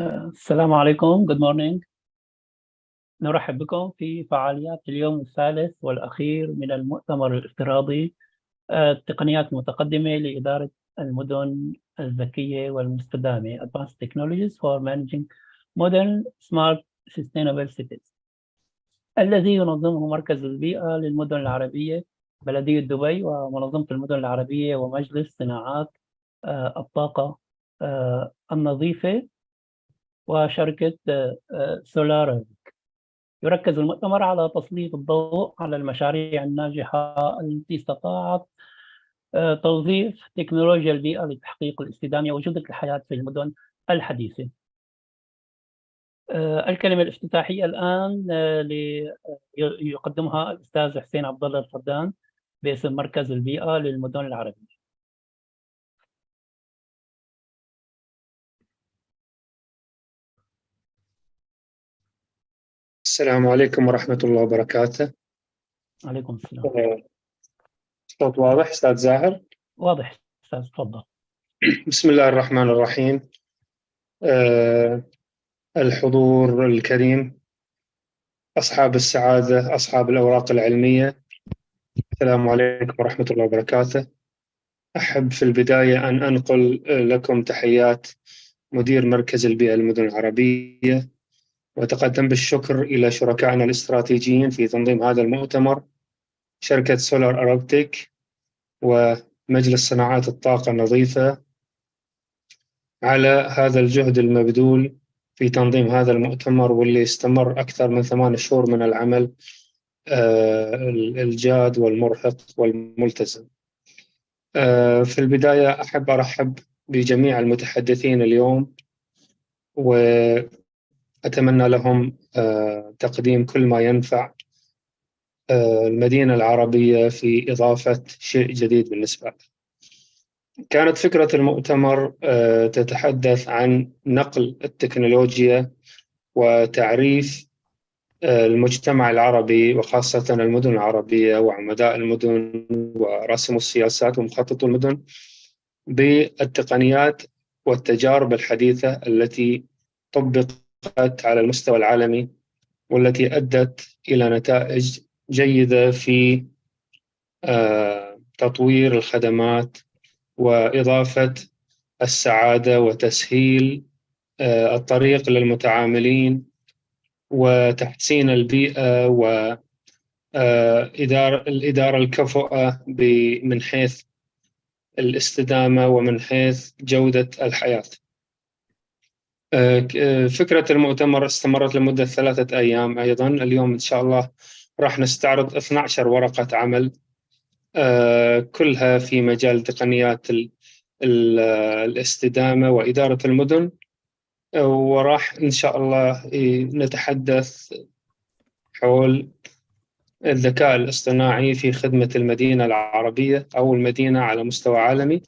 السلام عليكم. Good morning. نرحب بكم في فعاليات اليوم الثالث والأخير من المؤتمر الافتراضي التقنيات المتقدمة لإدارة المدن الذكية والمستدامة Advanced Technologies for Managing Modern Smart Sustainable Cities، الذي ينظمه مركز البيئة للمدن العربية، بلدية دبي، ومنظمة المدن العربية، ومجلس صناعات الطاقة النظيفة، وشركة سولار. يركز المؤتمر على تسليط الضوء على المشاريع الناجحة التي استطاعت توظيف تكنولوجيا البيئة لتحقيق الاستدامة وجودة الحياة في المدن الحديثة. الكلمة الافتتاحية الآن يقدمها الأستاذ حسين عبد الله الفردان باسم مركز البيئة للمدن العربية. السلام عليكم ورحمة الله وبركاته. عليكم السلام. صوت واضح أستاذ زاهر؟ واضح أستاذ، تفضل. بسم الله الرحمن الرحيم. الحضور الكريم، أصحاب السعادة، أصحاب الأوراق العلمية، السلام عليكم ورحمة الله وبركاته. أحب في البداية أن أنقل لكم تحيات مدير مركز البيئة للمدن العربية، وأتقدم بالشكر إلى شركائنا الاستراتيجيين في تنظيم هذا المؤتمر، شركة سولار أرابتيك ومجلس صناعات الطاقة النظيفة، على هذا الجهد المبذول في تنظيم هذا المؤتمر، واللي استمر أكثر من 8 شهور من العمل الجاد والمرهق والملتزم. في البداية أحب أرحب بجميع المتحدثين اليوم، وأتمنى لهم تقديم كل ما ينفع المدينة العربية في إضافة شيء جديد بالنسبة لها. كانت فكرة المؤتمر تتحدث عن نقل التكنولوجيا وتعريف المجتمع العربي، وخاصة المدن العربية وعمداء المدن ورسم السياسات ومخطط المدن، بالتقنيات والتجارب الحديثة التي طبقت على المستوى العالمي، والتي أدت إلى نتائج جيدة في تطوير الخدمات وإضافة السعادة وتسهيل الطريق للمتعاملين وتحسين البيئة والإدارة الكفؤة من حيث الاستدامة ومن حيث جودة الحياة. فكرة المؤتمر استمرت لمدة 3 أيام أيضا. اليوم إن شاء الله راح نستعرض 12 ورقة عمل، كلها في مجال تقنيات الاستدامة وإدارة المدن، وراح إن شاء الله نتحدث حول الذكاء الاصطناعي في خدمة المدينة العربية أو المدينة على مستوى عالمي،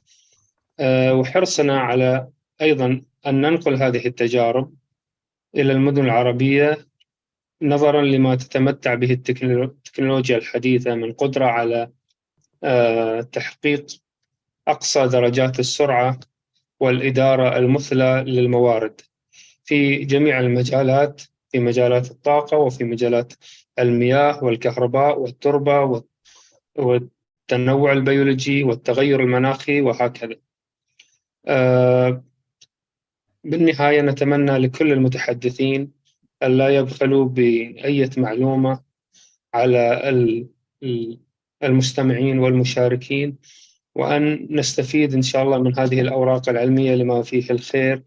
وحرصنا على أيضا أن ننقل هذه التجارب إلى المدن العربية، نظرا لما تتمتع به التكنولوجيا الحديثة من قدرة على تحقيق أقصى درجات السرعة والإدارة المثلى للموارد في جميع المجالات، في مجالات الطاقة وفي مجالات المياه والكهرباء والتربة والتنوع البيولوجي والتغير المناخي وهكذا. بالنهاية نتمنى لكل المتحدثين ألا يبخلوا بأي معلومة على المستمعين والمشاركين، وأن نستفيد إن شاء الله من هذه الأوراق العلمية لما فيه الخير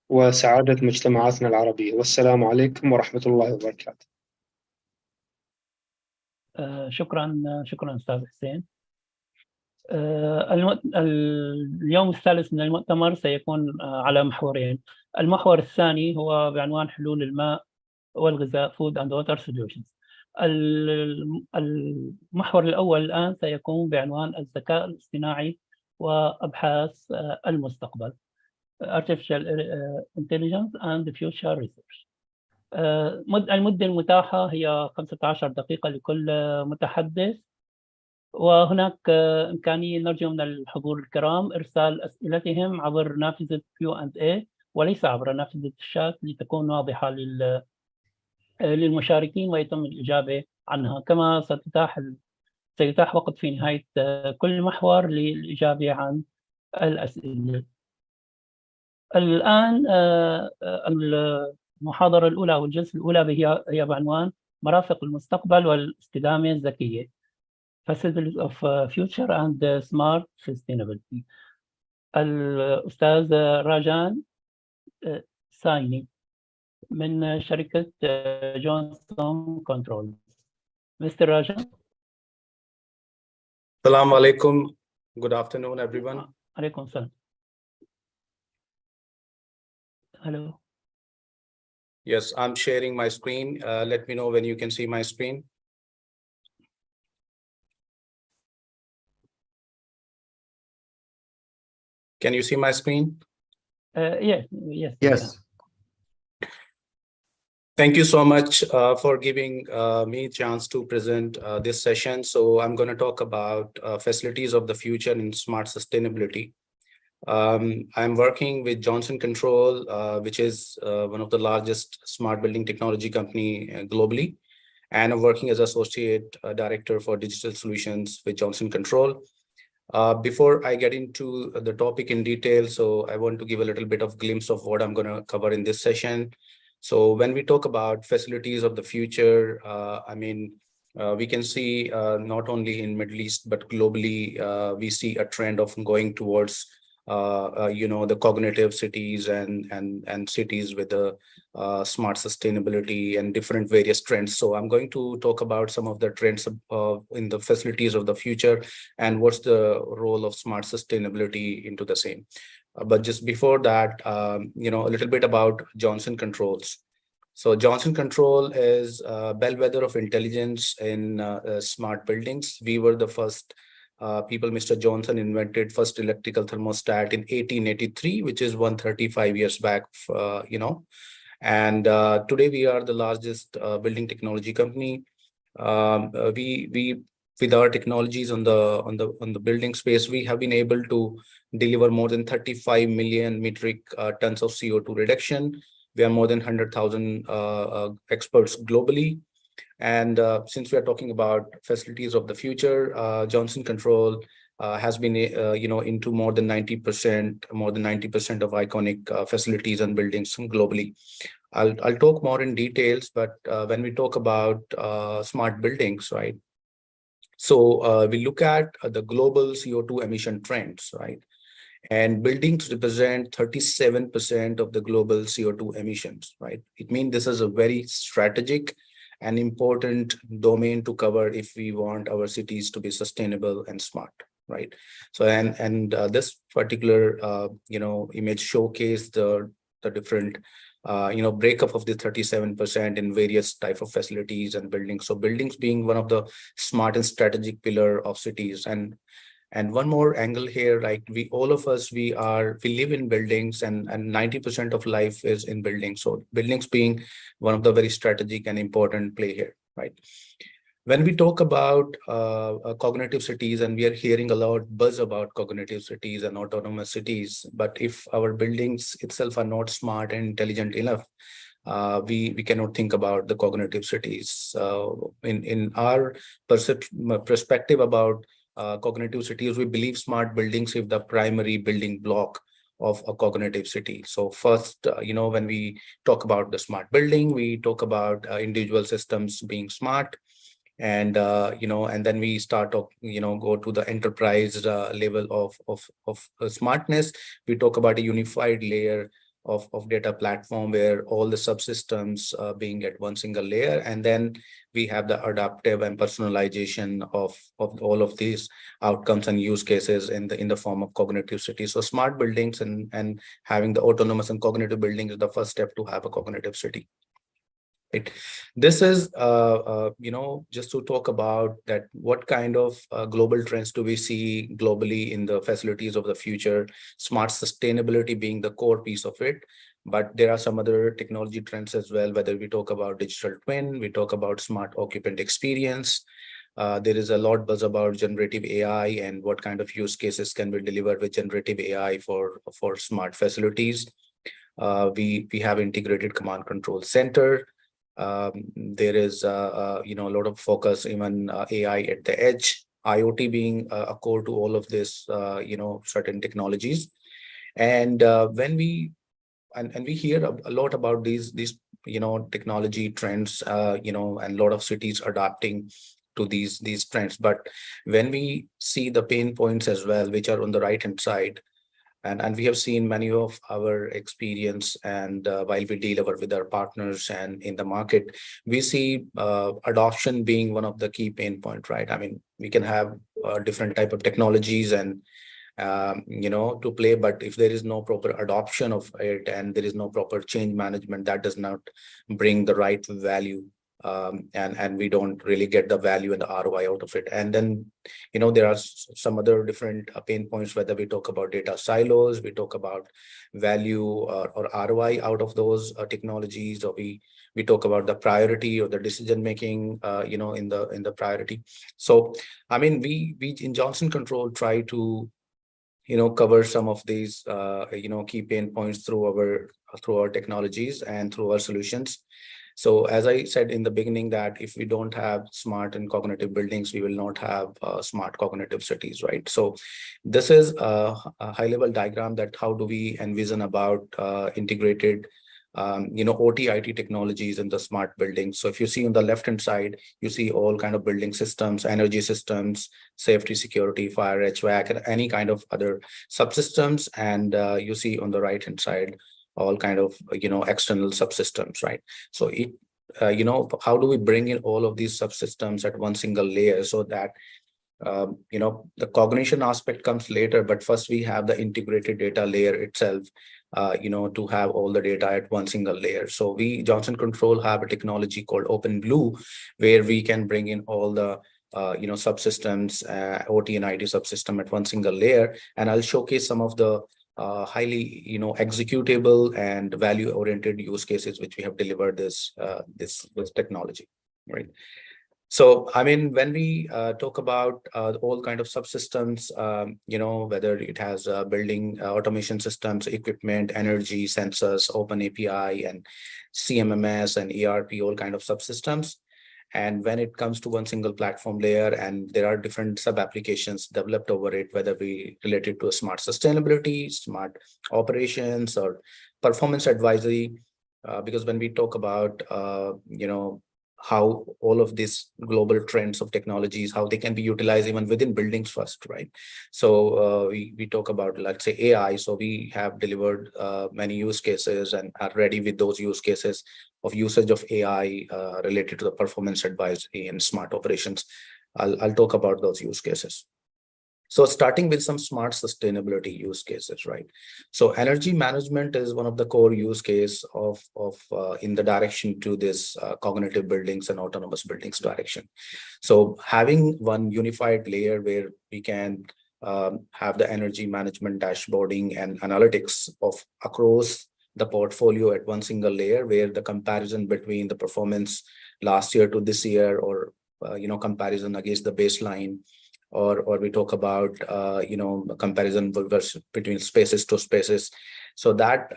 وسعادة مجتمعاتنا العربية. والسلام عليكم ورحمة الله وبركاته. شكرا أستاذ حسين. اليوم الثالث من المؤتمر سيكون على محورين. المحور الثاني هو بعنوان حلول الماء والغذاء Food and Water Solutions. المحور الأول الآن سيكون بعنوان الذكاء الاصطناعي وأبحاث المستقبل Artificial Intelligence and Future Research. المدة المتاحة هي 15 دقيقة لكل متحدث، وهناك إمكانية نرجو من الحضور الكرام إرسال أسئلتهم عبر نافذة Q&A وليس عبر نافذة الشات لتكون واضحة للمشاركين ويتم الإجابة عنها. كما سيتاح وقت في نهاية كل محور للإجابة عن الأسئلة. الآن المحاضرة الأولى أو الجلسة الأولى هي بعنوان مرافق المستقبل والاستدامة الذكية Facilities of Future and Smart Sustainability. الأستاذ راجان سايني من شركة جونسون كنترول. Mr. راجان. Assalamu alaikum. Good afternoon, everyone. عليكم السلام. Hello. Yes, I'm sharing my screen. Let me know when you can see my screen. Can you see my screen? Yes. Thank you so much for giving me a chance to present this session. So I'm going to talk about facilities of the future in smart sustainability. I'm working with Johnson Control, which is one of the largest smart building technology company globally. And I'm working as Associate Director for Digital Solutions with Johnson Control. Before I get into the topic in detail, so I want to give a little bit of glimpse of what I'm going to cover in this session. So when we talk about facilities of the future, we can see not only in Middle East, but globally, we see a trend of going towards the cognitive cities and cities with the smart sustainability and different various trends. So I'm going to talk about some of the trends in the facilities of the future and what's the role of smart sustainability into the same. But just before that, a little bit about Johnson Controls. So Johnson Control is a bellwether of intelligence in smart buildings. We were the first people. Mr. Johnson invented first electrical thermostat in 1883, which is 135 years back, And today we are the largest building technology company. We with our technologies on the building space, we have been able to deliver more than 35 million metric tons of CO2 reduction. We are more than 100,000 experts globally. And since we are talking about facilities of the future, Johnson Control has been, into more than 90% of iconic facilities and buildings globally. I'll talk more in details, but when we talk about smart buildings, right? So we look at the global CO2 emission trends, right? And buildings represent 37% of the global CO2 emissions, right? It means this is a very strategic and important domain to cover if we want our cities to be sustainable and smart, right? So and this particular image showcase the different breakup of the 37% in various type of facilities and buildings. So buildings being one of the smart and strategic pillar of cities. And one more angle here, like we live in buildings and 90% of life is in buildings. So buildings being one of the very strategic and important play here, right? When we talk about cognitive cities, and we are hearing a lot buzz about cognitive cities and autonomous cities, but if our buildings itself are not smart and intelligent enough, we cannot think about the cognitive cities. In our perspective about cognitive cities, we believe smart buildings is the primary building block of a cognitive city. So first, when we talk about the smart building, we talk about individual systems being smart. And and then we start to go to the enterprise level of smartness. We talk about a unified layer of data platform where all the subsystems being at one single layer, and then we have the adaptive and personalization of all of these outcomes and use cases in the form of cognitive city. So smart buildings and having the autonomous and cognitive building is the first step to have a cognitive city. This is just to talk about that what kind of global trends do we see globally in the facilities of the future, smart sustainability being the core piece of it. But there are some other technology trends as well, whether we talk about digital twin, we talk about smart occupant experience. There is a lot buzz about generative AI and what kind of use cases can be delivered with generative AI for smart facilities. We have integrated command control center. There is a lot of focus, even AI at the edge, IoT being a core to all of this, certain technologies. And when we hear a lot about these technology trends, and a lot of cities adapting to these trends. But when we see the pain points as well, which are on the right hand side, and we have seen many of our experience, and while we deal with our partners and in the market, we see adoption being one of the key pain point, right? I mean, we can have different type of technologies and to play, but if there is no proper adoption of it and there is no proper change management, that does not bring the right value, and we don't really get the value and the ROI out of it. And then there are some other different pain points, whether we talk about data silos, we talk about value or ROI out of those technologies, or we talk about the priority or the decision making in the priority. So I mean, we in Johnson Control try to cover some of these key pain points through our technologies and through our solutions. So as I said in the beginning, that if we don't have smart and cognitive buildings, we will not have smart cognitive cities, right? So this is a high level diagram that how do we envision about integrated OT IT technologies in the smart buildings. So if you see on the left hand side, you see all kind of building systems, energy systems, safety, security, fire, HVAC, and any kind of other subsystems. And you see on the right hand side all kind of external subsystems, right? So it how do we bring in all of these subsystems at one single layer, so that the cognition aspect comes later, but first we have the integrated data layer itself, to have all the data at one single layer. So we, Johnson Control, have a technology called OpenBlue, where we can bring in all the subsystems, OT and IT subsystem at one single layer. And I'll showcase some of the highly executable and value oriented use cases which we have delivered this technology, right? So I mean, when we talk about all kind of subsystems, whether it has building automation systems, equipment, energy, sensors, open API, and CMMS and ERP, all kind of subsystems. And when it comes to one single platform layer, and there are different sub applications developed over it, whether we related to a smart sustainability, smart operations, or performance advisory, because when we talk about how all of these global trends of technologies, how they can be utilized even within buildings first, right? So we talk about, let's say, AI. So we have delivered many use cases and are ready with those use cases of usage of AI related to the performance advisory and smart operations. I'll talk about those use cases. So starting with some smart sustainability use cases, right? So energy management is one of the core use case of in the direction to this cognitive buildings and autonomous buildings direction. So having one unified layer where we can have the energy management dashboarding and analytics of across the portfolio at one single layer, where the comparison between the performance last year to this year, or comparison against the baseline, or we talk about comparison between spaces to spaces, so that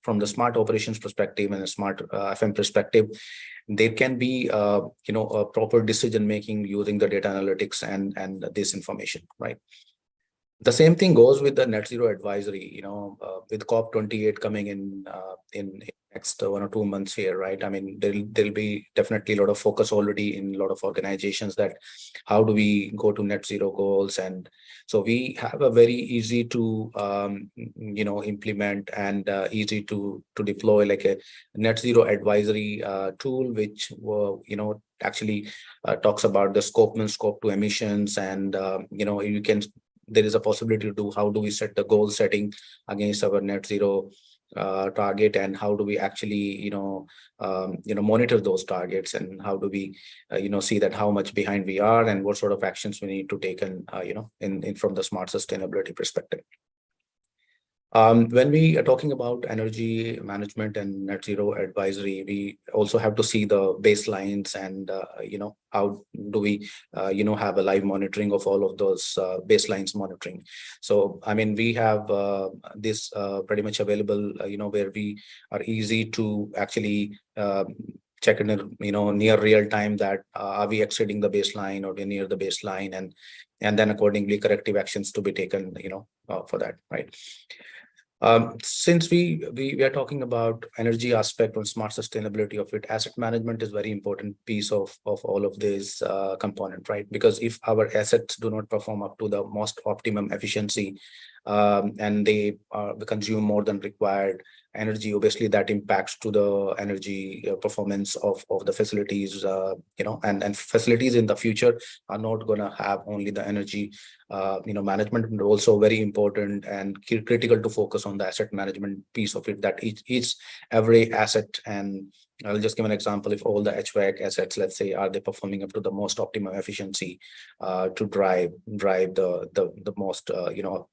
from the smart operations perspective and a smart FM perspective, there can be a proper decision making using the data analytics and this information, right? The same thing goes with the net zero advisory, with COP28 coming in next 1 or 2 months here, right? I mean, there'll be definitely a lot of focus already in a lot of organizations that how do we go to net zero goals. And so we have a very easy to implement and easy to deploy, like a net zero advisory tool, which actually talks about the scope 1, scope 2 emissions, and there is a possibility to do how do we set the goal setting against our net zero target, and how do we actually monitor those targets, and how do we see that how much behind we are and what sort of actions we need to take, and in from the smart sustainability perspective. When we are talking about energy management and net zero advisory, we also have to see the baselines and, how do we, have a live monitoring of all of those baselines monitoring. So, I mean, we have this pretty much available, where we are easy to actually check in, near real time that are we exceeding the baseline or we're near the baseline, and then accordingly corrective actions to be taken, for that, right? Since we are talking about energy aspect on smart sustainability of it, asset management is very important piece of all of this component, right? Because if our assets do not perform up to the most optimum efficiency, and they consume more than required energy, obviously that impacts to the energy performance of the facilities, and facilities in the future are not going to have only the energy management, but also very important and critical to focus on the asset management piece of it, that every asset. And I'll just give an example. If all the HVAC assets, let's say, are they performing up to the most optimum efficiency to drive the most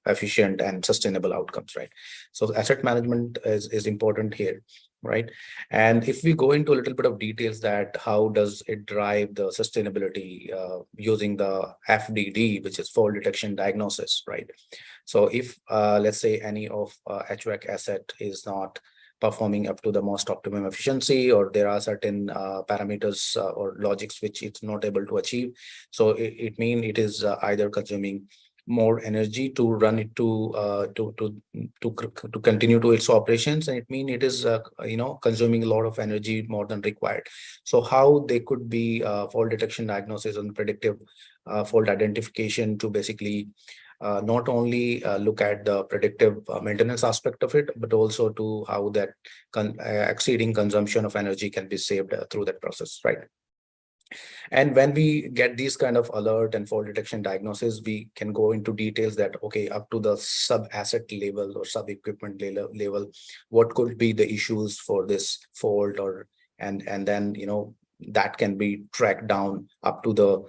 efficient and sustainable outcomes, right? So asset management is important here, right? And if we go into a little bit of details that how does it drive the sustainability using the FDD, which is fault detection diagnosis, right? So if let's say any of HVAC asset is not performing up to the most optimum efficiency, or there are certain parameters or logics which it's not able to achieve, so it means it is either consuming more energy to run it to continue to its operations, and it means it is consuming a lot of energy more than required. So how they could be fault detection diagnosis and predictive fault identification to basically not only look at the predictive maintenance aspect of it, but also to how that exceeding consumption of energy can be saved through that process, right? And when we get these kind of alert and fault detection diagnosis, we can go into details that, okay, up to the sub asset level or sub equipment level, what could be the issues for this fault, or and then that can be tracked down up to the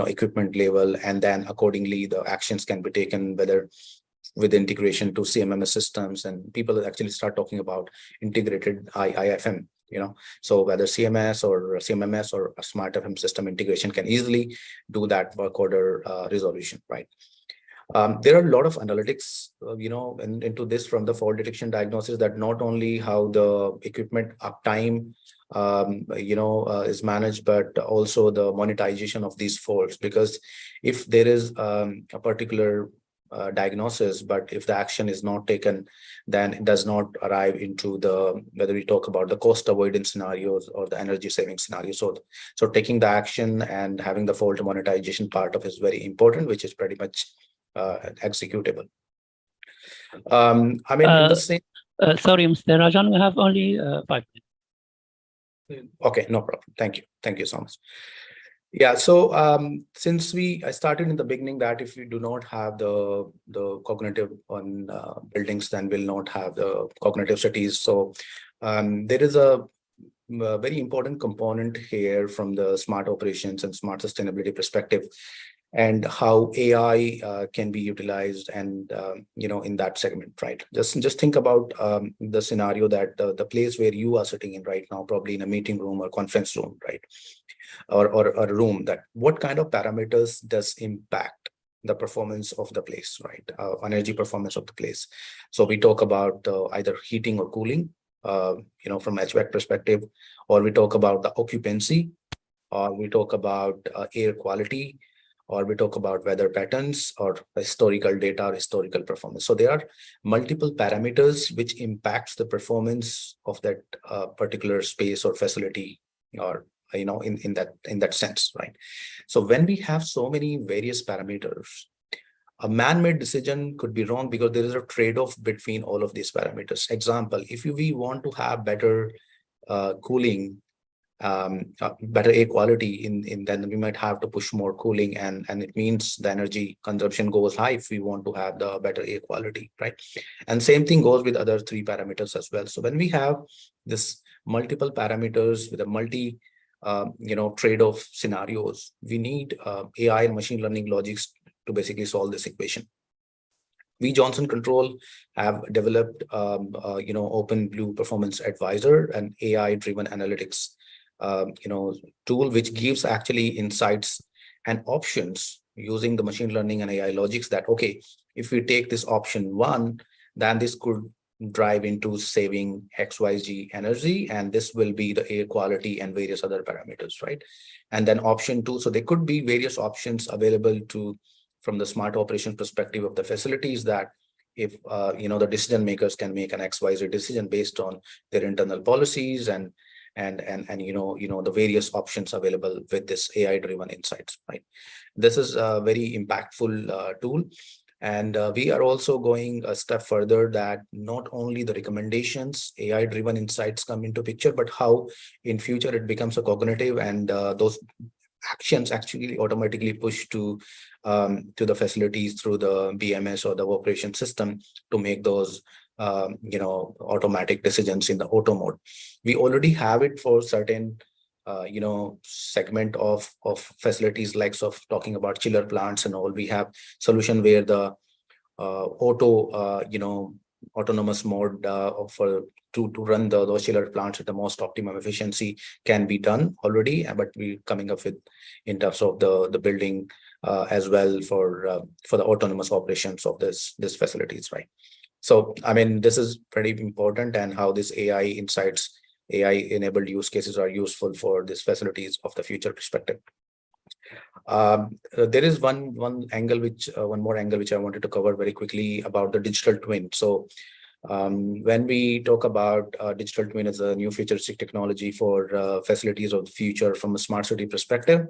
equipment level, and then accordingly the actions can be taken, whether with integration to CMMS systems, and people actually start talking about integrated IIFM. So whether CMS or CMMS or a smart FM system integration can easily do that work order resolution, right? There are a lot of analytics, into this from the fault detection diagnosis, that not only how the equipment uptime is managed, but also the monetization of these faults. Because if there is a particular diagnosis, but if the action is not taken, then it does not arrive into the, whether we talk about the cost avoidance scenarios or the energy saving scenarios. So taking the action and having the fault monetization part of it is very important, which is pretty much executable. I mean, in the same. Sorry, Mr. Rajan, we have only 5 minutes. Okay, no problem. Thank you so much. Yeah, so since I started in the beginning that if we do not have the cognitive on buildings, then we'll not have the cognitive cities. So there is a very important component here from the smart operations and smart sustainability perspective, and how AI can be utilized, and in that segment, right? Just think about the scenario that the place where you are sitting in right now, probably in a meeting room or conference room, right? Or a room, that what kind of parameters does impact the performance of the place, right? Energy performance of the place. So we talk about either heating or cooling, from HVAC perspective, or we talk about the occupancy, or we talk about air quality, or we talk about weather patterns, or historical data, or historical performance. So there are multiple parameters which impacts the performance of that particular space or facility, or in that sense, right? So when we have so many various parameters, a man-made decision could be wrong, because there is a trade-off between all of these parameters. Example, if we want to have better cooling, better air quality, then we might have to push more cooling, and it means the energy consumption goes high if we want to have the better air quality, right? And same thing goes with other 3 parameters as well. So when we have this multiple parameters with a multi trade-off scenarios, we need AI and machine learning logics to basically solve this equation. We, Johnson Control, have developed, OpenBlue Performance Advisor, an AI-driven analytics, tool which gives actually insights and options using the machine learning and AI logics that, okay, if we take this option 1, then this could drive into saving XYZ energy, and this will be the air quality and various other parameters, right? And then option 2, so there could be various options available from the smart operation perspective of the facilities, that if the decision makers can make an XYZ decision based on their internal policies and the various options available with this AI driven insights, right? This is a very impactful tool. And we are also going a step further, that not only the recommendations, AI driven insights come into picture, but how in future it becomes a cognitive, and those actions actually automatically push to the facilities through the BMS or the operation system to make those automatic decisions in the auto mode. We already have it for certain segment of facilities, like of talking about chiller plants and all. We have solution where the autonomous mode to run those chiller plants at the most optimum efficiency can be done already, but we're coming up with in terms of the building as well for the autonomous operations of this facilities, right? So I mean, this is pretty important, and how this AI insights, AI-enabled use cases are useful for these facilities of the future perspective. There is one more angle which I wanted to cover very quickly about the digital twin. So when we talk about digital twin as a new futuristic technology for facilities of the future from a smart city perspective,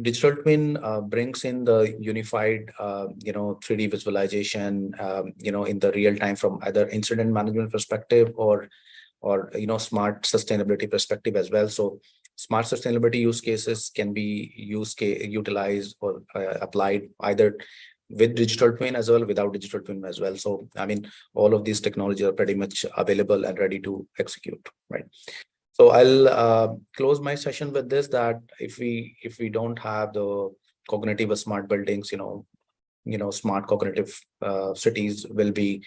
digital twin brings in the unified 3D visualization in the real time from either incident management perspective or smart sustainability perspective as well. So smart sustainability use cases can be utilized or applied either with digital twin as well, without digital twin as well. So I mean, all of these technologies are pretty much available and ready to execute, right? So I'll close my session with this, that if we don't have the cognitive smart buildings, smart cognitive cities will be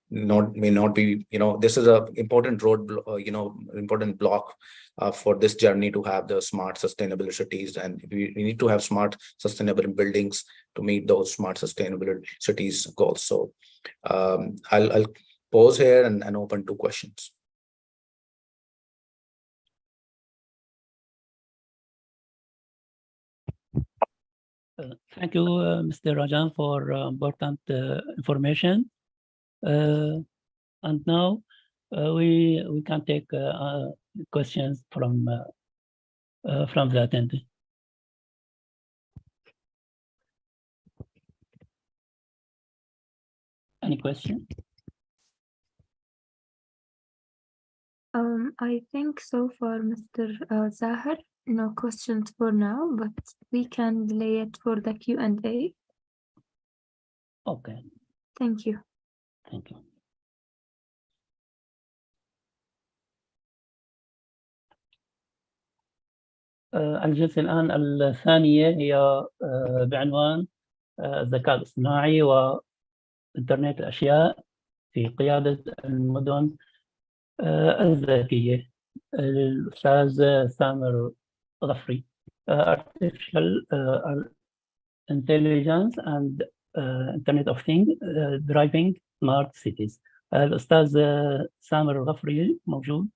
may not be, this is a important important block for this journey to have the smart sustainable cities, and we need to have smart sustainable buildings to meet those smart sustainable cities goals. So I'll pause here and open to questions. Thank you, Mr. Rajan, for important information. And now we can take questions from the attendee. Any question? I think so far, Mr. Zahar, no questions for now, but we can delay it for the Q&A. Okay. Thank you. Thank you. الجلسة الآن الثانية هي بعنوان الذكاء الاصطناعي وإنترنت الأشياء في قيادة المدن الذكية. الأستاذ سامر غفري. Artificial Intelligence and Internet of Things Driving Smart Cities. الأستاذ سامر الغفري موجود.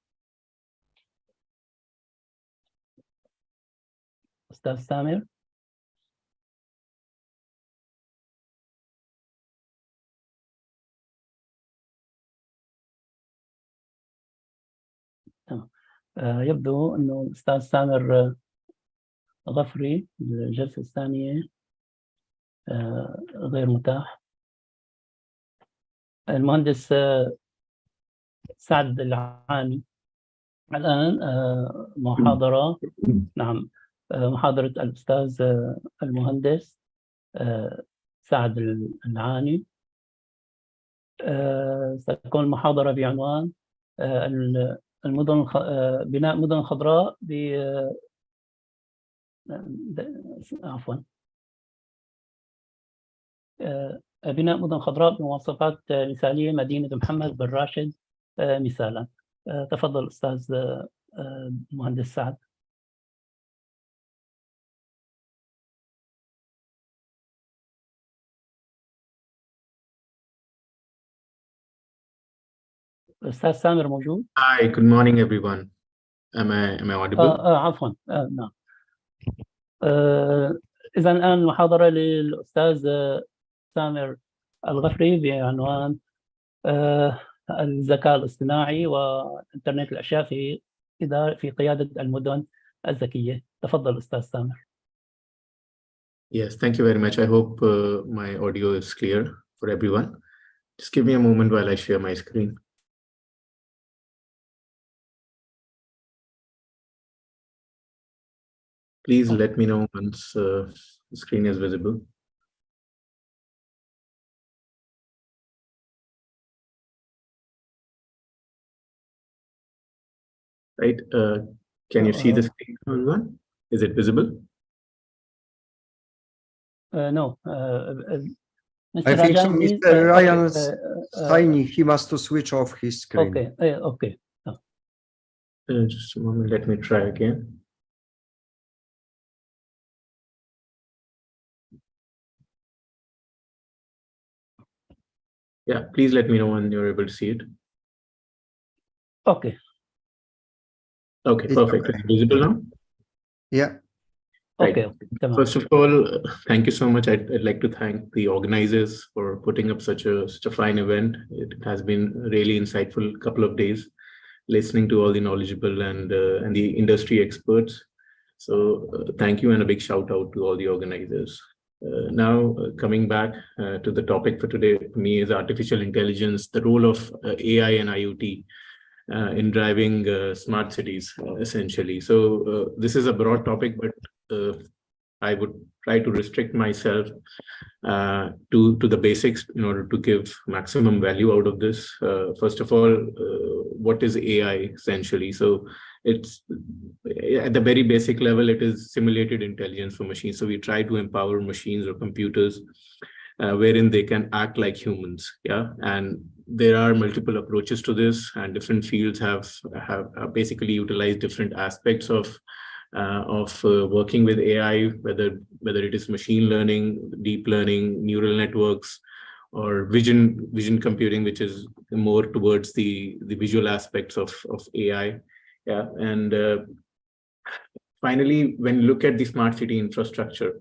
أستاذ سامر. يبدو أنه الأستاذ سامر غفري الجلسة الثانية غير متاح. المهندس سعد العاني الآن محاضرة، نعم، محاضرة الأستاذ المهندس سعد العاني. ستكون المحاضرة بعنوان المدن بناء مدن خضراء بناء مدن خضراء بمواصفات مثالية مدينة محمد بن راشد مثالا. تفضل أستاذ المهندس سعد. أستاذ سامر موجود؟ Hi, good morning, everyone. Am I audible? عفوا نعم. إذا الآن محاضرة للأستاذ سامر الغفري بعنوان الذكاء الاصطناعي وإنترنت الأشياء في قيادة المدن الذكية. تفضل أستاذ سامر. Yes, thank you very much. I hope my audio is clear for everyone. Just give me a moment while I share my screen. Please let me know once the screen is visible. Right, can you see the screen, everyone? Is it visible? No. I think so, Mr. Ryan's tiny. He must to switch off his screen. Okay, okay. Just a moment, let me try again. Yeah, please let me know when you're able to see it. Okay. Okay, It's perfect. okay. Is it visible now? Yeah. Right. Okay. First of all, thank you so much. I'd like to thank the organizers for putting up such a fine event. It has been really insightful couple of days, listening to all the knowledgeable and the industry experts. So thank you and a big shout out to all the organizers. Now coming back to the topic for today, for me is artificial intelligence, the role of AI and IoT in driving smart cities, essentially. So this is a broad topic, but I would try to restrict myself to the basics in order to give maximum value out of this. First of all, what is AI essentially? So it's at the very basic level, it is simulated intelligence for machines. So we try to empower machines or computers wherein they can act like humans. Yeah, and there are multiple approaches to this, and different fields have basically utilized different aspects of working with AI, whether it is machine learning, deep learning, neural networks, or vision computing, which is more towards the visual aspects of AI. Yeah, and finally, when you look at the smart city infrastructure,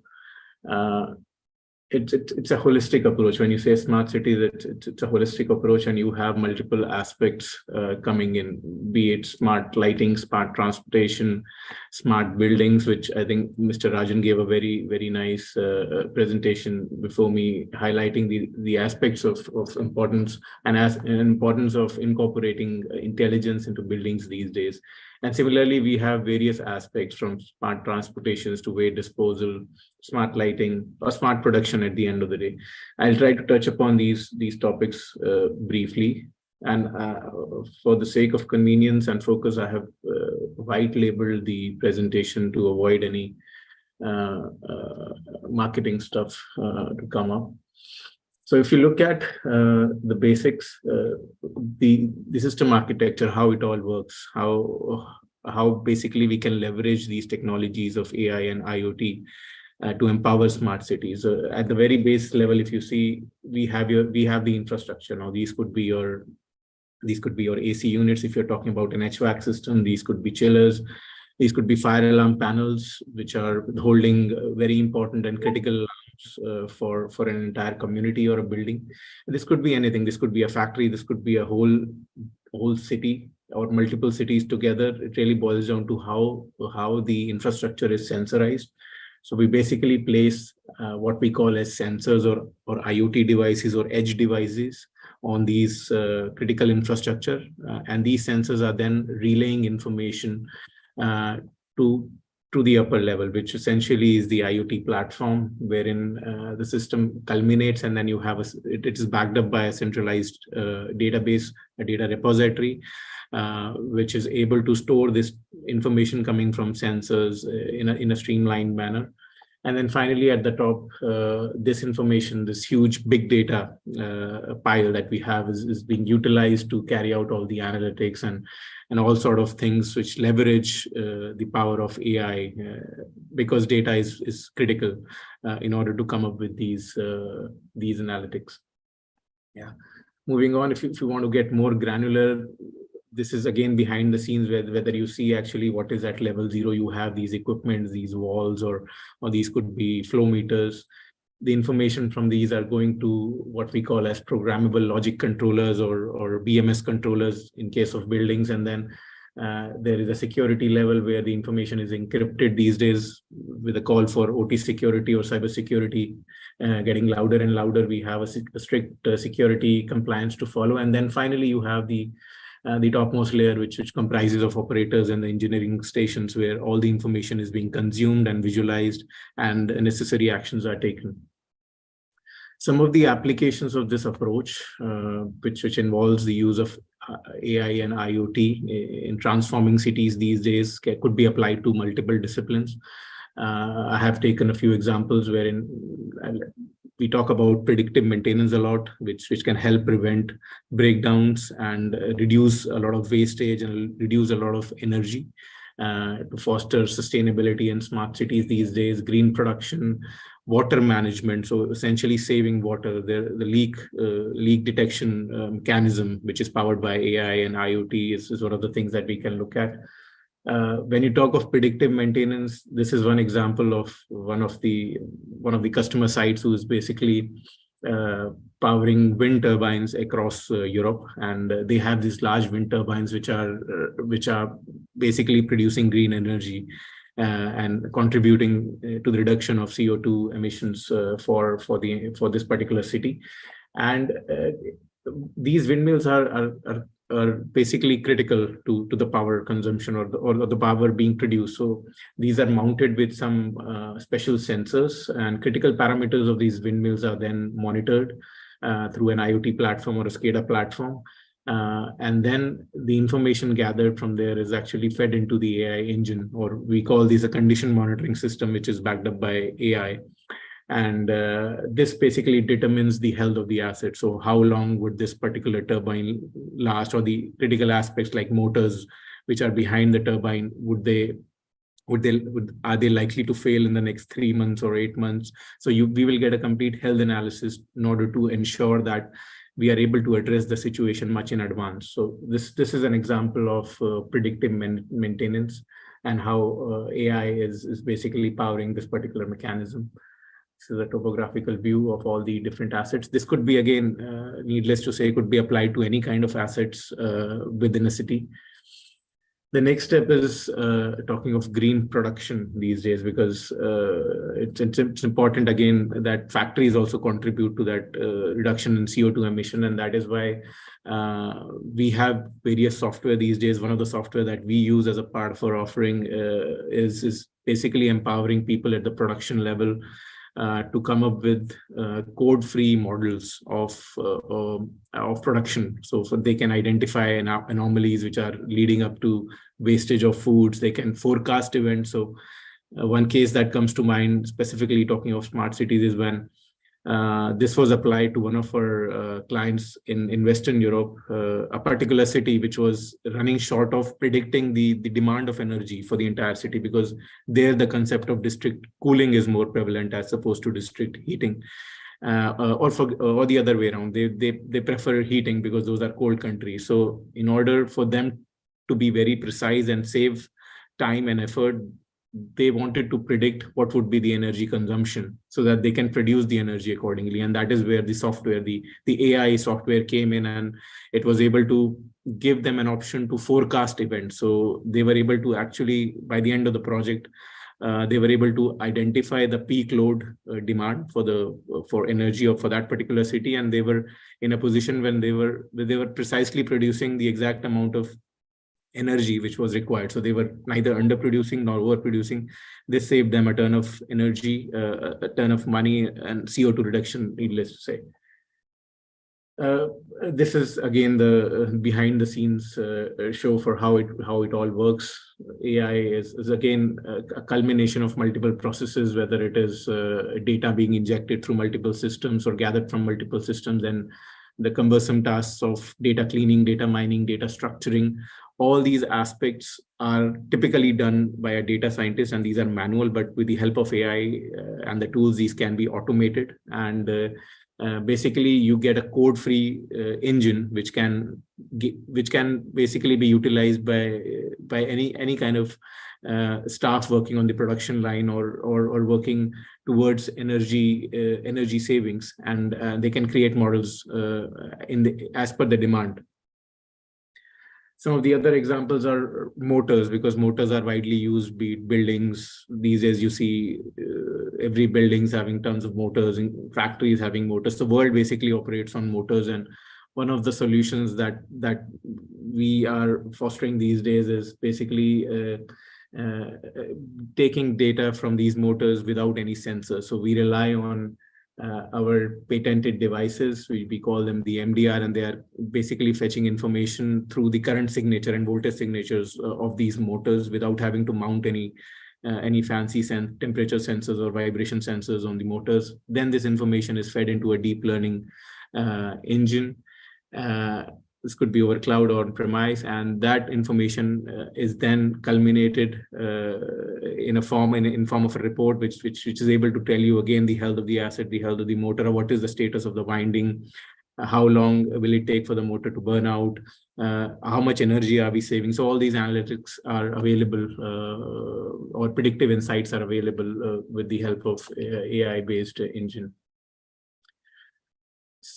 it's a holistic approach. When you say smart cities, it's a holistic approach, and you have multiple aspects coming in, be it smart lighting, smart transportation, smart buildings, which I think Mr. Rajan gave a very nice presentation before me, highlighting the aspects of importance and importance of incorporating intelligence into buildings these days. And similarly, we have various aspects from smart transportations to waste disposal, smart lighting, or smart production at the end of the day. I'll try to touch upon these topics briefly. And for the sake of convenience and focus, I have white labeled the presentation to avoid any marketing stuff to come up. So if you look at the basics, the system architecture, how it all works, how basically we can leverage these technologies of AI and IoT to empower smart cities. At the very base level, if you see, we have the infrastructure. Now these could be your AC units if you're talking about an HVAC system. These could be chillers. These could be fire alarm panels, which are holding very important and critical for an entire community or a building. This could be anything. This could be a factory. This could be a whole city or multiple cities together. It really boils down to how the infrastructure is sensorized. So we basically place what we call as sensors or IoT devices or edge devices on these critical infrastructure, and these sensors are then relaying information to the upper level, which essentially is the IoT platform, wherein the system culminates, and then you have it is backed up by a centralized database, a data repository, which is able to store this information coming from sensors in a streamlined manner. And then finally, at the top, this information, this huge big data pile that we have is being utilized to carry out all the analytics and all sort of things which leverage the power of AI, because data is critical in order to come up with these analytics. Yeah. Moving on, if you want to get more granular, this is again behind the scenes, whether you see actually what is at level 0, you have these equipments, these walls, or these could be flow meters. The information from these are going to what we call as programmable logic controllers or BMS controllers in case of buildings. And then there is a security level where the information is encrypted these days with a call for OT security or cyber security getting louder and louder. We have a strict security compliance to follow. And then finally, you have the topmost layer, which comprises of operators and the engineering stations, where all the information is being consumed and visualized and necessary actions are taken. Some of the applications of this approach, which involves the use of AI and IoT in transforming cities these days, could be applied to multiple disciplines. I have taken a few examples wherein we talk about predictive maintenance a lot, which can help prevent breakdowns and reduce a lot of wastage and reduce a lot of energy to foster sustainability in smart cities these days. Green production, water management, so essentially saving water. The leak detection mechanism, which is powered by AI and IoT, is one of the things that we can look at. When you talk of predictive maintenance, this is one example of one of the customer sites who is basically powering wind turbines across Europe, and they have these large wind turbines which are basically producing green energy and contributing to the reduction of CO2 emissions for this particular city. And these windmills are basically critical to the power consumption or the power being produced. So these are mounted with some special sensors, and critical parameters of these windmills are then monitored through an IoT platform or a SCADA platform. And then the information gathered from there is actually fed into the AI engine, or we call these a condition monitoring system, which is backed up by AI. And this basically determines the health of the asset. So how long would this particular turbine last, or the critical aspects like motors, which are behind the turbine, are they likely to fail in the next 3 months or 8 months? So we will get a complete health analysis in order to ensure that we are able to address the situation much in advance. So this is an example of predictive maintenance and how AI is basically powering this particular mechanism. This is a topographical view of all the different assets. This could be, again, needless to say, could be applied to any kind of assets within a city. The next step is talking of green production these days, because it's important, again, that factories also contribute to that reduction in CO2 emission. And that is why we have various software these days. One of the software that we use as a part of our offering is basically empowering people at the production level to come up with code-free models of production. So they can identify anomalies which are leading up to wastage of foods. They can forecast events. So one case that comes to mind, specifically talking of smart cities, is when this was applied to one of our clients in Western Europe, a particular city which was running short of predicting the demand of energy for the entire city, because there the concept of district cooling is more prevalent as opposed to district heating, or the other way around. They prefer heating because those are cold countries. So in order for them to be very precise and save time and effort, they wanted to predict what would be the energy consumption so that they can produce the energy accordingly. And that is where the software, the AI software came in, and it was able to give them an option to forecast events. So they were able to actually, by the end of the project, they were able to identify the peak load demand for energy or for that particular city. And they were in a position when they were precisely producing the exact amount of energy which was required. So they were neither underproducing nor overproducing. This saved them a ton of energy, a ton of money, and CO2 reduction, needless to say. This is again the behind the scenes show for how it all works. AI is again a culmination of multiple processes, whether it is data being injected through multiple systems or gathered from multiple systems, and the cumbersome tasks of data cleaning, data mining, data structuring. All these aspects are typically done by a data scientist, and these are manual, but with the help of AI and the tools, these can be automated. And basically you get a code-free engine which can basically be utilized by any kind of staff working on the production line or working towards energy savings, and they can create models as per the demand. Some of the other examples are motors, because motors are widely used, be it buildings. These days you see every building's having tons of motors, and factories having motors. The world basically operates on motors, and one of the solutions that we are fostering these days is basically taking data from these motors without any sensor. So we rely on our patented devices, we call them the MDR, and they are basically fetching information through the current signature and voltage signatures of these motors without having to mount any fancy temperature sensors or vibration sensors on the motors. Then this information is fed into a deep learning engine. This could be over cloud or on premise, and that information is then culminated in form of a report, which is able to tell you again the health of the asset, the health of the motor, or what is the status of the winding, how long will it take for the motor to burn out, how much energy are we saving. So all these analytics are available, or predictive insights are available with the help of AI-based engine.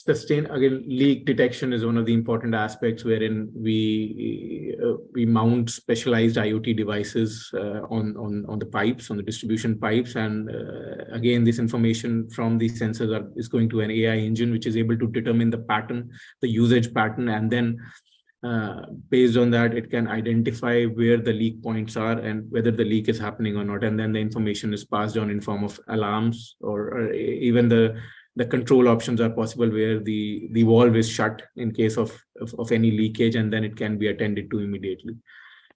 Again, leak detection is one of the important aspects, wherein we mount specialized IoT devices on the pipes, on the distribution pipes, and again, this information from these sensors is going to an AI engine, which is able to determine the pattern, the usage pattern, and then based on that, it can identify where the leak points are and whether the leak is happening or not, and then the information is passed on in form of alarms, or even the control options are possible where the valve is shut in case of any leakage, and then it can be attended to immediately.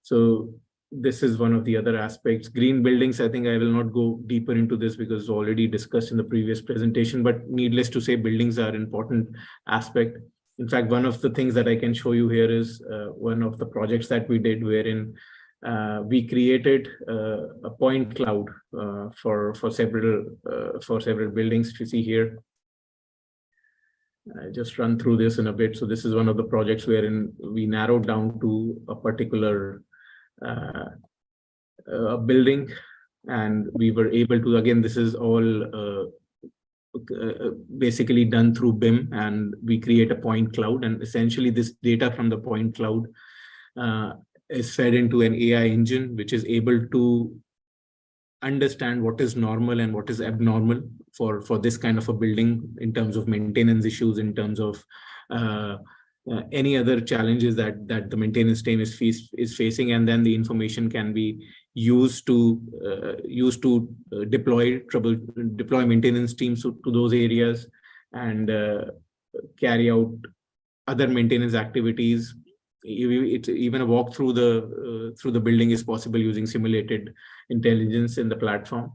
So this is one of the other aspects. Green buildings, I think I will not go deeper into this because it's already discussed in the previous presentation, but needless to say, buildings are an important aspect. In fact, one of the things that I can show you here is one of the projects that we did, wherein we created a point cloud for several buildings. If you see here, I just run through this in a bit. So this is one of the projects wherein we narrowed down to a particular a building, and we were able to, again, this is all basically done through BIM, and we create a point cloud, and essentially this data from the point cloud is fed into an AI engine, which is able to understand what is normal and what is abnormal for this kind of a building in terms of maintenance issues, in terms of any other challenges that the maintenance team is facing, and then the information can be used to deploy maintenance teams to those areas and carry out other maintenance activities. Even a walk through the building is possible using simulated intelligence in the platform.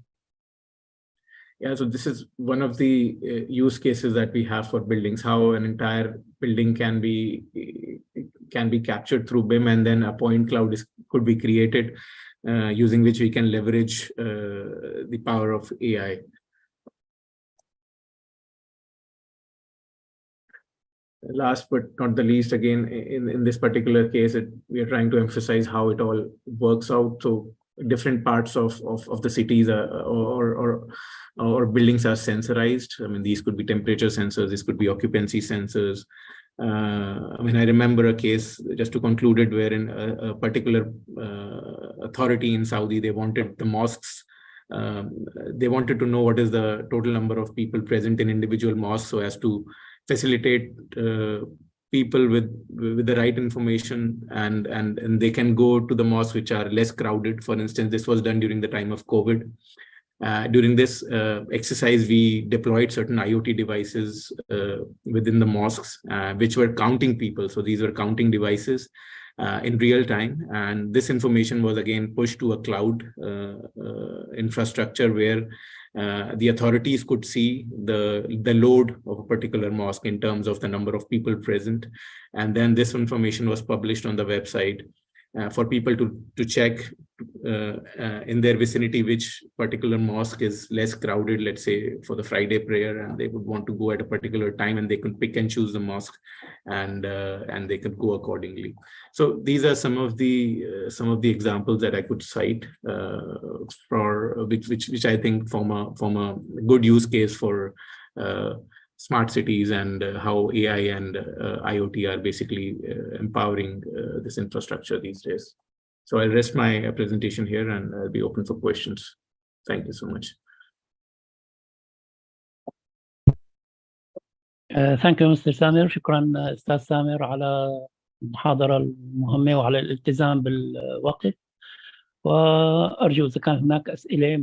Yeah, so this is one of the use cases that we have for buildings, how an entire building can be captured through BIM, and then a point cloud could be created using which we can leverage the power of AI. Last but not the least, again, in this particular case, we are trying to emphasize how it all works out. So different parts of the cities or buildings are sensorized. I mean, these could be temperature sensors, this could be occupancy sensors. I mean, I remember a case, just to conclude it, wherein a particular authority in Saudi, they wanted the mosques, they wanted to know what is the total number of people present in individual mosques, so as to facilitate people with the right information, and they can go to the mosques which are less crowded. For instance, this was done during the time of COVID. During this exercise, we deployed certain IoT devices within the mosques, which were counting people. So these were counting devices in real time. And this information was again pushed to a cloud infrastructure where the authorities could see the load of a particular mosque in terms of the number of people present. And then this information was published on the website for people to check in their vicinity which particular mosque is less crowded, let's say for the Friday prayer, and they would want to go at a particular time, and they could pick and choose the mosque, and they could go accordingly. So these are some of the examples that I could cite for which I think form a good use case for smart cities and how AI and IoT are basically empowering this infrastructure these days. So I'll rest my presentation here and I'll be open for questions. Thank you so much. Thank you, Mr. سامر. شكرا أستاذ سامر على المحاضرة المهمة وعلى الالتزام بالوقت. وأرجو إذا كان هناك أسئلة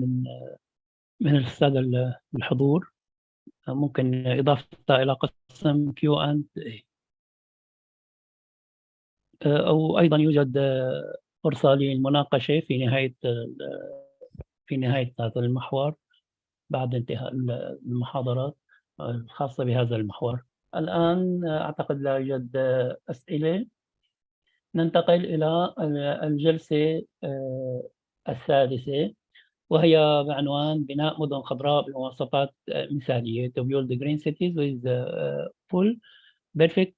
من السادة الحضور ممكن إضافتها إلى قسم Q&A. أو أيضا يوجد فرصة للمناقشة في نهاية هذا المحور بعد انتهاء المحاضرات الخاصة بهذا المحور. الآن أعتقد لا يوجد أسئلة. ننتقل إلى الجلسة السادسة، وهي بعنوان بناء مدن خضراء بمواصفات مثالية to build green cities with full perfect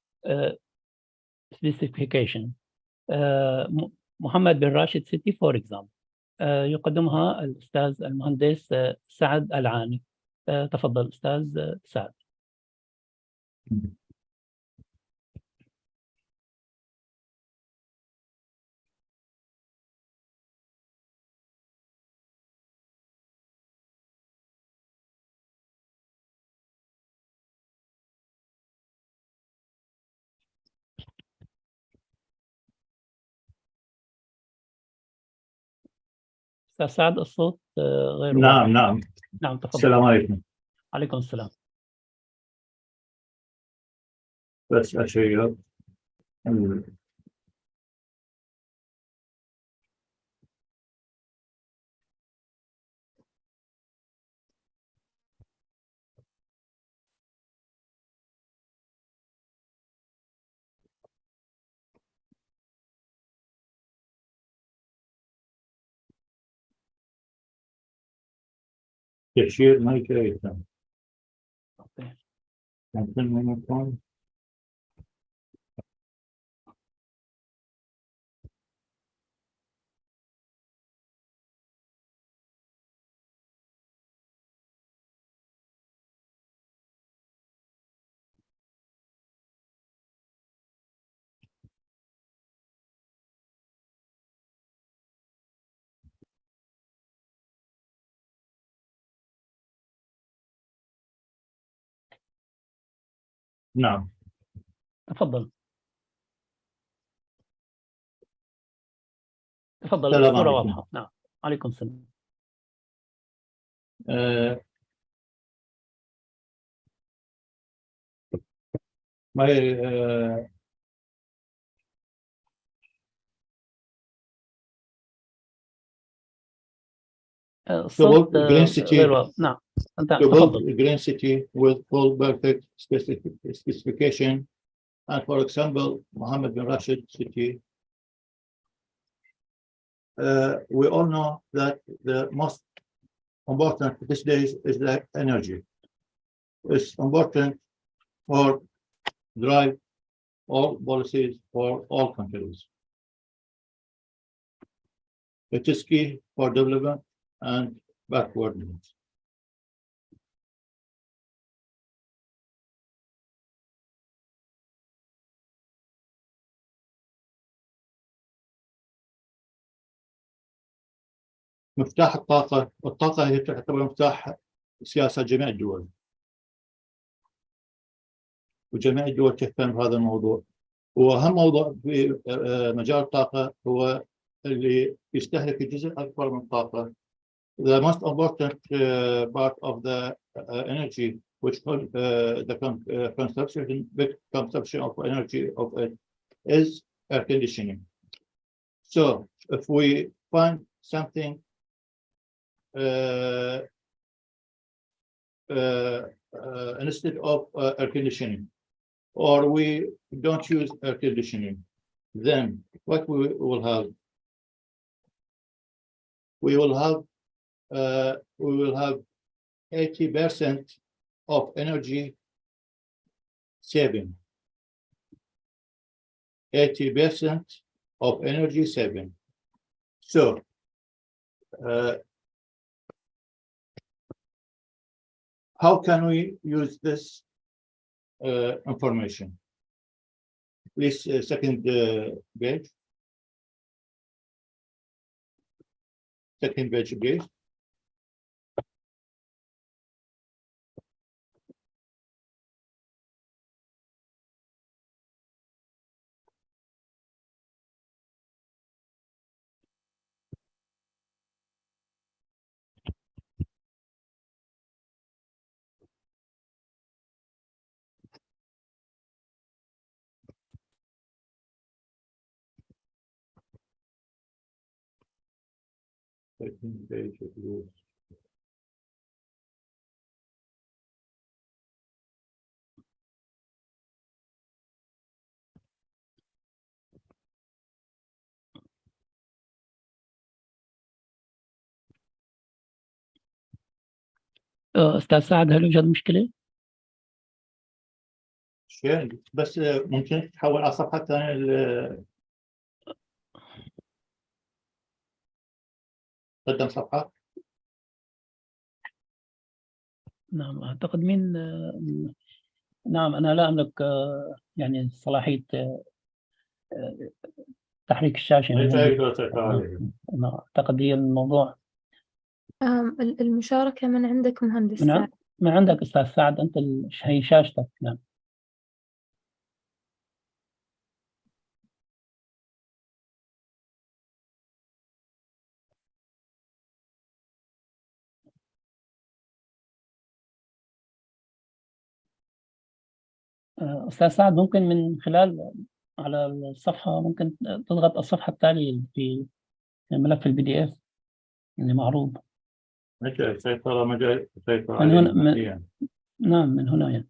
specification. محمد بن راشد city for example. يقدمها الأستاذ المهندس سعد العاني. تفضل أستاذ سعد. أستاذ سعد الصوت غير واضح. نعم تفضل. السلام عليكم. عليكم السلام. بس أشير تشير ما يكرهتم. ممكن منكم نعم. تفضل. تفضل. السلام الصورة عليكم. واضحة. نعم. عليكم السلام. الصوت غير واضح. نعم. أنت تفضل. Green city with full perfect specification, and for example, Mohammed bin Rashid city. We all know that the most important these days is the energy. It's important for drive all policies for all countries. It is key for development and backwardness. مفتاح الطاقة، والطاقة هي تعتبر مفتاح سياسة جميع الدول، وجميع الدول تهتم بهذا الموضوع. وأهم موضوع في مجال الطاقة هو اللي يستهلك جزء أكبر من الطاقة the most important part of the energy, which the big consumption of energy of it is air conditioning. So if we find something instead of air conditioning, or we don't use air conditioning, then what we will have? We will have 80% of energy saving. 80% of energy saving. So how can we use this information? Please, second page. Second page, please. Second page, please. أستاذ سعد، هل يوجد مشكلة؟ شيء بس ممكن تحول على صفحة ثانية. قدم صفحة. نعم أعتقد نعم أنا لا أملك يعني صلاحية تحريك الشاشة. نعم أعتقد هي الموضوع. المشاركة من عندك مهندس سعد. من عندك أستاذ سعد، أنت هي شاشتك. نعم. أستاذ سعد، ممكن من خلال على الصفحة ممكن تضغط الصفحة التالية في ملف PDF اللي معروض. سيطرة مجال سيطرة من هنا نعم من هنا يعني.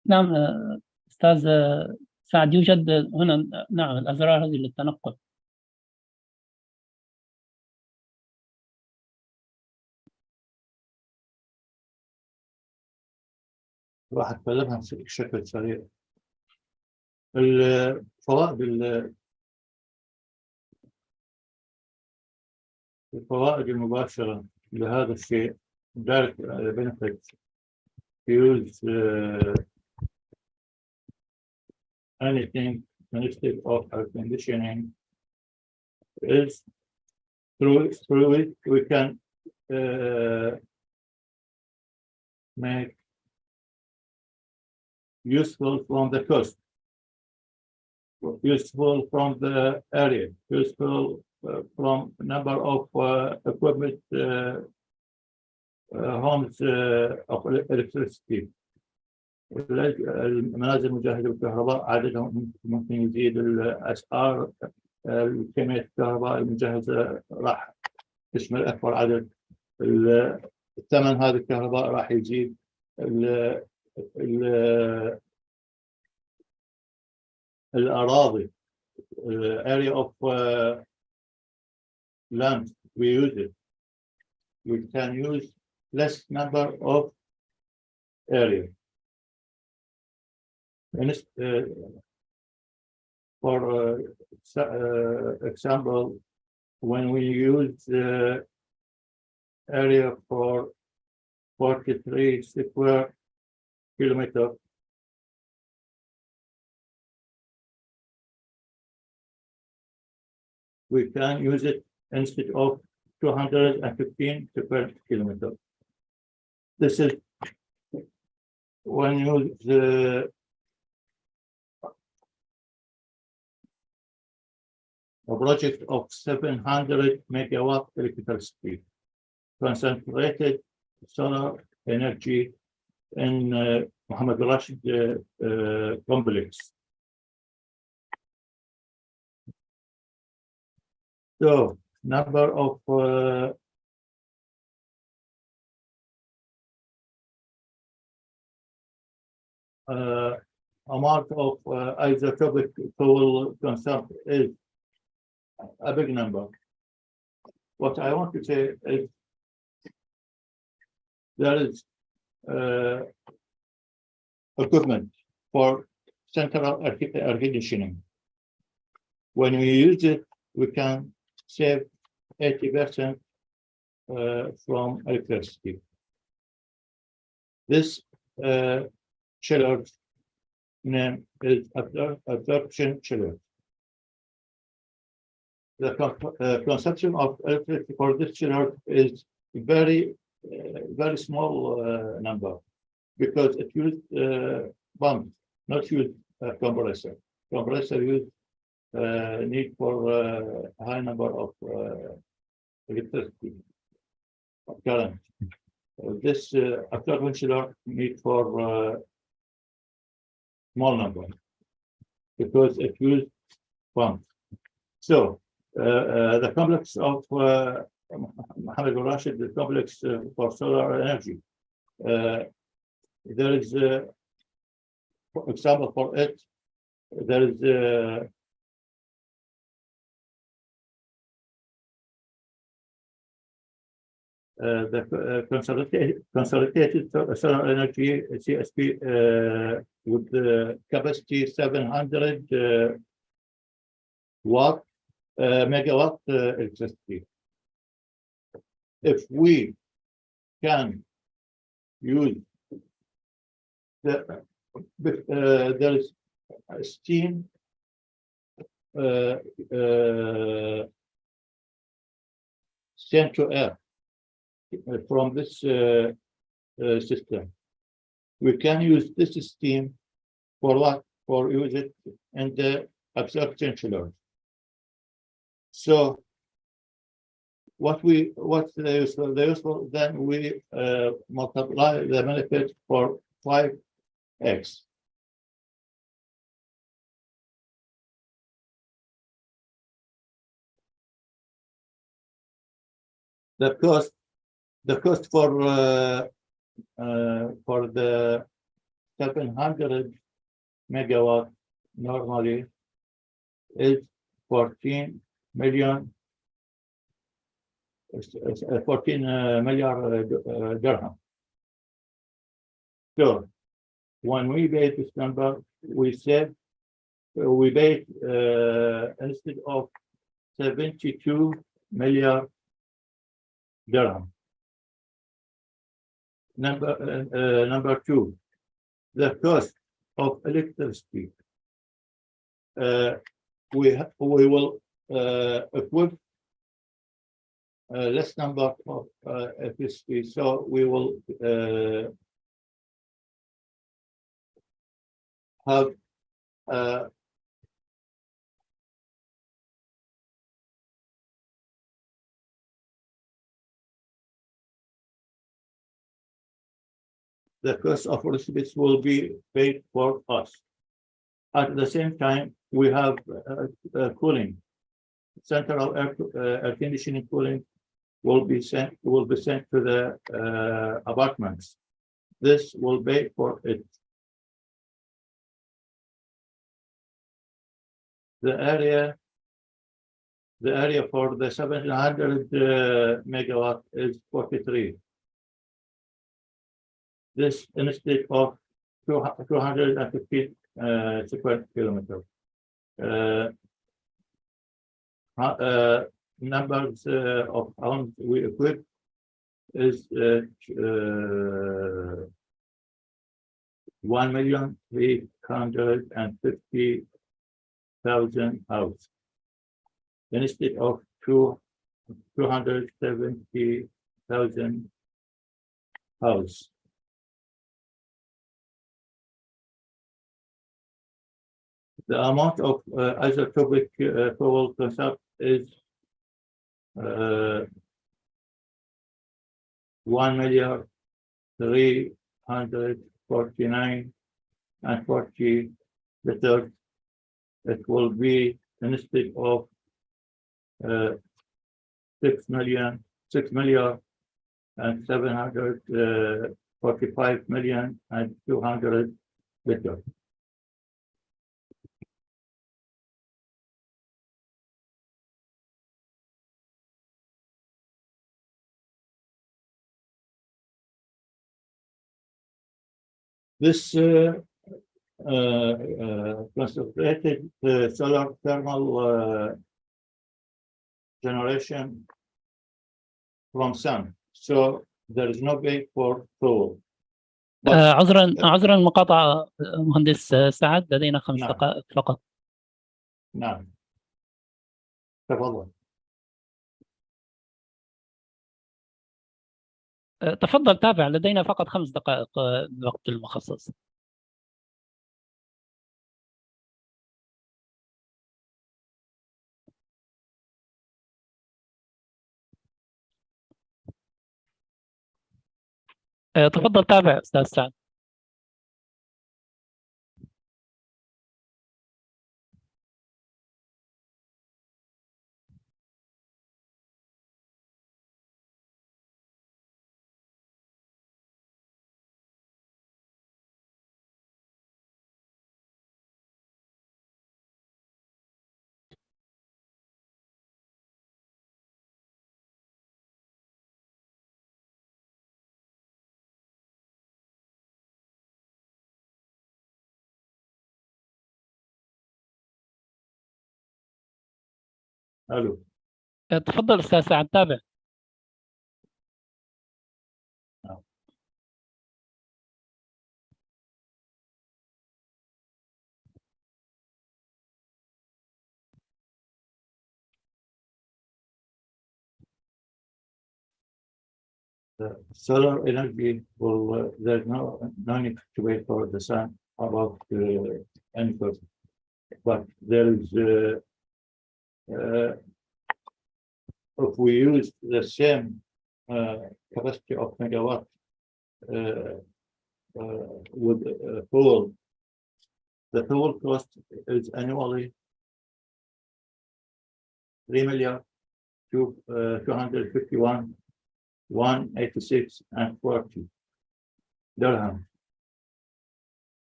نعم أستاذ سعد، يوجد هنا نعم الأزرار هذه للتنقل. راح اتكلمها بشكل سريع. الفوائد المباشرة لهذا الشيء direct benefits use anything instead of air conditioning is through it we can make useful from the coast, useful from the area, useful from number of equipment homes of electricity. المنازل المجهزة بالكهرباء عددهم ممكن يزيد، الأسعار كمية الكهرباء المجهزة راح تشمل أكبر عدد، الثمن هذه الكهرباء راح يزيد، الأراضي area of land we use it we can use less number of area. And for example, when we use the area for 43 square kilometer, we can use it instead of 215 square kilometer. This is when you use a project of 700 megawatt electricity, concentrated solar energy in Mohammed Rashid complex. So number of amount of isotopic fuel consumed is a big number. What I want to say is there is equipment for central air conditioning. When we use it, we can save 80% from electricity. This chiller name is absorption chiller. The consumption of electricity for this chiller is very small number, because it used pump, not use compressor. Compressor use need for a high number of electricity current. This absorption chiller need for small number, because it used pump. So the complex of Mohammed Rashid, the complex for solar energy, there is, for example, for it, there is the consolidated solar energy CSP with the capacity 700 megawatt electricity. If we can use there is a steam sent to air from this system. We can use this steam for what? For use it in the absorption chiller. So what's the useful? The useful, then we multiply the benefit for 5x. The cost for the 700 megawatt normally is 14 million dirham. So when we base this number, we said we base instead of 72 million dirham. Number two, the cost of electricity. We will equip less number of electricity, so we will have the cost of electricity will be paid for us. At the same time, we have cooling. Central air conditioning cooling will be sent to the apartments. This will pay for it. The area The area for the 700 megawatt is 43. This instead of 250 square kilometers. Numbers of homes we equip is 1,350,000 houses instead of 270,000 houses. The amount of isotopic fuel consumed is 1,349,040 liters. It will be instead of 6,745,200 liters. This concentrated solar thermal generation from sun, so there is no way for fuel. عذرا مقاطعة مهندس سعد، لدينا 5 نعم. دقائق فقط. نعم تفضل. تفضل تابع، لدينا فقط 5 دقائق الوقت المخصص. تفضل تابع أستاذ سعد. الو تفضل أستاذ سعد تابع. solar energy will there's no need to wait for the sun about any person, but there is if we use the same capacity of megawatt with fuel, the fuel cost is annually 3,251,186.40 dirham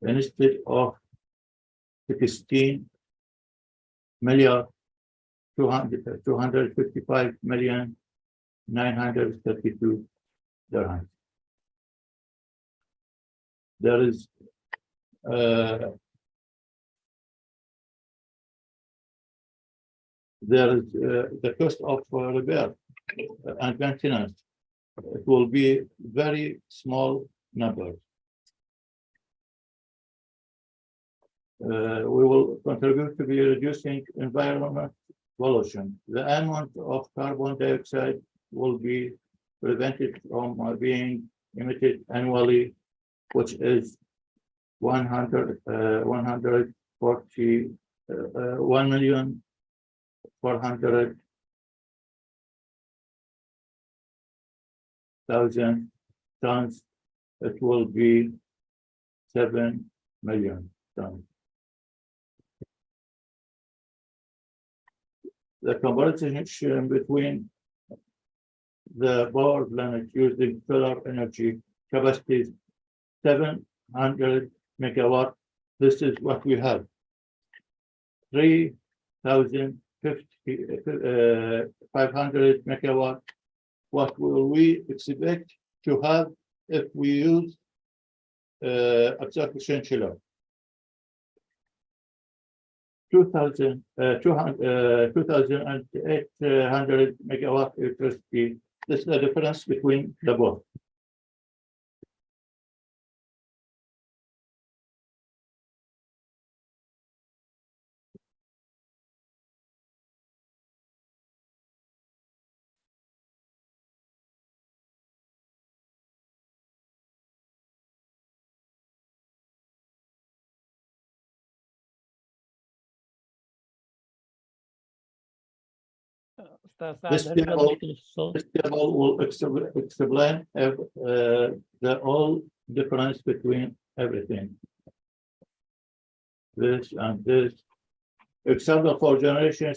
instead of 16,255,932 dirham. There is the cost of repair and maintenance. It will be very small numbers. We will contribute to be reducing environmental pollution. The amount of carbon dioxide will be prevented from being emitted annually, which is 1,400,000 tons. It will be 7 million tons. The comparison between the power plant using solar energy capacity 700 megawatt. This is what we have. 3,000 500 megawatt. What will we expect to have if we use absorption chiller? 2,800 megawatt electricity. This is the difference between the both. أستاذ This سعد هل table- مشكلة في الصوت؟ This table will explain the all difference between everything. This and this. Example for generation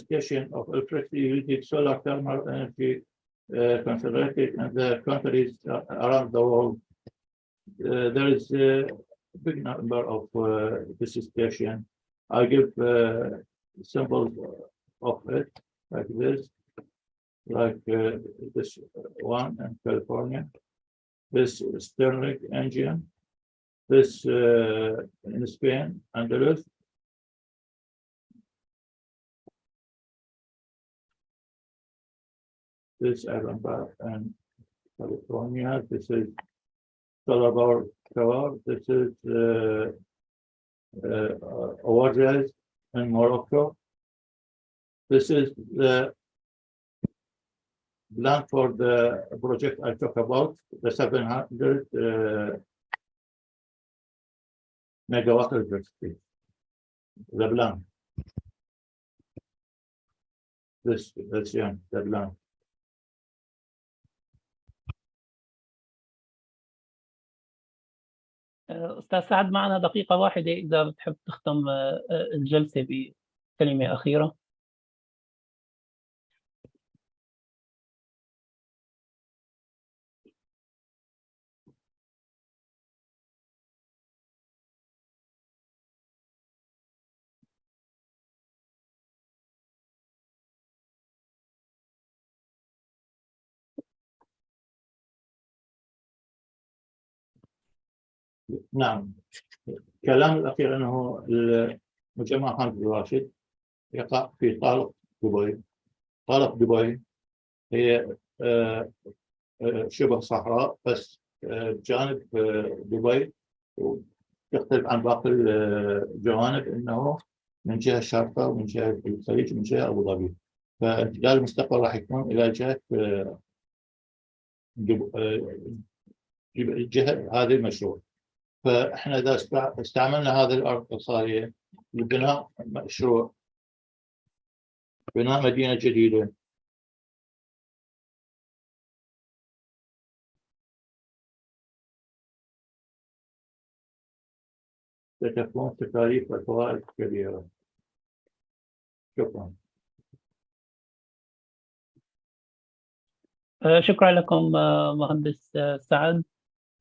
station of electricity using solar thermal energy concentrated in the countries around the world. There is a big number of this station. I give symbols of it like this. Like this one in California, this Stirling engine, this in Spain, Andalus. This Ironbar and California. This is Solar Tower. This is Oasis in Morocco. This is the plan for the project I talk about, the 700 megawatt electricity. The plan. That's yeah, the plan. أستاذ سعد معنا دقيقة واحدة إذا بتحب تختم الجلسة بكلمة أخيرة. نعم. كلام الأخير أنه المجمع خالد بن راشد يقع في طارق دبي. طارق دبي هي شبه صحراء بس بجانب دبي، وتختلف عن باقي الجوانب أنه من جهة الشارقة ومن جهة الخليج ومن جهة أبو ظبي. فانتقال المستقبل راح يكون إلى جهة هذا المشروع. فاحنا اذا استعملنا هذه الارض الصالحه لبناء مشروع بناء مدينه جديده، ستكون تكاليف والفوائد كبيره. شكرا. شكرا لكم مهندس سعد.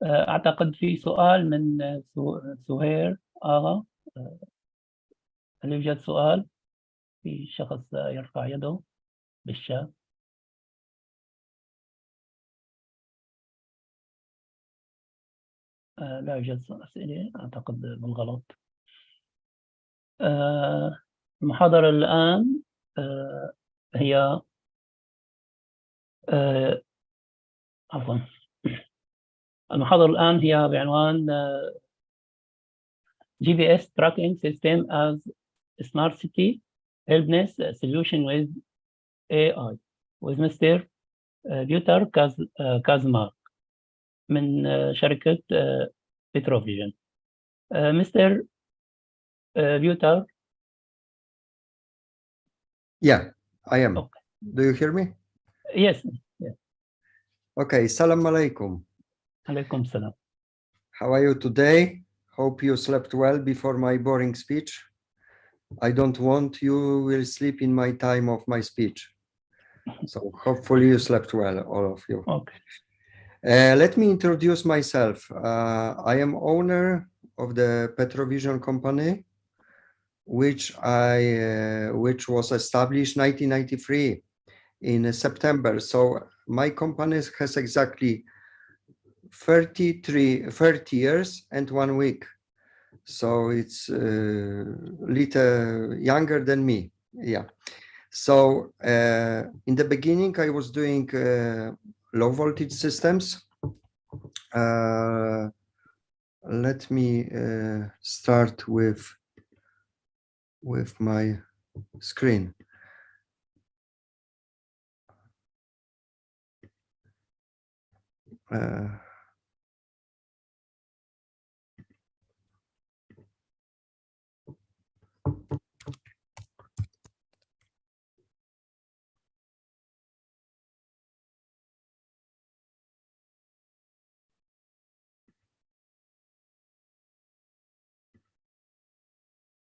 أعتقد في سؤال من سهير آغا. هل يوجد سؤال؟ في شخص يرفع يده بالشات. لا يوجد أسئلة أعتقد بالغلط. المحاضرة الآن هي عفوا المحاضرة الآن هي بعنوان GPS Tracking System as a Smart City Helpness Solution with AI with Mr. Bjutar Kazmark من شركة Petrovision. Mr. Bjutar. Yeah, I am. Okay. Do you hear me? Yes. Yes. Okay, salam alaikum. Alaikum salam. How are you today? Hope you slept well before my boring speech. I don't want you will sleep in my time of my speech. So hopefully you slept well, all of you. Okay. Let me introduce myself. I am owner of the Petrovision company. which was established 1993 in September. So my company has exactly 30 years and 1 week. So it's little younger than me. Yeah. So in the beginning, I was doing low voltage systems. Let me start with my screen.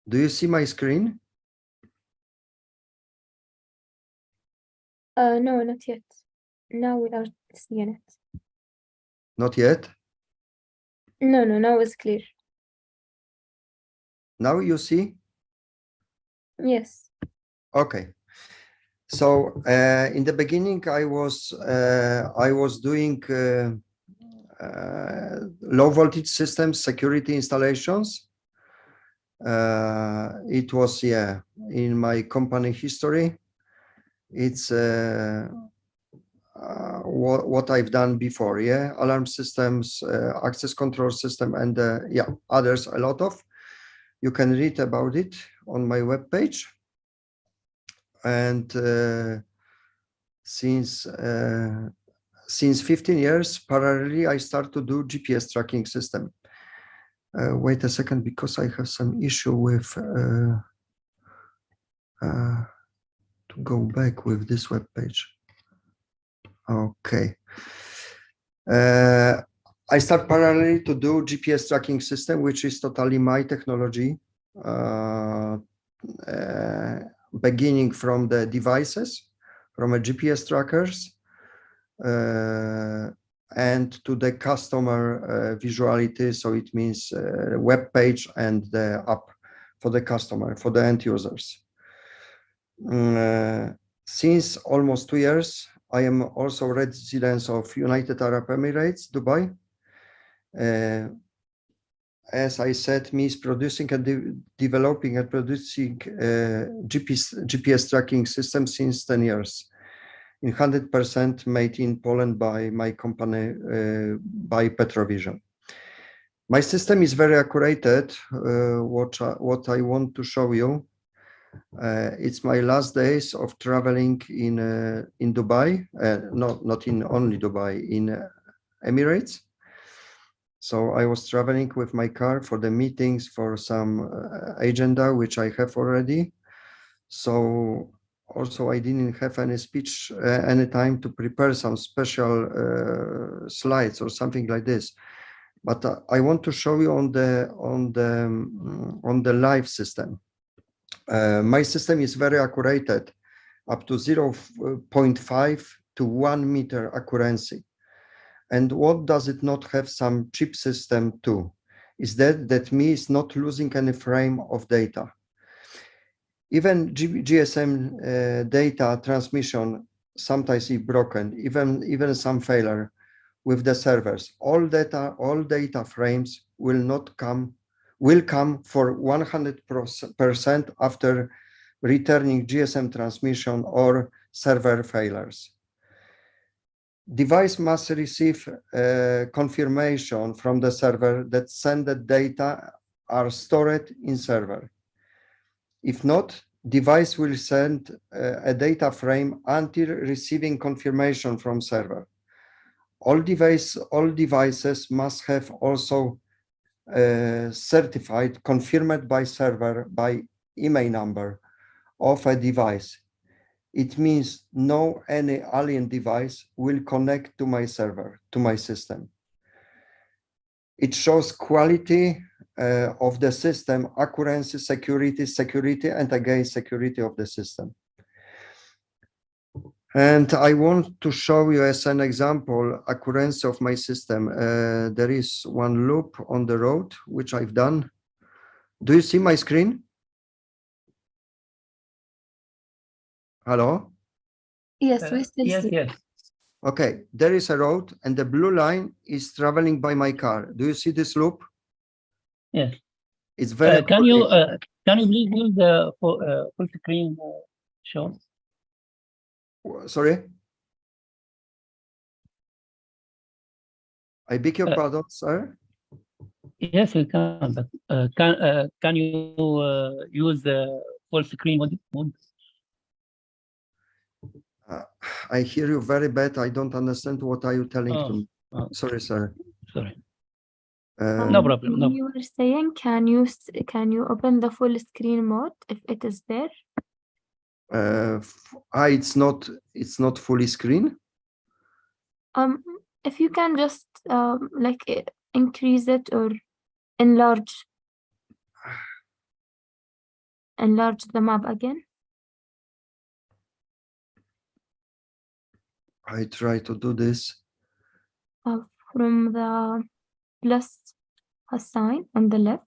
Do you see my screen? No, not yet. Now we are seeing it. Not yet. No, now it's clear. Now you see? Yes. Okay. So in the beginning, I was doing low voltage systems security installations. It was in my company history. It's what I've done before. Alarm systems, access control system, and others. A lot of. You can read about it on my webpage. And since 15 years, parallelly, I start to do GPS tracking system. Wait a second, because I have some issue with to go back with this webpage. Okay. I start parallelly to do GPS tracking system, which is totally my technology. Beginning from the devices, from a GPS trackers, and to the customer visuality. So it means web page and the app for the customer, for the end users. Since almost 2 years, I am also resident of United Arab Emirates, Dubai. As I said, means producing and developing and producing GPS tracking system since 10 years. In 100% made in Poland by my company, by Petrovision. My system is very accurate. What I want to show you, it's my last days of traveling in Dubai, not in only Dubai, in Emirates. So I was traveling with my car for the meetings, for some agenda, which I have already. So also I didn't have any speech, any time to prepare some special slides or something like this. But I want to show you on the live system. My system is very accurate, up to 0.5 to 1 meter accuracy. And what does it not have some chip system too? Is that means not losing any frame of data. Even GSM data transmission sometimes is broken, even some failure with the servers. All data frames will come for 100% after returning GSM transmission or server failures. Device must receive confirmation from the server that sended data are stored in server. If not, device will send a data frame until receiving confirmation from server. All devices must have also certified, confirmed by server by email number of a device. It means no any alien device will connect to my server, to my system. It shows quality of the system, accuracy, security, and again, security of the system. And I want to show you as an example, accuracy of my system. There is one loop on the road, which I've done. Do you see my screen? Hello? Yes, we still Yes, see. yes. Okay, there is a road and the blue line is traveling by my car. Do you see this loop? Yes. It's very Can you correlated. please use the full screen show? Sorry? I beg your pardon, sir. Yes, we can. But can you use the full screen mode? I hear you very bad. I don't understand what are you telling to me. Oh, Sorry, sir. sorry. Uh, No problem. No. You were saying, can you open the full screen mode if it is there? it's not fully screen. If you can just like increase it or enlarge the map again. I try to do this. From the plus sign on the left.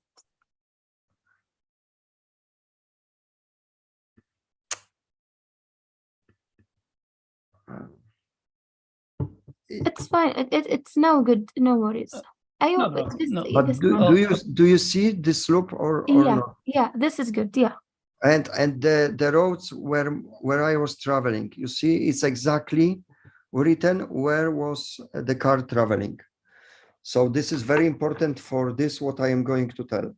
It's fine. It's now good. No worries. No problem. No. But this do one. you see this loop or Yeah, not? yeah, this is good. Yeah. And the roads where I was traveling, you see, it's exactly written where was the car traveling. So this is very important for this, what I am going to tell.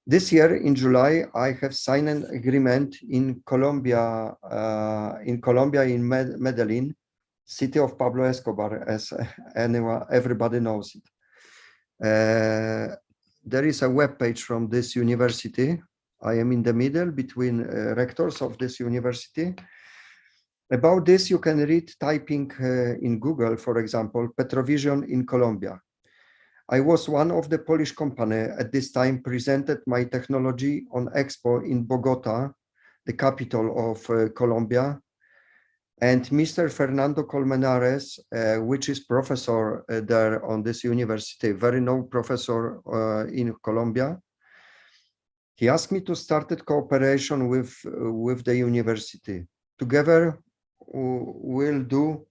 This year in July, I have signed an agreement in Colombia, in Medellin, city of Pablo Escobar, as everybody knows it. There is a web page from this university. I am in the middle between rectors of this university. About this, you can read typing in Google, for example, Petrovision in Colombia. I was one of the Polish company at this time presented my technology on Expo in Bogota, the capital of Colombia. And Mr. Fernando Colmenares, which is professor there on this university, very known professor in Colombia, he asked me to start a cooperation with the university. Together, we'll do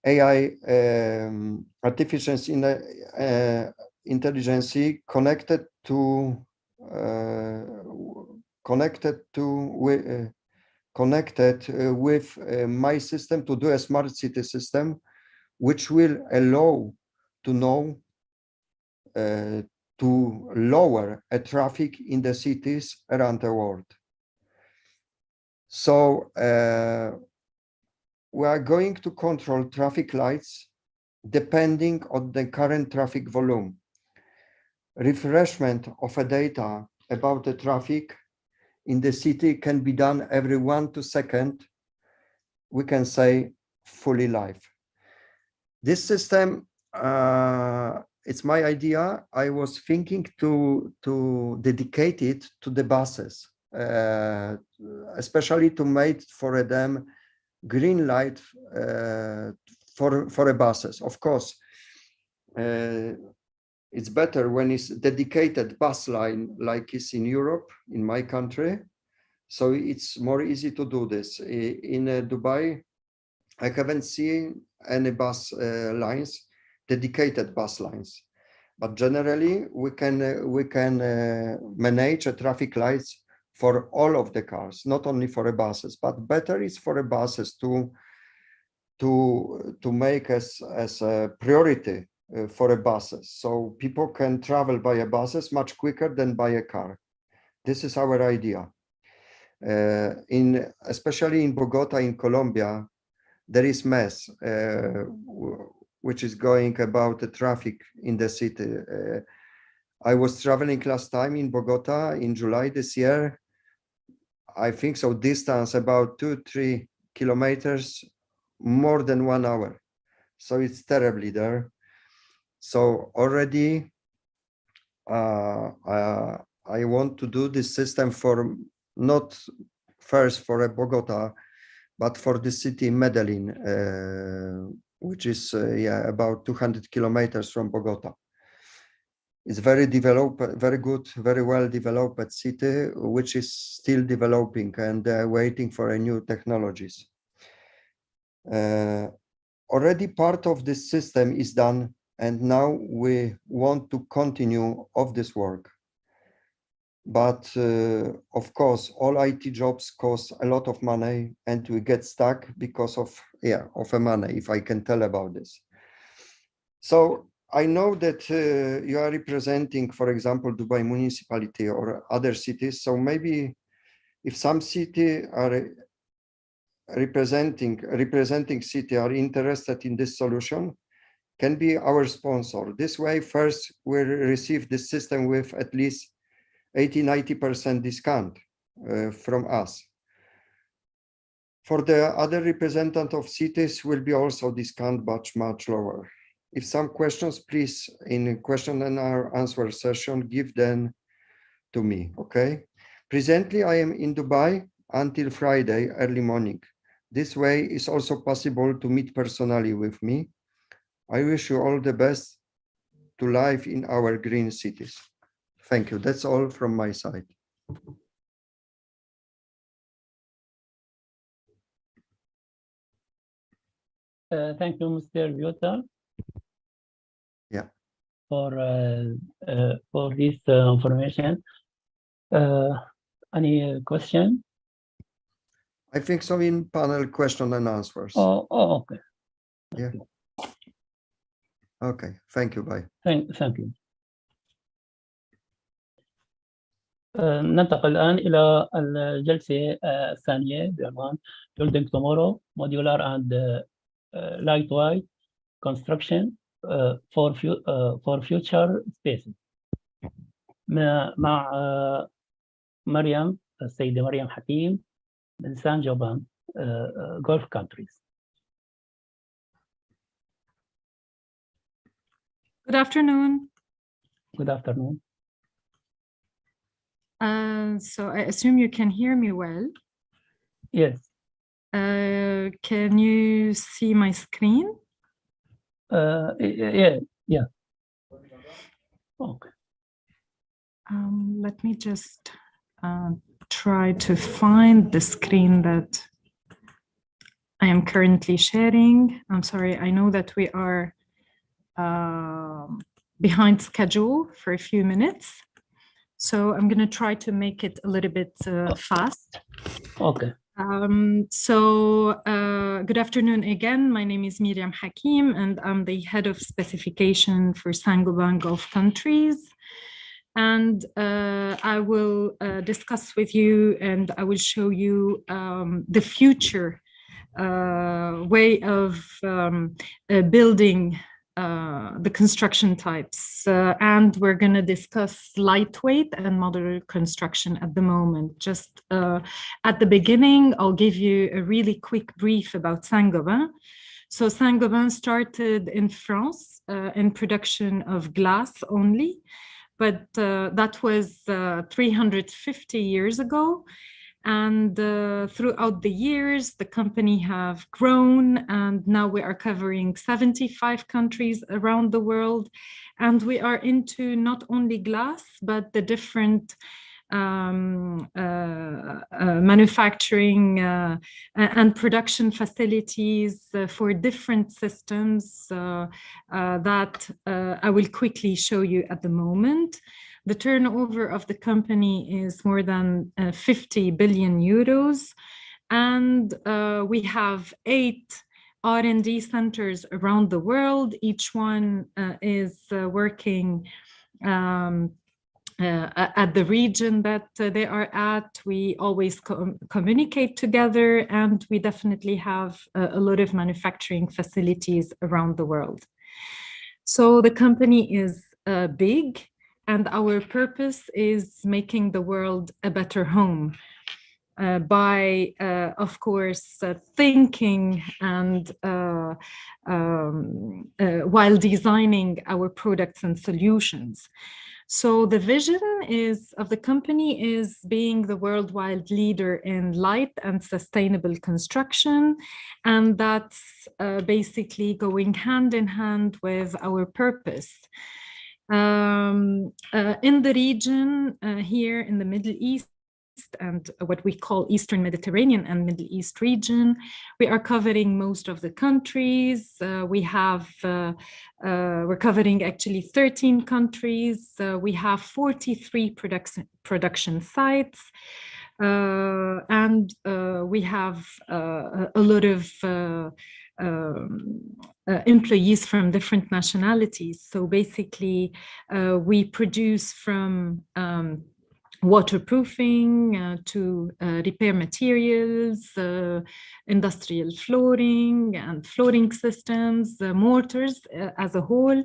AI, artificial intelligence connected with my system to do a smart city system, which will allow to know to lower traffic in the cities around the world. So we are going to control traffic lights depending on the current traffic volume. Refreshment of a data about the traffic in the city can be done every 1 to 2 seconds. We can say fully live. This system, it's my idea. I was thinking to dedicate it to the buses, especially to make for them green light for the buses. Of course, it's better when it's dedicated bus line like is in Europe, in my country. So it's more easy to do this. In Dubai, I haven't seen any bus lines, dedicated bus lines. But generally, we can manage traffic lights for all of the cars, not only for the buses, but better is for the buses to make as a priority for the buses. So people can travel by a buses much quicker than by a car. This is our idea. Especially in Bogota, in Colombia, there is mess, which is going about the traffic in the city. I was traveling last time in Bogota in July this year. I think so distance about 2-3 kilometers, more than 1 hour. So it's terribly there. So already I want to do this system for not first for Bogota, but for the city Medellin, which is about 200 kilometers from Bogota. It's very developed, very good, very well developed city, which is still developing and waiting for a new technologies. Already part of this system is done, and now we want to continue of this work. But of course, all IT jobs cost a lot of money, and we get stuck because of money, if I can tell about this. So I know that you are representing, for example, Dubai municipality or other cities. So maybe if some city are representing city are interested in this solution, can be our sponsor. This way, first we'll receive this system with at least 80–90% discount from us. For the other representative of cities will be also discount much lower. If some questions, please, in question and answer session, give them to me, okay? Presently, I am in Dubai until Friday early morning. This way is also possible to meet personally with me. I wish you all the best to live in our green cities. Thank you. That's all from my side. Thank you, Mr. Vyotar. Yeah. For this information. Any question? I think so in panel question and answers. Oh, okay. Yeah. Okay. Thank you. Bye. Thank you. ننتقل الآن إلى الجلسة الثانية بعنوان Building Tomorrow Modular and Lightweight Construction for Future Spaces مع مريم السيدة مريم حكيم من سان-جوبان Gulf Countries. Good afternoon. Good afternoon. So I assume you can hear me well. Yes. Can you see my screen? Yeah. Okay. Let me just try to find the screen that I am currently sharing. I'm sorry, I know that we are behind schedule for a few minutes. So I'm going to try to make it a little bit fast. Okay. Good afternoon again. My name is Miriam Hakim, and I'm the head of specification for Saint-Gobain Gulf Countries. And I will discuss with you, and I will show you the future way of building the construction types, and we're going to discuss lightweight and modular construction at the moment. Just at the beginning, I'll give you a really quick brief about Saint-Gobain. So Saint-Gobain started in France in production of glass only, but that was 350 years ago. And throughout the years, the company have grown, and now we are covering 75 countries around the world. And we are into not only glass, but the different manufacturing and production facilities for different systems that I will quickly show you at the moment. The turnover of the company is more than 50 billion euros, and we have 8 R&D centers around the world. Each one is working at the region that they are at. We always communicate together, and we definitely have a lot of manufacturing facilities around the world. So the company is big, and our purpose is making the world a better home by, of course, thinking and while designing our products and solutions. So the vision of the company is being the worldwide leader in light and sustainable construction, and that's basically going hand in hand with our purpose. In the region here in the Middle East and what we call Eastern Mediterranean and Middle East region, we are covering most of the countries. We're covering actually 13 countries. We have 43 production sites. And we have a lot of employees from different nationalities. So basically, we produce from waterproofing to repair materials, industrial flooring and flooring systems, mortars as a whole.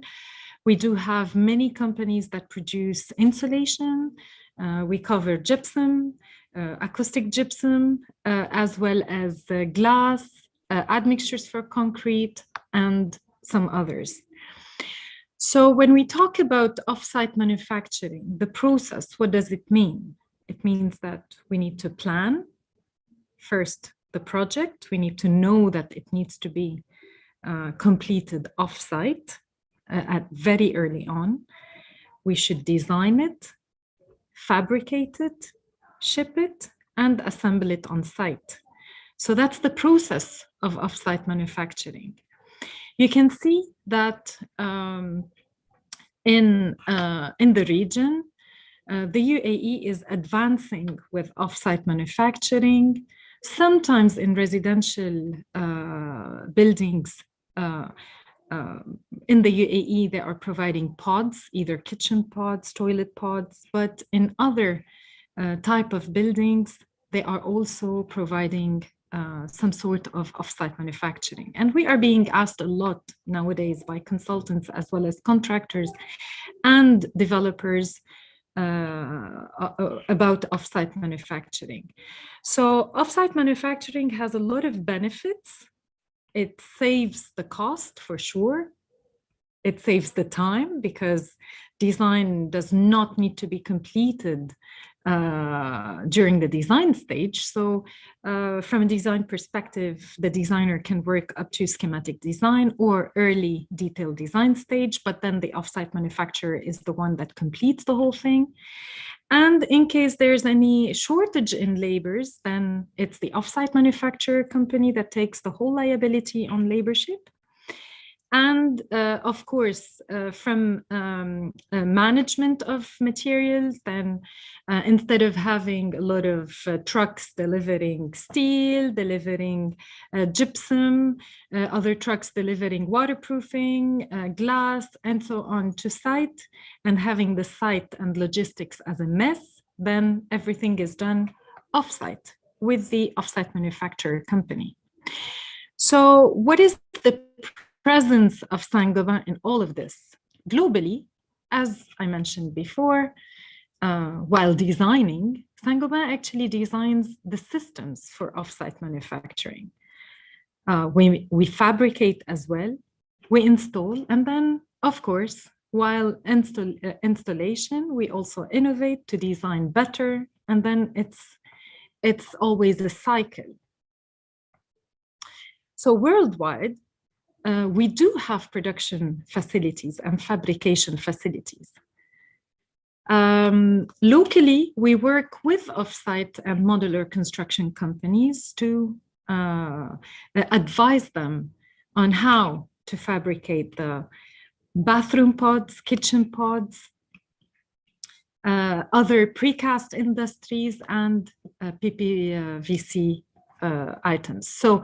We do have many companies that produce insulation. We cover gypsum, acoustic gypsum, as well as glass, admixtures for concrete, and some others. So when we talk about off-site manufacturing, the process, what does it mean? It means that we need to plan first the project. We need to know that it needs to be completed off-site at very early on. We should design it, fabricate it, ship it, and assemble it on site. So that's the process of off-site manufacturing. You can see that in the region, the UAE is advancing with off-site manufacturing, sometimes in residential buildings. In the UAE, they are providing pods, either kitchen pods, toilet pods, but in other type of buildings, they are also providing some sort of off-site manufacturing. And we are being asked a lot nowadays by consultants as well as contractors and developers about off-site manufacturing. So off-site manufacturing has a lot of benefits. It saves the cost for sure. It saves the time because design does not need to be completed during the design stage. So from a design perspective, the designer can work up to schematic design or early detailed design stage, but then the off-site manufacturer is the one that completes the whole thing. And in case there's any shortage in labors, then it's the off-site manufacturer company that takes the whole liability on laborship. And of course, from management of materials, then instead of having a lot of trucks delivering steel, delivering gypsum, other trucks delivering waterproofing, glass, and so on to site, and having the site and logistics as a mess, then everything is done off-site with the off-site manufacturer company. So what is the presence of Saint-Gobain in all of this? Globally, as I mentioned before, while designing, Saint-Gobain actually designs the systems for off-site manufacturing. We fabricate as well, we install, and then, of course, while installation, we also innovate to design better, and then it's always a cycle. So worldwide, we do have production facilities and fabrication facilities. Locally, we work with off-site and modular construction companies to advise them on how to fabricate the bathroom pods, kitchen pods, other precast industries, and PPVC items, so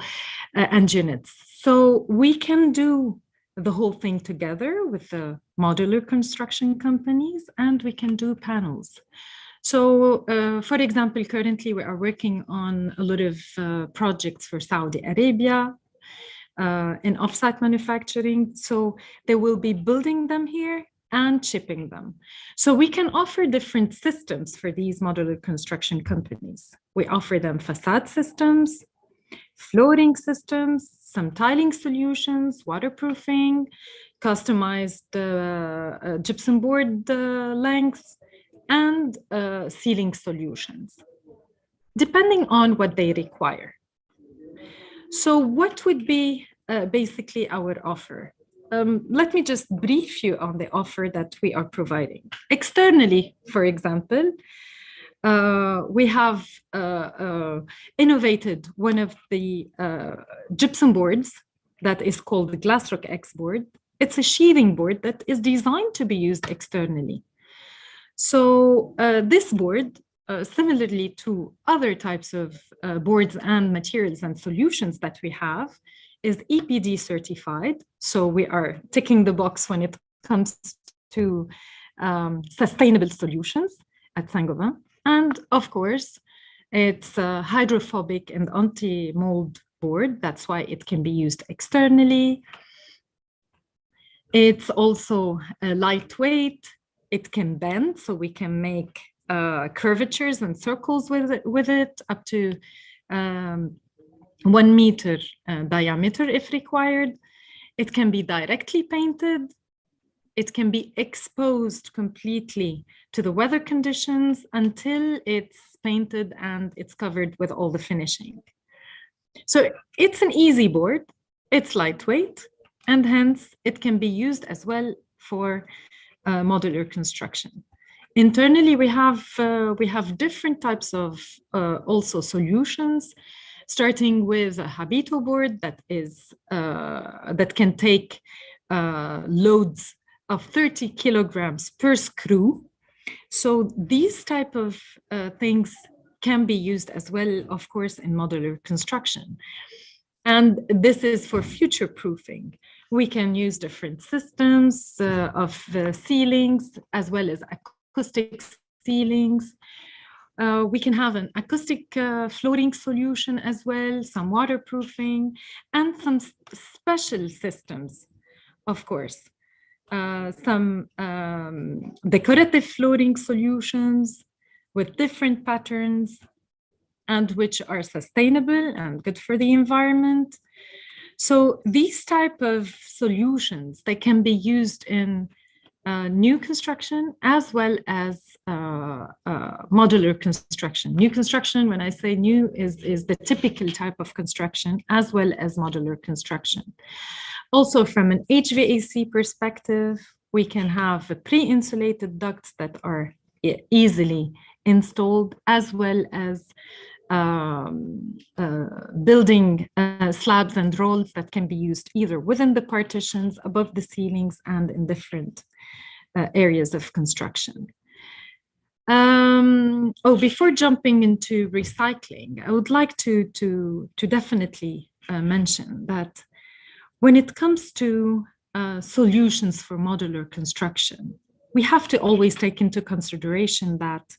and units. So we can do the whole thing together with the modular construction companies, and we can do panels. So for example, currently we are working on a lot of projects for Saudi Arabia in off-site manufacturing. So they will be building them here and shipping them. So we can offer different systems for these modular construction companies. We offer them facade systems, flooring systems, some tiling solutions, waterproofing, customized gypsum board lengths, and ceiling solutions, depending on what they require. So what would be basically our offer? let me just brief you on the offer that we are providing. Externally, for example, we have innovated one of the gypsum boards that is called the Glassrock X board. It's a sheathing board that is designed to be used externally. So this board, similarly to other types of boards and materials and solutions that we have, is EPD certified. So we are ticking the box when it comes to sustainable solutions at Saint-Gobain. And of course, it's a hydrophobic and anti-mold board. That's why it can be used externally. It's also lightweight. It can bend, so we can make curvatures and circles with it up to 1 meter diameter if required. It can be directly painted. It can be exposed completely to the weather conditions until it's painted and it's covered with all the finishing. So it's an easy board, it's lightweight, and hence it can be used as well for modular construction. Internally, we have different types of also solutions, starting with a Habito board that is that can take loads of 30 kilograms per screw. So these type of things can be used as well, of course, in modular construction. And this is for future proofing. We can use different systems of ceilings as well as acoustic ceilings. We can have an acoustic floating solution as well, some waterproofing, and some special systems, of course. Some decorative floating solutions with different patterns and which are sustainable and good for the environment. So these type of solutions, they can be used in new construction as well as modular construction. New construction, when I say new, is the typical type of construction as well as modular construction. Also, from an HVAC perspective, we can have pre-insulated ducts that are easily installed, as well as building slabs and rolls that can be used either within the partitions, above the ceilings, and in different areas of construction. Before jumping into recycling, I would like to definitely mention that when it comes to solutions for modular construction, we have to always take into consideration that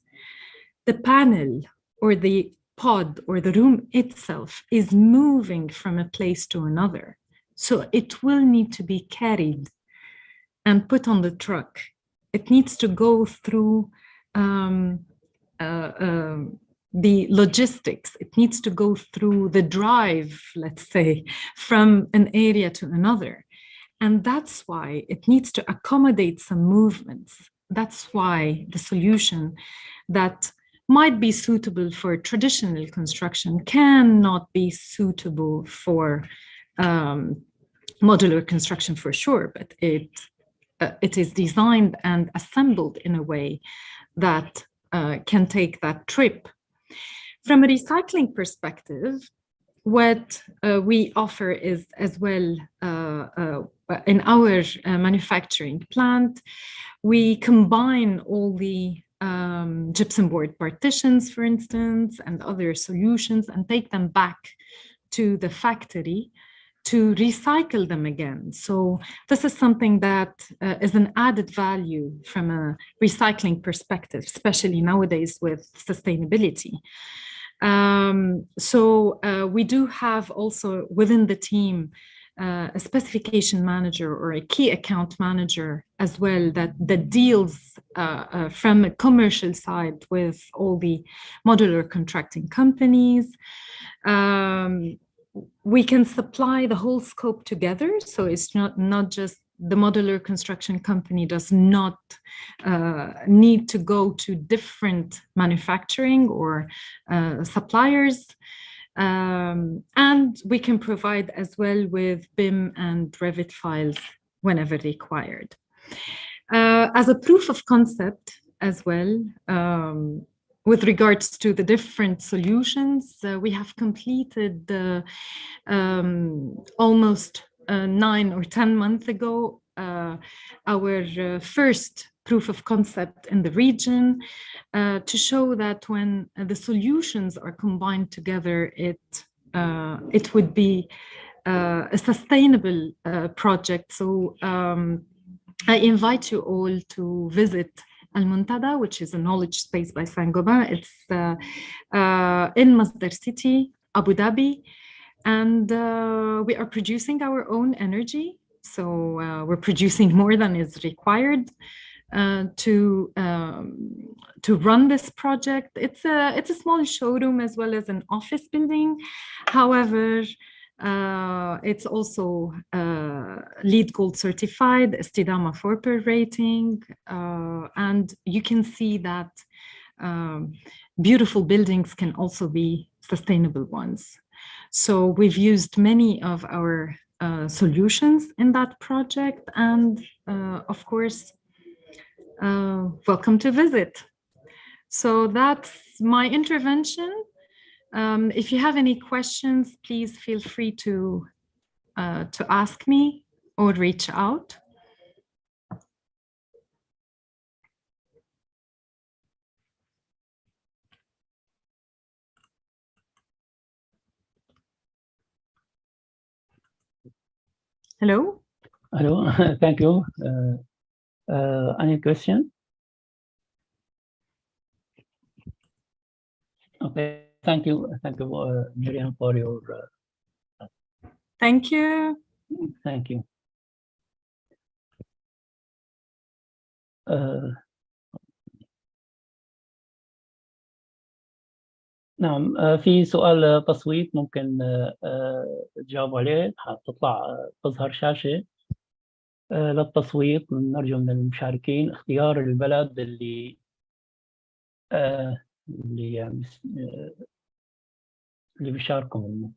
the panel or the pod or the room itself is moving from a place to another. So it will need to be carried and put on the truck. It needs to go through the logistics. It needs to go through the drive, let's say, from an area to another. And that's why it needs to accommodate some movements. That's why the solution that might be suitable for traditional construction cannot be suitable for modular construction for sure, but it is designed and assembled in a way that can take that trip. From a recycling perspective, what we offer is as well in our manufacturing plant, we combine all the gypsum board partitions, for instance, and other solutions, and take them back to the factory to recycle them again. So this is something that is an added value from a recycling perspective, especially nowadays with sustainability. We do have also within the team a specification manager or a key account manager as well that deals from a commercial side with all the modular contracting companies. We can supply the whole scope together, so it's not just the modular construction company does not need to go to different manufacturing or suppliers. And we can provide as well with BIM and Revit files whenever required. As a proof of concept as well, with regards to the different solutions, we have completed almost 9 or 10 months ago our first proof of concept in the region to show that when the solutions are combined together, it would be a sustainable project. So I invite you all to visit Al-Muntada, which is a knowledge space by Saint-Gobain. It's in Masdar City, Abu Dhabi, and we are producing our own energy. So we're producing more than is required to run this project. It's a small showroom as well as an office building. However, it's also LEED Gold certified, Istidama 4 rating, and you can see that beautiful buildings can also be sustainable ones. So we've used many of our solutions in that project, and of course, welcome to visit. So that's my intervention. If you have any questions, please feel free to ask me or reach out. Hello? Hello, thank you. Any question? Okay, thank you, Miriam, for your. Thank you. Thank you. نعم، في سؤال تصويت ممكن تجاوبوا عليه. تظهر شاشة للتصويت. نرجو من المشاركين اختيار البلد اللي اللي بيشاركوا.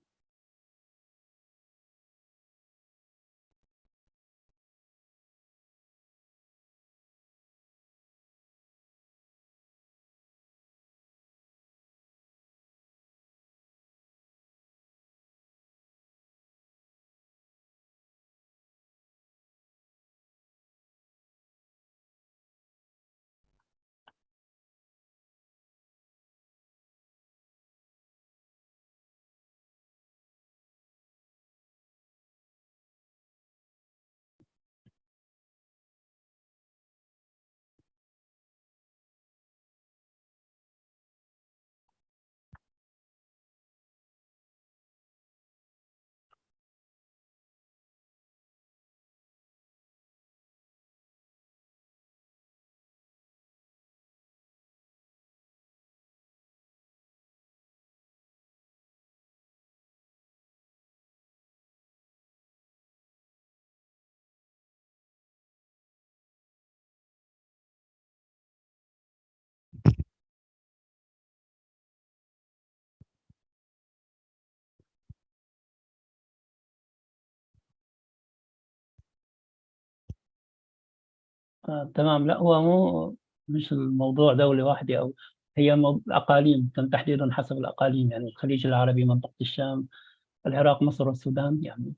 تمام. لا، هو مش الموضوع دولة واحدة، أو هي أقاليم تم تحديدهم حسب الأقاليم، يعني الخليج العربي، منطقة الشام، العراق، مصر، والسودان، يعني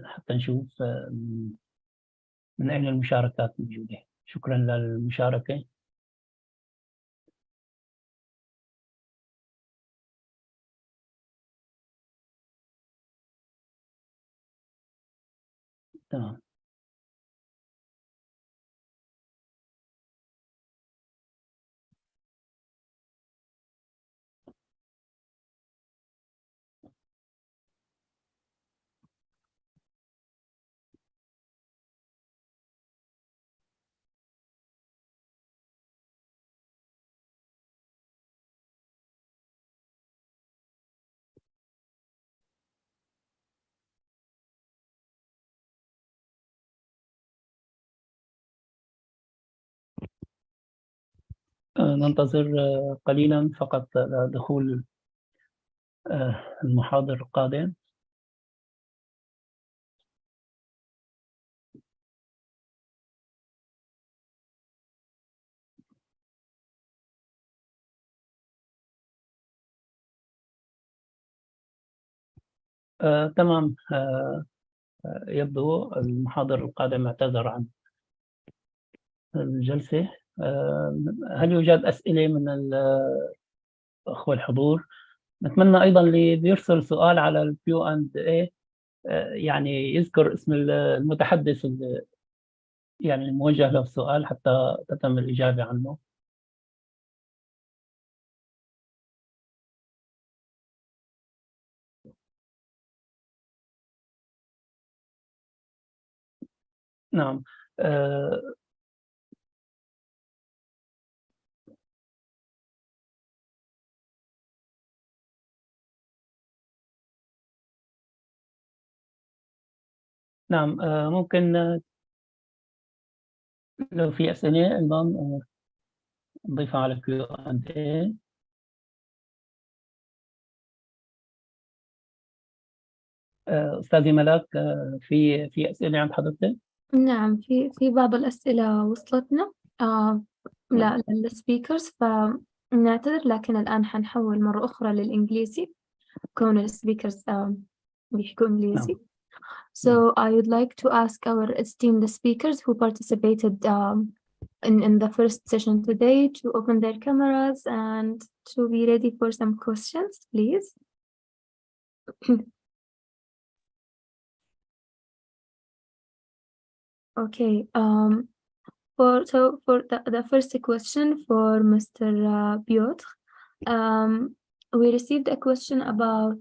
حتى نشوف من أين المشاركات موجودة. شكرا للمشاركة. تمام. ننتظر قليلا فقط لدخول المحاضر القادم. تمام. يبدو المحاضر القادم اعتذر عن الجلسة. هل يوجد أسئلة من الأخوة الحضور؟ نتمنى أيضا اللي بيرسل سؤال على الكيو أند إيه يعني يذكر اسم المتحدث يعني الموجه له السؤال حتى تتم الإجابة عنه. نعم. نعم. ممكن لو في أسئلة أيضا نضيفها على كيو أند إيه. أستاذي ملاك، في أسئلة عند حضرتك؟ نعم، في بعض الأسئلة وصلتنا لا للسبيكرز، فنعتذر، لكن الآن حنحول مرة أخرى للإنجليزي كون السبيكرز بيحكوا إنجليزي. So I would like to ask our esteemed speakers who participated in the first session today to open their cameras and to be ready for some questions, please. Okay. For the first question for Mr. Piotr, we received a question about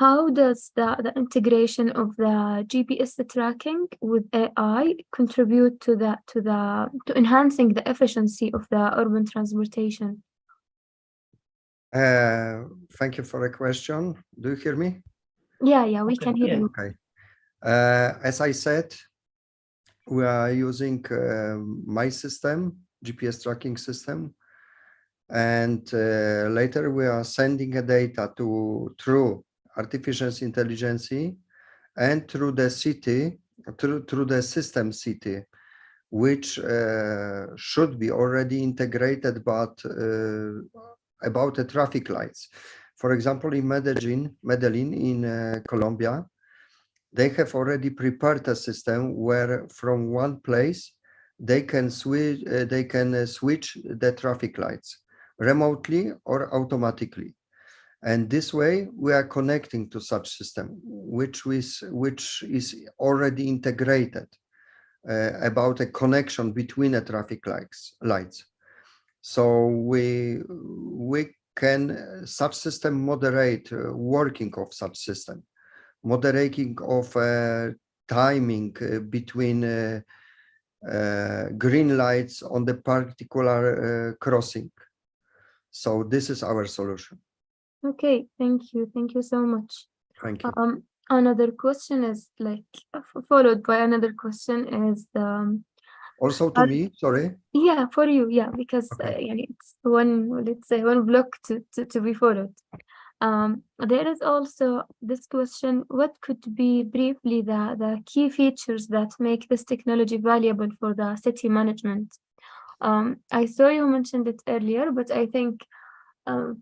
how does the integration of the GPS tracking with AI contribute to enhancing the efficiency of the urban transportation? Thank you for the question. Do you hear me? Yeah, we can hear you. Okay. As I said, we are using my system, GPS tracking system, and later we are sending a data through artificial intelligence and through the city, through the system city, which should be already integrated, but about the traffic lights. For example, in Medellin in Colombia, they have already prepared a system where from one place they can switch the traffic lights remotely or automatically. And this way we are connecting to such system, which is already integrated about a connection between the traffic lights. So we can subsystem moderate working of subsystem, moderating of timing between green lights on the particular crossing. So this is our solution. Okay, thank you so much. Thank you. Another question is followed by another question is also to me, sorry. Yeah, for you, yeah, because Okay. it's one block to be followed. There is also this question: what could be briefly the key features that make this technology valuable for the city management? I saw you mentioned it earlier, but I think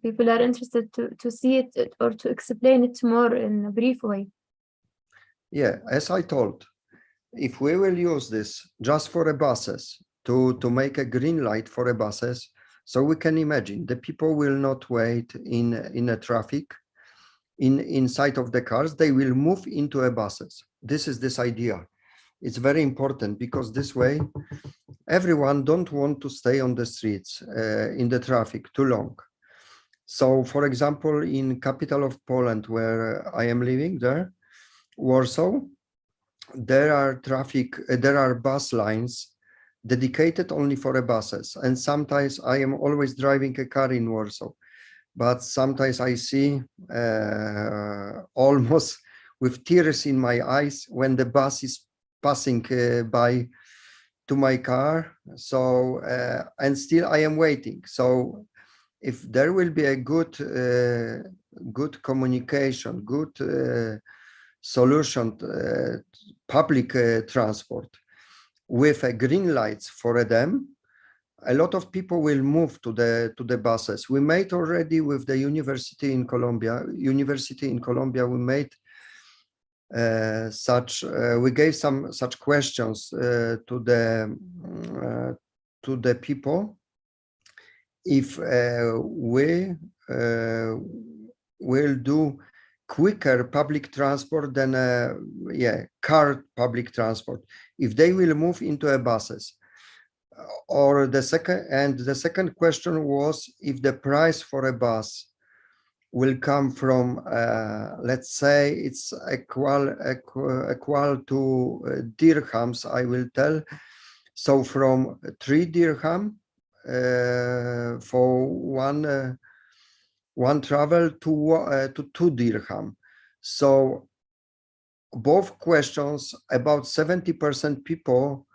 people are interested to see it or to explain it more in a brief way. Yeah, as I told, if we will use this just for the buses to make a green light for the buses, so we can imagine the people will not wait in a traffic inside of the cars, they will move into a buses. This is this idea. It's very important because this way everyone don't want to stay on the streets in the traffic too long. So for example, in capital of Poland where I am living there, Warsaw, there are bus lines dedicated only for the buses, and sometimes I am always driving a car in Warsaw, but sometimes I see almost with tears in my eyes when the bus is passing by to my car. So and still I am waiting. So if there will be a good communication, good solution, public transport with green lights for them, a lot of people will move to the buses. We made already with the university in Colombia. We made we gave some such questions to the people. If we will do quicker public transport than car public transport, if they will move into a buses. Or the second question was if the price for a bus will come from let's say it's equal to dirhams, I will tell. So from 3 dirham for one travel to 2 dirham. So both questions, about 70% people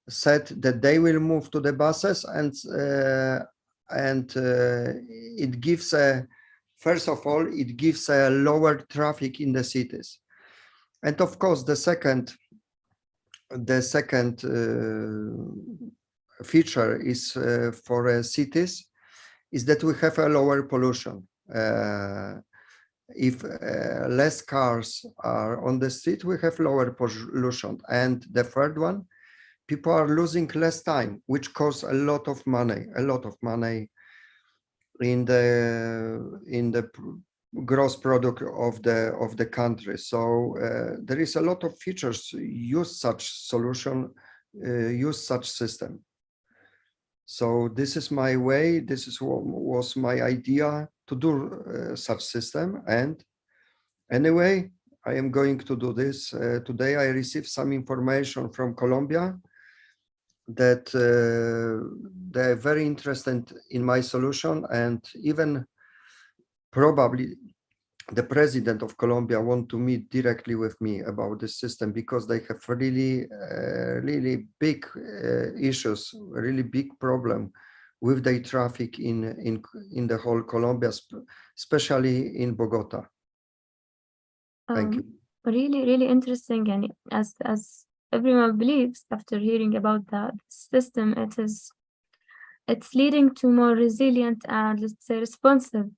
said that they will move to the buses, and it gives first of all, it gives a lower traffic in the cities. And of course, the second feature is for cities is that we have a lower pollution. If less cars are on the street, we have lower pollution. And the third one, people are losing less time, which costs a lot of money in the gross product of the country. So there is a lot of features use such solution, use such system. So this is my way. This is what was my idea to do such system. And anyway, I am going to do this. Today I received some information from Colombia that they're very interested in my solution, and even probably the president of Colombia want to meet directly with me about this system, because they have really big issues, really big problem with the traffic in the whole Colombia, especially in Bogota. Thank you. Really interesting, and as everyone believes after hearing about that system, it's leading to more resilient and, let's say, responsive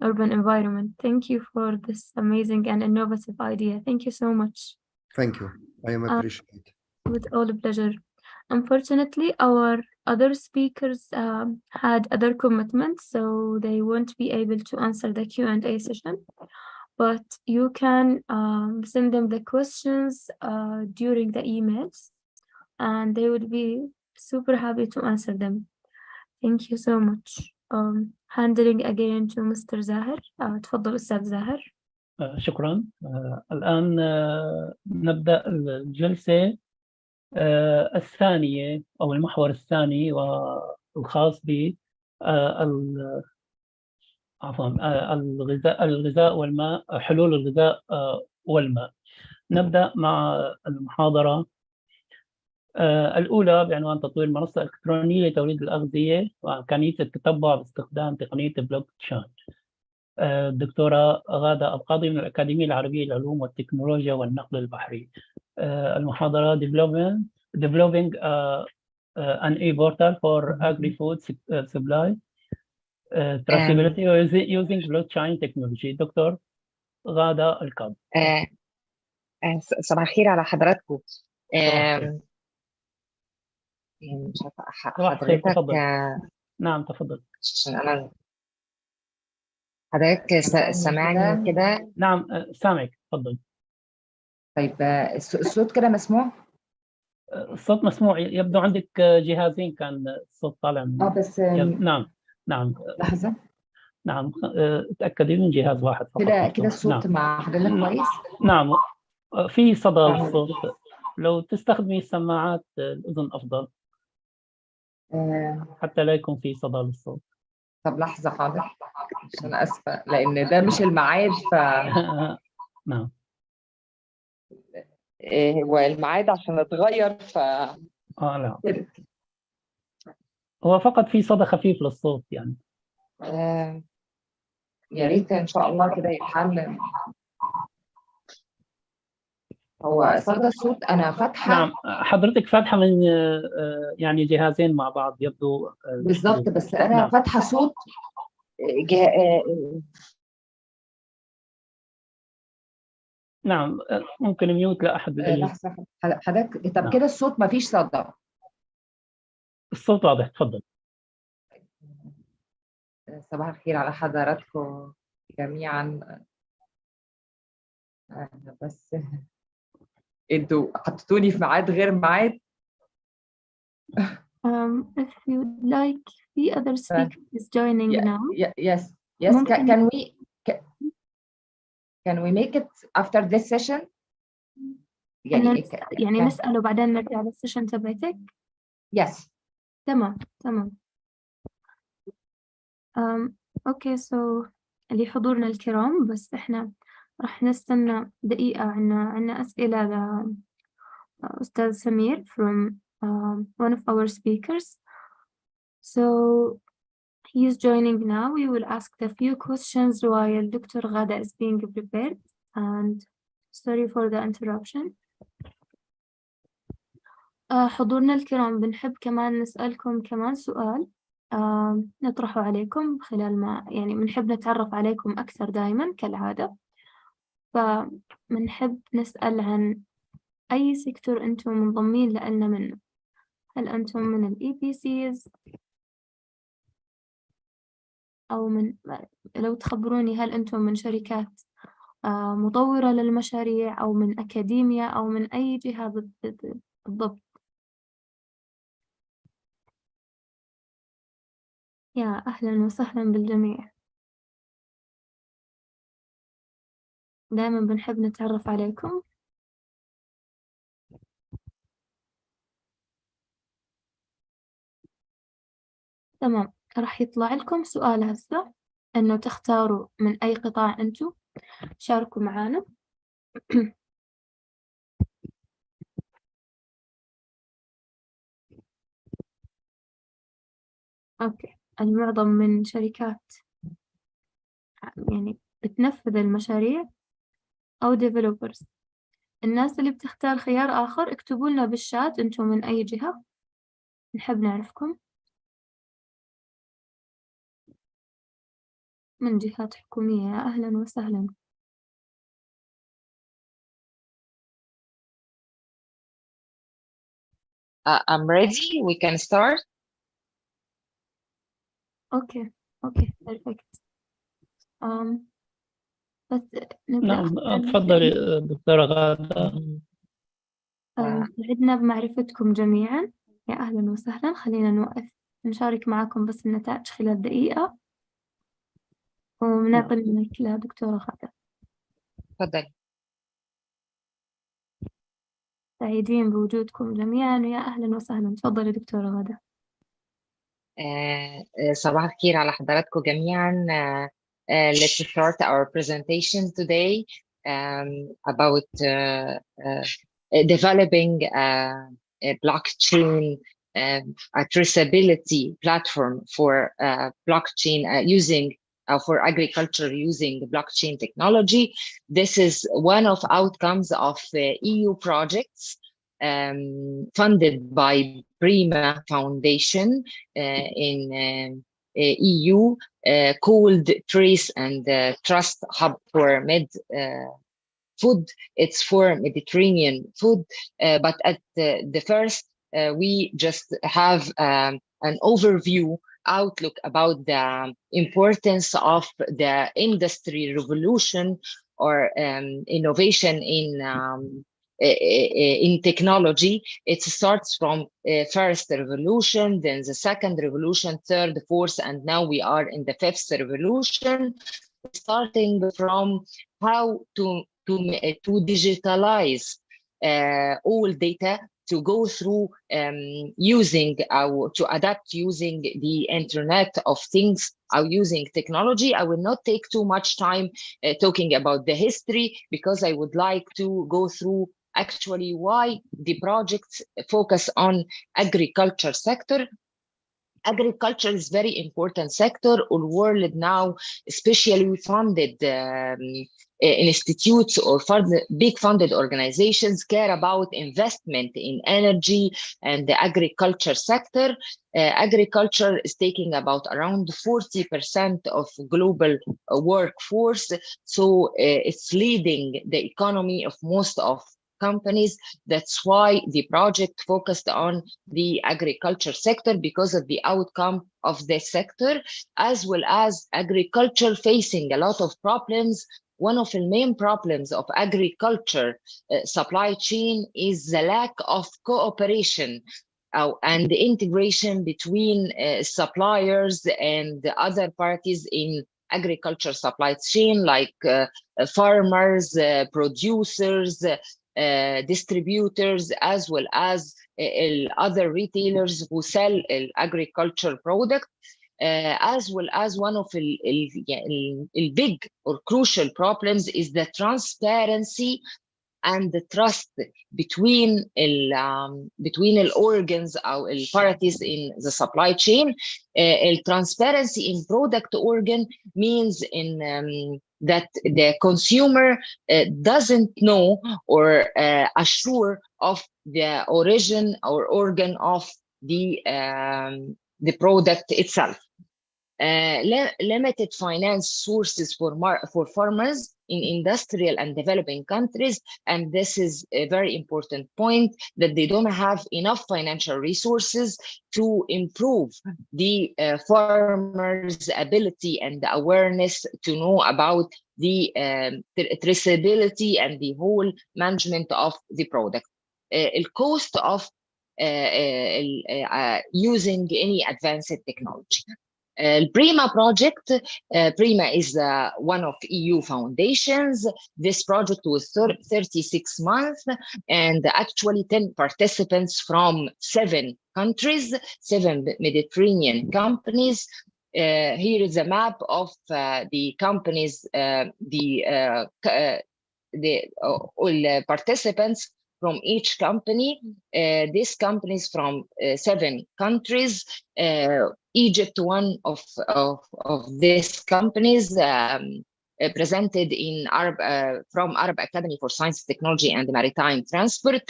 urban environment. Thank you for this amazing and innovative idea. Thank you so much. Thank you. I am appreciated. With all the pleasure. Unfortunately, our other speakers had other commitments, so they won't be able to answer the Q&A session. But you can send them the questions during the emails, and they would be super happy to answer them. Thank you so much. Handling again to Mr. زاهر. تفضل أستاذ زاهر. شكرا. الآن نبدأ الجلسة الثانية أو المحور الثاني والخاص ب الغذاء والماء، حلول الغذاء والماء. نبدأ مع المحاضرة الأولى بعنوان تطوير منصة إلكترونية لتوريد الأغذية وإمكانية التتبع باستخدام تقنية البلوك تشين. الدكتورة غادة القاضي من الأكاديمية العربية للعلوم والتكنولوجيا والنقل البحري. المحاضرة Developing an e-portal for agri-food supply traceability using blockchain technology. دكتور غادة القاضي. صباح الخير على حضراتكم. مش عارفة حضرتك. نعم تفضل. عشان أنا حضرتك سامعني كده؟ نعم سامعك، تفضل. طيب الصوت كده مسموع؟ الصوت مسموع. يبدو عندك جهازين كان الصوت طالع من بس نعم لحظة. نعم تأكدي من جهاز واحد فقط. كده الصوت مع حضرتك كويس؟ نعم في صدى الصوت. لو تستخدمي السماعات الأذن أفضل حتى لا يكون في صدى للصوت. طب لحظة حاضر، عشان أسفة لأن ده مش الميعاد نعم. هو الميعاد عشان اتغير لا هو فقط في صدى خفيف للصوت يعني. يا ريت إن شاء الله كده يتحل. هو صدى الصوت أنا فاتحة نعم، حضرتك فاتحة من يعني جهازين مع بعض يبدو. بالظبط، بس أنا نعم. فاتحة صوت جه... نعم، ممكن ميوت لأحد لحظة حضرتك. طب نعم. كده الصوت مفيش صدى. الصوت واضح، تفضل. صباح الخير على حضراتكم جميعا. أنا بس انتوا حطيتوني في ميعاد غير ميعاد. If you'd like, the other speaker is joining now. Yes. ممكن. Can we make it after this session؟ يعني نسأله بعدين نرجع للسيشن تبعتك. Yes. تمام. اوكي، اللي حضورنا الكرام، بس احنا راح نستنى دقيقة. عنا أسئلة لأستاذ سمير from one of our speakers. So he is joining now. We will ask the few questions while Dr. Ghada is being prepared. And sorry for the interruption. حضورنا الكرام، بنحب كمان نسألكم كمان سؤال نطرحه عليكم خلال ما يعني بنحب نتعرف عليكم أكثر دائما كالعادة. فبنحب نسأل عن أي سيكتور أنتم منضمين لنا منه. هل أنتم من ال EPCs أو لو تخبروني هل أنتم من شركات مطورة للمشاريع أو من أكاديميا أو من أي جهة بالضبط. يا أهلا وسهلا بالجميع. دائما بنحب نتعرف عليكم. تمام، راح يطلع لكم سؤال هسه إنه تختاروا من أي قطاع أنتم. شاركوا معنا. أوكي، المعظم من شركات يعني بتنفذ المشاريع أو developers. الناس اللي بتختار خيار آخر اكتبوا لنا بالشات أنتم من أي جهة، نحب نعرفكم. من جهات حكومية، يا أهلا وسهلا. I'm ready. We can start. أوكي perfect. بس نبدأ. نعم، تفضلي دكتورة غادة. سعدنا بمعرفتكم جميعا، يا أهلا وسهلا. خلينا نوقف نشارك معكم بس النتائج خلال دقيقة ونعطي المايك لدكتورة غادة. تفضلي. سعيدين بوجودكم جميعا، ويا أهلا وسهلا. تفضلي دكتورة غادة. صباح الخير على حضراتكم جميعا. Let's start our presentation today about developing a blockchain, a traceability platform for blockchain using for agriculture using blockchain technology. This is one of outcomes of EU projects funded by Prima Foundation in EU called Trace and Trust Hub for Food. It's for Mediterranean food, but at the first we just have an overview outlook about the importance of the industry revolution or innovation in technology. It starts from first revolution, then the second revolution, third, fourth, and now we are in the fifth revolution, starting from how to digitalize all data, to go through using to adapt using the Internet of Things or using technology. I will not take too much time talking about the history, because I would like to go through actually why the projects focus on agriculture sector Agriculture is very important sector. All world now, especially funded institutes or big funded organizations care about investment in energy and the agriculture sector. Agriculture is taking about around 40% of global workforce. So it's leading the economy of most of companies. That's why the project focused on the agriculture sector, because of the outcome of the sector, as well as agriculture facing a lot of problems. One of the main problems of agriculture supply chain is the lack of cooperation and the integration between suppliers and the other parties in agriculture supply chain, like farmers, producers, distributors, as well as other retailers who sell agriculture product, as well as one of the big or crucial problems is the transparency and the trust between organs or parties in the supply chain. Transparency in product organ means that the consumer doesn't know or assure of the origin or organ of the product itself. Limited finance sources for farmers in industrial and developing countries, and this is a very important point, that they don't have enough financial resources to improve the farmers' ability and the awareness to know about the traceability and the whole management of the product. The cost of using any advanced technology. PRIMA project, PRIMA is one of EU foundations. This project was 36 months, and actually 10 participants from 7 countries, 7 Mediterranean companies. Here is a map of the companies, all participants from each company. These companies from 7 countries. Egypt, one of these companies, presented in from Arab Academy for Science, Technology and Maritime Transport.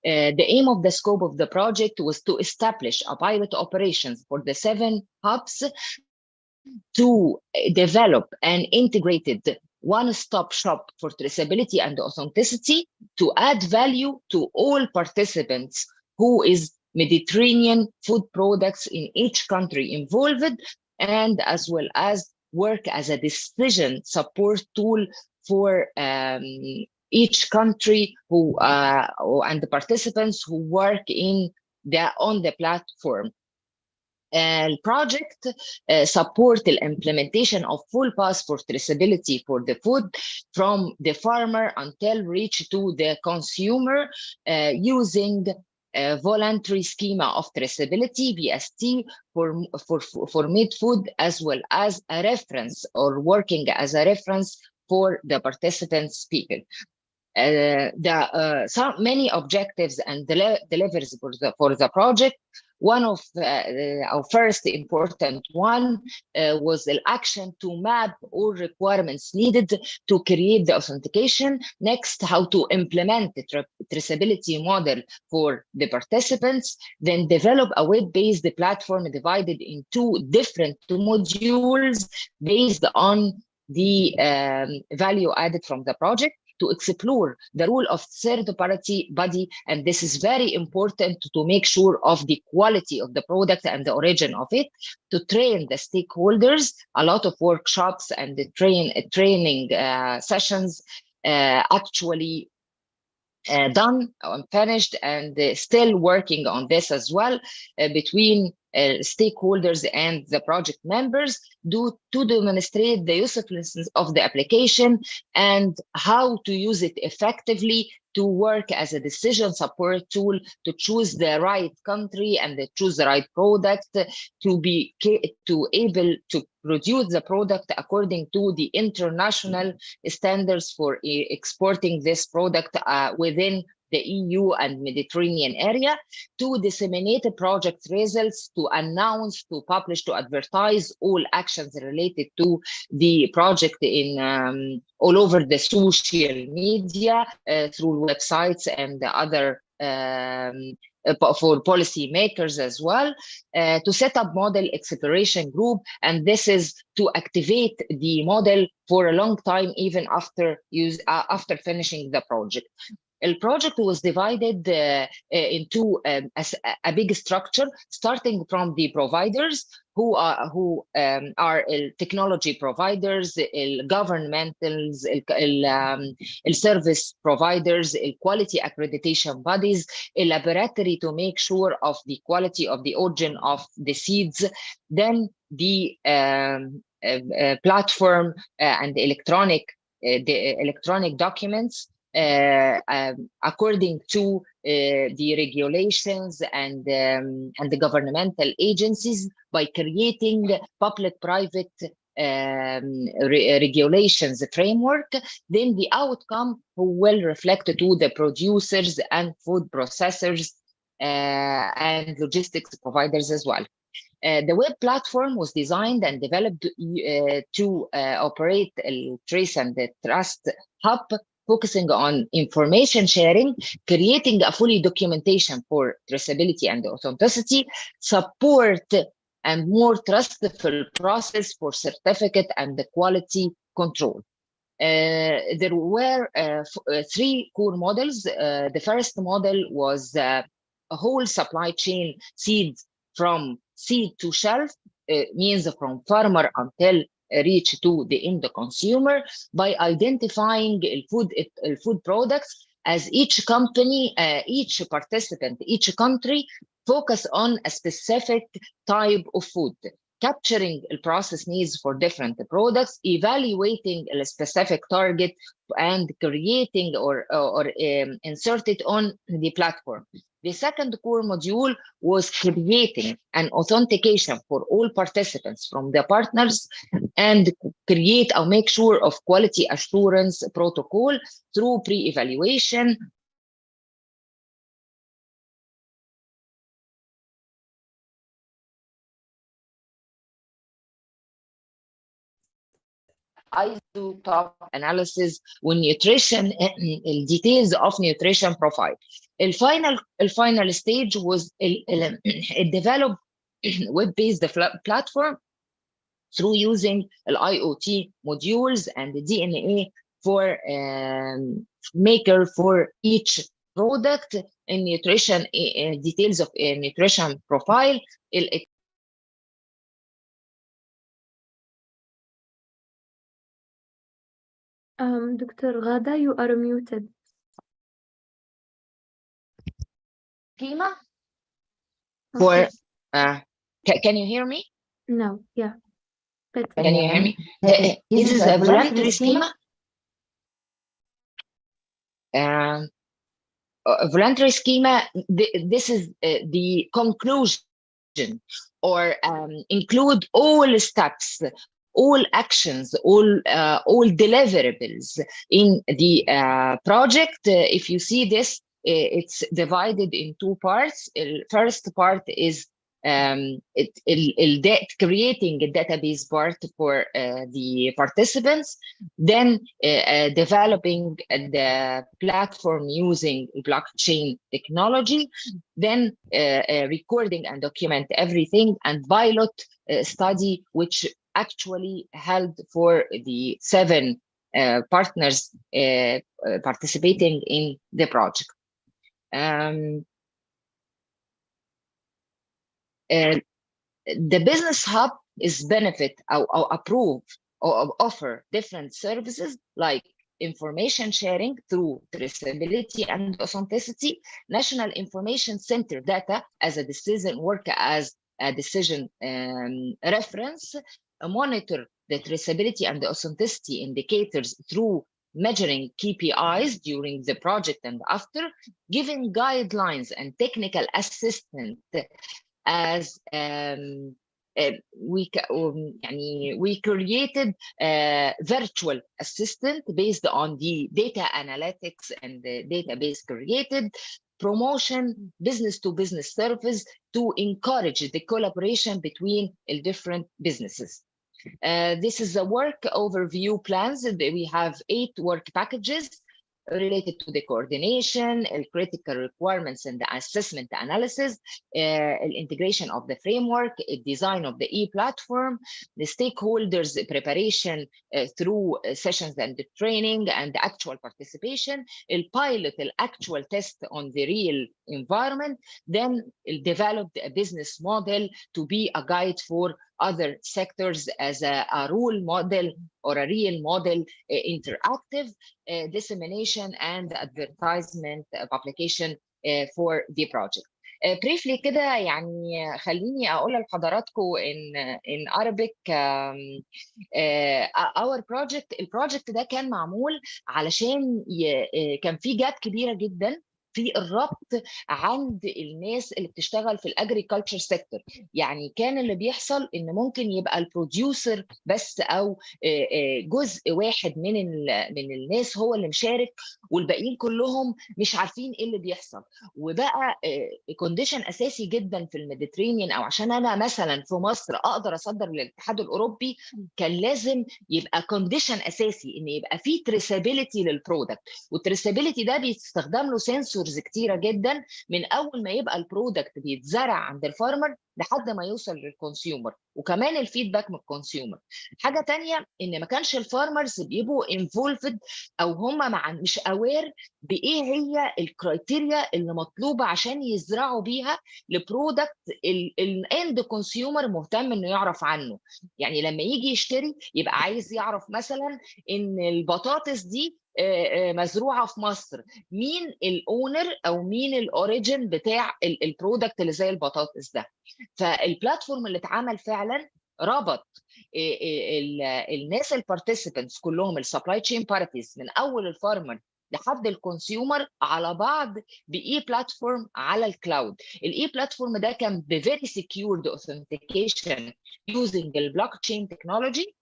The aim of the scope of the project was to establish a pilot operations for the 7 hubs to develop an integrated one-stop shop for traceability and authenticity, to add value to all participants who is Mediterranean food products in each country involved, and as well as work as a decision support tool for each country who and the participants who work on the platform. Project support the implementation of full path for traceability for the food from the farmer until reach to the consumer, using a voluntary schema of traceability (VST) for meat food, as well as a reference or working as a reference for the participant speaker. Many objectives and deliverables for the project. One of our first important one was the action to map all requirements needed to create the authentication. Next, how to implement the traceability model for the participants. Then develop a web-based platform divided in 2 different modules based on the value added from the project, to explore the role of third-party body, and this is very important to make sure of the quality of the product and the origin of it, to train the stakeholders, a lot of workshops and the training sessions actually done and finished, and still working on this as well between stakeholders and the project members to demonstrate the usefulness of the application and how to use it effectively to work as a decision support tool, to choose the right country and to choose the right product, to be able to produce the product according to the international standards for exporting this product within the EU and Mediterranean area, to disseminate the project results, to announce, to publish, to advertise all actions related to the project in all over the social media, through websites and the other for policy makers as well, to set up model exploration group, and this is to activate the model for a long time, even after finishing the project. The project was divided into a big structure, starting from the providers who are technology providers, governmentals, service providers, quality accreditation bodies, a laboratory to make sure of the quality of the origin of the seeds, then the platform and the electronic documents, according to the regulations and the governmental agencies, by creating public-private regulations framework. Then the outcome will reflect to the producers and food processors and logistics providers as well. The web platform was designed and developed to operate a Trace and the Trust hub, focusing on information sharing, creating a fully documentation for traceability and authenticity, support and more trustful process for certificate and the quality control. There were 3 core models. The first model was a whole supply chain seeds from seed to shelf, means from farmer until reach to the end consumer, by identifying food products as each company, each participant, each country focus on a specific type of food, capturing the process needs for different products, evaluating a specific target, and creating or insert it on the platform. The second core module was creating an authentication for all participants from the partners, and create or make sure of quality assurance protocol through pre-evaluation, isotope analysis, with nutrition, details of nutrition profile. The final stage was a developed web-based platform through using IoT modules and the DNA for maker for each product, and nutrition details of a nutrition profile. Dr. Ghada, you are muted. Schema Okay. for can you hear me? No, yeah. Better. Can you hear me? This is a voluntary schema. A voluntary schema. This is the conclusion, or include all steps, all actions, all deliverables in the project. If you see this, it's divided in 2 parts. First part is creating a database part for the participants, then developing the platform using blockchain technology, then recording and document everything, and pilot study, which actually held for the 7 partners participating in the project. The business hub is benefit or approve or offer different services like information sharing through traceability and authenticity, national information center data as a decision work as a decision reference, monitor the traceability and the authenticity indicators through measuring KPIs during the project and after, giving guidelines and technical assistance as we created a virtual assistant based on the data analytics and the database created, promotion, business to business service to encourage the collaboration between different businesses. This is a work overview plans. We have 8 work packages related to the coordination, critical requirements and the assessment analysis, integration of the framework, design of the e-platform, the stakeholders preparation through sessions and the training and the actual participation, pilot, actual test on the real environment, then develop a business model to be a guide for other sectors as a role model or a real model, interactive dissemination and advertisement publication for the project. Briefly كده يعني خليني أقول لحضراتكم in Arabic our project. البروجكت ده كان معمول علشان كان في جاب كبيرة جدا في الربط عند الناس اللي بتشتغل في الاجريكلتشر سيكتور. يعني كان اللي بيحصل ان ممكن يبقى البروديوسر بس او جزء واحد من الناس هو اللي مشارك والباقيين كلهم مش عارفين ايه اللي بيحصل. وبقى كونديشن اساسي جدا في الميديترينيان، او عشان انا مثلا في مصر اقدر اصدر للاتحاد الاوروبي كان لازم يبقى كونديشن اساسي ان يبقى في تريسابيليتي للبرودكت، والتريسابيليتي ده بيستخدم له سنسورز كتيره جدا من اول ما يبقى البرودكت بيتزرع عند الفارمر لحد ما يوصل للكونسيومر، وكمان الفيدباك من الكونسيومر. حاجه تانية ان ما كانش الفارمرز بيبقوا انفولفد او هم مش اوير بايه هي الكرايتيريا اللي مطلوبه عشان يزرعوا بيها لبرودكت الاند كونسيومر مهتم انه يعرف عنه. يعني لما يجي يشتري يبقى عايز يعرف مثلا ان البطاطس دي مزروعه في مصر، مين الاونر او مين الاوريجن بتاع البرودكت اللي زي البطاطس ده. فالبلاتفورم اللي اتعمل فعلا ربط الناس البارتيسيبنتس كلهم، السبلاي تشين بارتيز من اول الفارمر لحد الكونسيومر على بعض باي بلاتفورم على الكلاود. الاي بلاتفورم ده كان بفيري سكيورد اوثنتيكيشن يوزنج البلوك تشين تكنولوجي،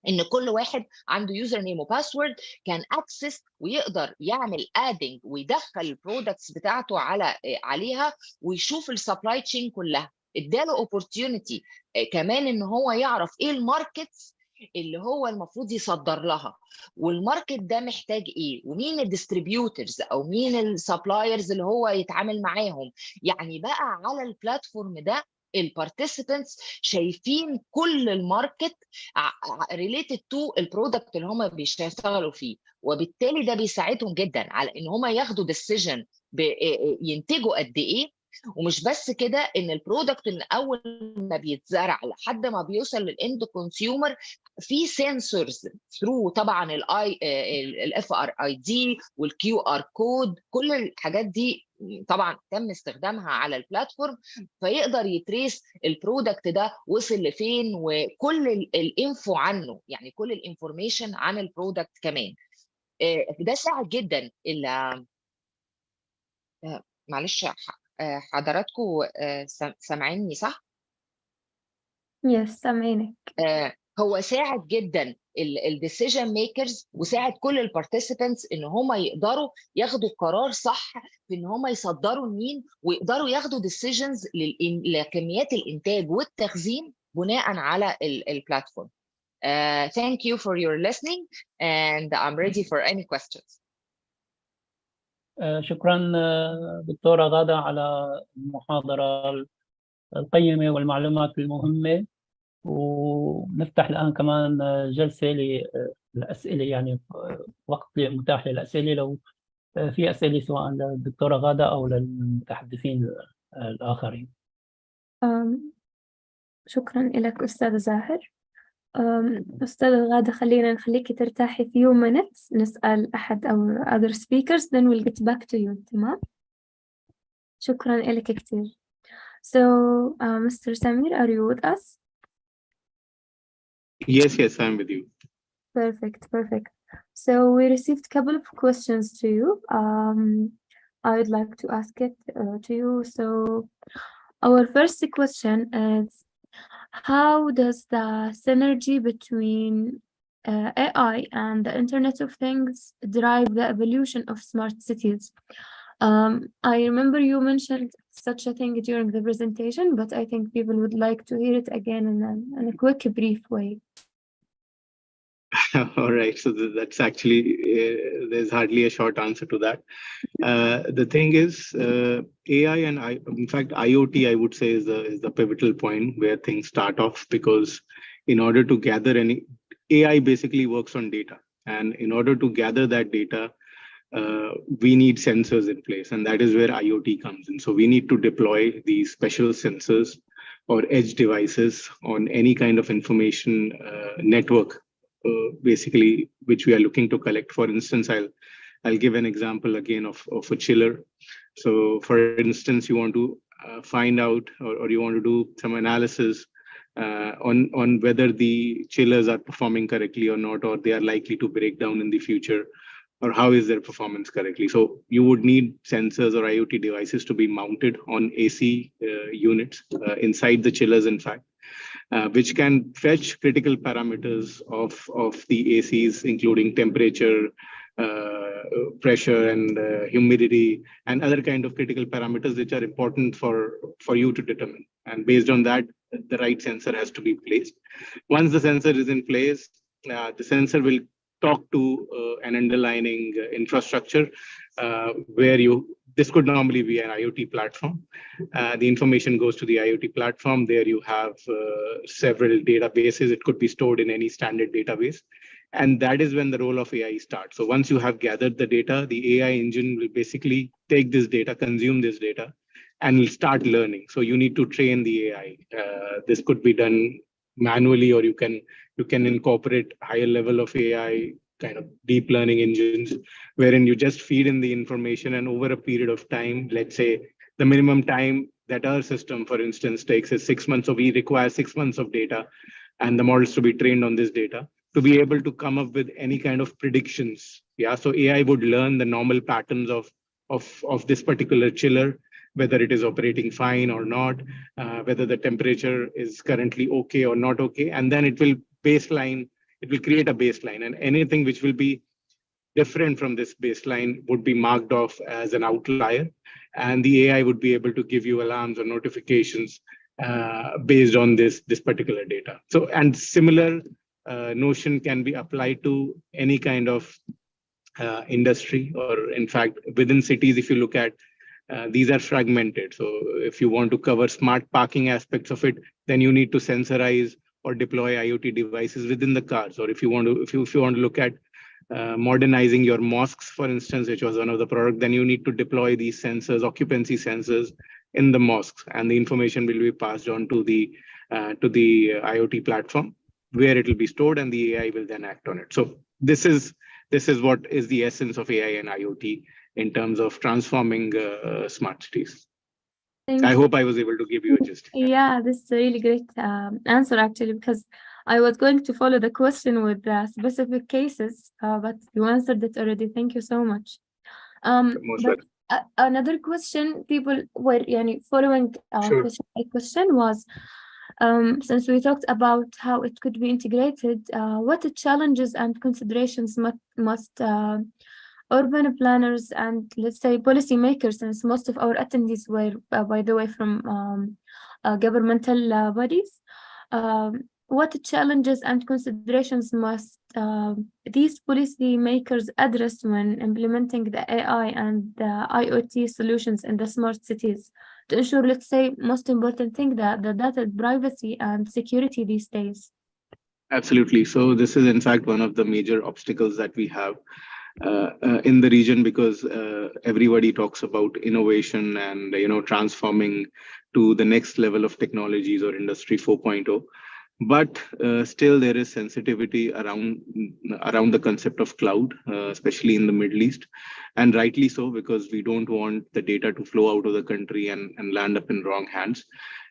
ان كل واحد عنده يوزر نيم وباسورد كان اكسس ويقدر يعمل ادنج ويدخل البرودكتس بتاعته عليها ويشوف السبلاي تشين كلها. اداله اوبورتيونيتي كمان ان هو يعرف ايه الماركتس اللي هو المفروض يصدر لها، والماركت ده محتاج ايه، ومين الديستريبيوترز او مين السبلايرز اللي هو يتعامل معاهم. يعني بقى على البلاتفورم ده البارتيسيبنتس شايفين كل الماركت ريليتد تو البرودكت اللي هم بيشتغلوا فيه، وبالتالي ده بيساعدهم جدا على ان هم ياخدوا ديسيجن ينتجوا قد ايه. ومش بس كده، ان البرودكت من اول ما بيتزرع لحد ما بيوصل للاند كونسيومر في سنسورز ثرو طبعا الاف ار اي دي والكيو ار كود، كل الحاجات دي طبعا تم استخدامها على البلاتفورم، فيقدر يتريس البرودكت ده وصل لفين وكل الانفو عنه، يعني كل الانفورميشن عن البرودكت كمان. ده ساعد جدا. معلش حضراتكم سامعيني صح؟ يس سامعينك. هو ساعد جدا الديسيجن ميكرز وساعد كل البارتيسيبنتس ان هم يقدروا ياخدوا قرار صح في ان هم يصدروا لمين، ويقدروا ياخدوا ديسيجنز لكميات الانتاج والتخزين بناء على البلاتفورم. Thank you for your listening and I'm ready for any questions. شكرا دكتورة غادة على المحاضرة القيمة والمعلومات المهمة. ونفتح الآن كمان جلسة للأسئلة، يعني وقت متاح للأسئلة لو في أسئلة سواء للدكتورة غادة أو للمتحدثين الآخرين. شكرا لك أستاذ زاهر. أستاذ غادة خلينا نخليكي ترتاحي few minutes نسأل أحد أو other speakers then we'll get back to you. تمام؟ شكرا لك كتير. So Mr. Samir, are you with us? Yes, I'm with you. Perfect. So we received a couple of questions to you. I would like to ask it to you. So our first question is, how does the synergy between AI and the Internet of Things drive the evolution of smart cities? I remember you mentioned such a thing during the presentation, but I think people would like to hear it again in a quick, brief way. All right, so that's actually, there's hardly a short answer to that. The thing is, AI and in fact, IoT, I would say, is the pivotal point where things start off, because in order to gather AI basically works on data. And in order to gather that data, we need sensors in place, and that is where IoT comes in. So we need to deploy these special sensors or edge devices on any kind of information network, basically, which we are looking to collect. For instance, I'll give an example again of a chiller. So for instance, you want to find out, or you want to do some analysis on whether the chillers are performing correctly or not, or they are likely to break down in the future, or how is their performance correctly. So you would need sensors or IoT devices to be mounted on AC units inside the chillers, in fact, which can fetch critical parameters of the ACs, including temperature, pressure, and humidity, and other kind of critical parameters which are important for you to determine. And based on that, the right sensor has to be placed. Once the sensor is in place, the sensor will talk to an underlying infrastructure where this could normally be an IoT platform. The information goes to the IoT platform. There you have several databases. It could be stored in any standard database. And that is when the role of AI starts. So once you have gathered the data, the AI engine will basically take this data, consume this data, and will start learning. So you need to train the AI. This could be done manually, or you can incorporate higher level of AI kind of deep learning engines, wherein you just feed in the information, and over a period of time, let's say the minimum time that our system, for instance, takes is 6 months. So we require 6 months of data and the models to be trained on this data to be able to come up with any kind of predictions. Yeah, so AI would learn the normal patterns of this particular chiller, whether it is operating fine or not, whether the temperature is currently okay or not okay, and then it will create a baseline, and anything which will be different from this baseline would be marked off as an outlier, and the AI would be able to give you alarms or notifications based on this particular data. So, and similar notion can be applied to any kind of industry, or in fact, within cities, if you look at these are fragmented. So if you want to cover smart parking aspects of it, then you need to sensorize or deploy IoT devices within the cars. Or if you want to look at modernizing your mosques, for instance, which was one of the products, then you need to deploy these sensors, occupancy sensors, in the mosques, and the information will be passed on to the IoT platform, where it will be stored, and the AI will then act on it. So this is what is the essence of AI and IoT in terms of transforming smart cities. I hope I was able to give you a gist. Yeah, this is a really great answer, actually, because I was going to follow the question with specific cases, but you answered it already. Thank you so much. Another question people were following Sure. question was, since we talked about how it could be integrated, what challenges and considerations must urban planners and, let's say, policymakers, since most of our attendees were, by the way, from governmental bodies, what challenges and considerations must these policymakers address when implementing the AI and the IoT solutions in the smart cities to ensure, let's say, most important thing, that the data privacy and security these days? Absolutely. So this is in fact one of the major obstacles that we have in the region, because everybody talks about innovation and transforming to the next level of technologies or Industry 4.0. But still there is sensitivity around the concept of cloud, especially in the Middle East, and rightly so, because we don't want the data to flow out of the country and land up in wrong hands.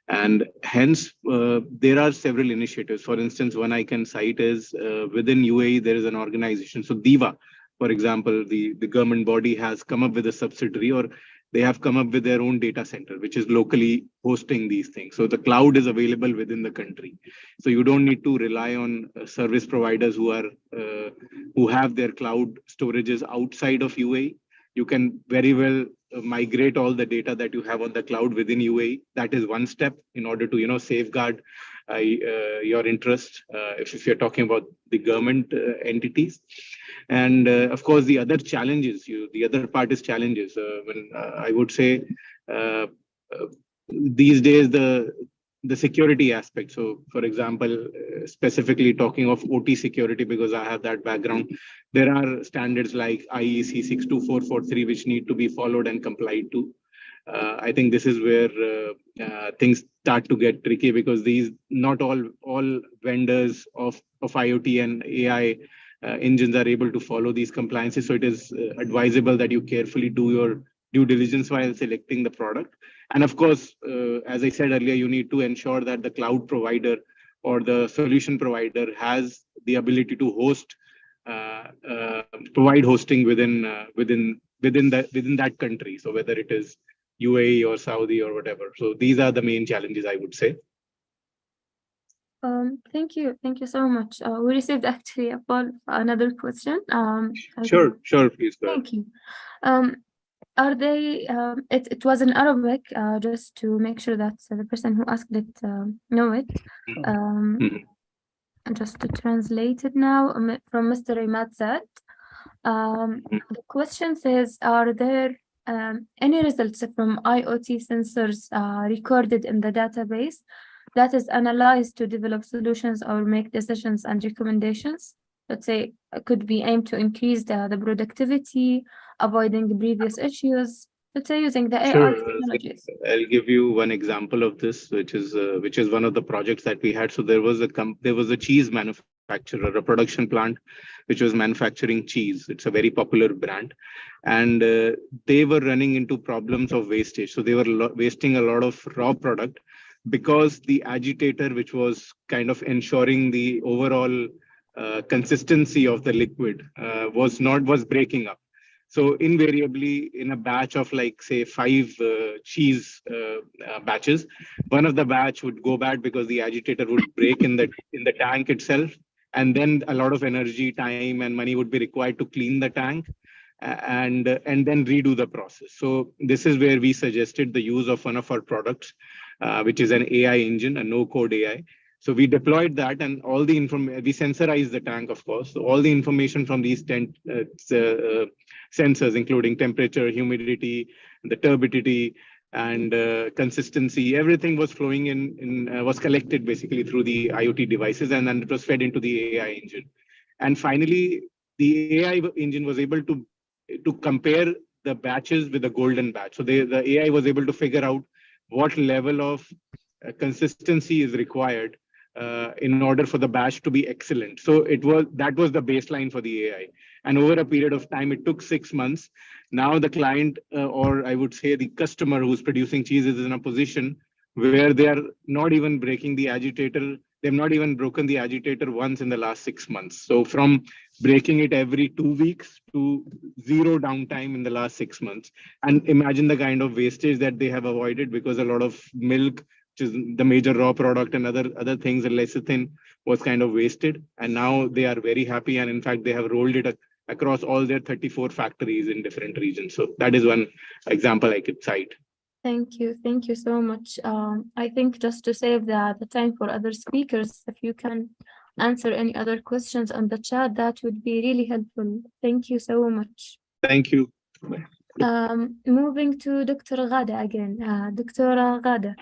And hence, there are several initiatives. For instance, one I can cite is within UAE, there is an organization. So DIVA, for example, the government body has come up with a subsidiary, or they have come up with their own data center, which is locally hosting these things. So the cloud is available within the country. So you don't need to rely on service providers who have their cloud storages outside of UAE. You can very well migrate all the data that you have on the cloud within UAE. That is one step in order to, safeguard your interest if you're talking about the government entities. And of course, the other challenges, the other part is challenges. When I would say these days, the security aspect. So, for example, specifically talking of OT security, because I have that background, there are standards like IEC 62443 which need to be followed and complied to. I think this is where things start to get tricky, because not all vendors of IoT and AI engines are able to follow these compliances. So it is advisable that you carefully do your due diligence while selecting the product. And of course, as I said earlier, you need to ensure that the cloud provider or the solution provider has the ability to host, provide hosting within that country. So whether it is UAE or Saudi or whatever. So these are the main challenges, I would say. Thank you so much. We received actually another question. Sure, please go ahead. Thank you. Are they? It was in Arabic, just to make sure that the person who asked it know it. Just to translate it now from Mr. Imad Zad. The question says, are there any results from IoT sensors recorded in the database that is analyzed to develop solutions or make decisions and recommendations? Let's say could be aimed to increase the productivity, avoiding previous issues, let's say using the AI technologies. I'll give you one example of this, which is one of the projects that we had. So there was a cheese manufacturer, a production plant, which was manufacturing cheese. It's a very popular brand, and they were running into problems of wastage. So they were wasting a lot of raw product, because the agitator, which was kind of ensuring the overall consistency of the liquid, was breaking up. So invariably, in a batch of say 5 cheese batches, one of the batch would go bad because the agitator would break in the tank itself, and then a lot of energy, time, and money would be required to clean the tank and then redo the process. So this is where we suggested the use of one of our products, which is an AI engine, a no-code AI. So we deployed that, and all the we sensorized the tank, of course. So all the information from these 10 sensors, including temperature, humidity, the turbidity, and consistency, everything was flowing was collected basically through the IoT devices, and then it was fed into the AI engine. And finally, the AI engine was able to compare the batches with the golden batch. So the AI was able to figure out what level of consistency is required in order for the batch to be excellent. So that was the baseline for the AI. And over a period of time, it took 6 months. Now the client, or I would say the customer who's producing cheese, is in a position where they are not even breaking the agitator. They've not even broken the agitator once in the last 6 months. So from breaking it every 2 weeks to 0 downtime in the last 6 months. And imagine the kind of wastage that they have avoided, because a lot of milk, which is the major raw product, and other things, and lecithin was kind of wasted. And now they are very happy. And in fact, they have rolled it across all their 34 factories in different regions. So that is one example I could cite. Thank you so much. I think just to save the time for other speakers, if you can answer any other questions on the chat, that would be really helpful. Thank you so much. Thank you. Moving to Dr. Ghada again. دكتورة غادة،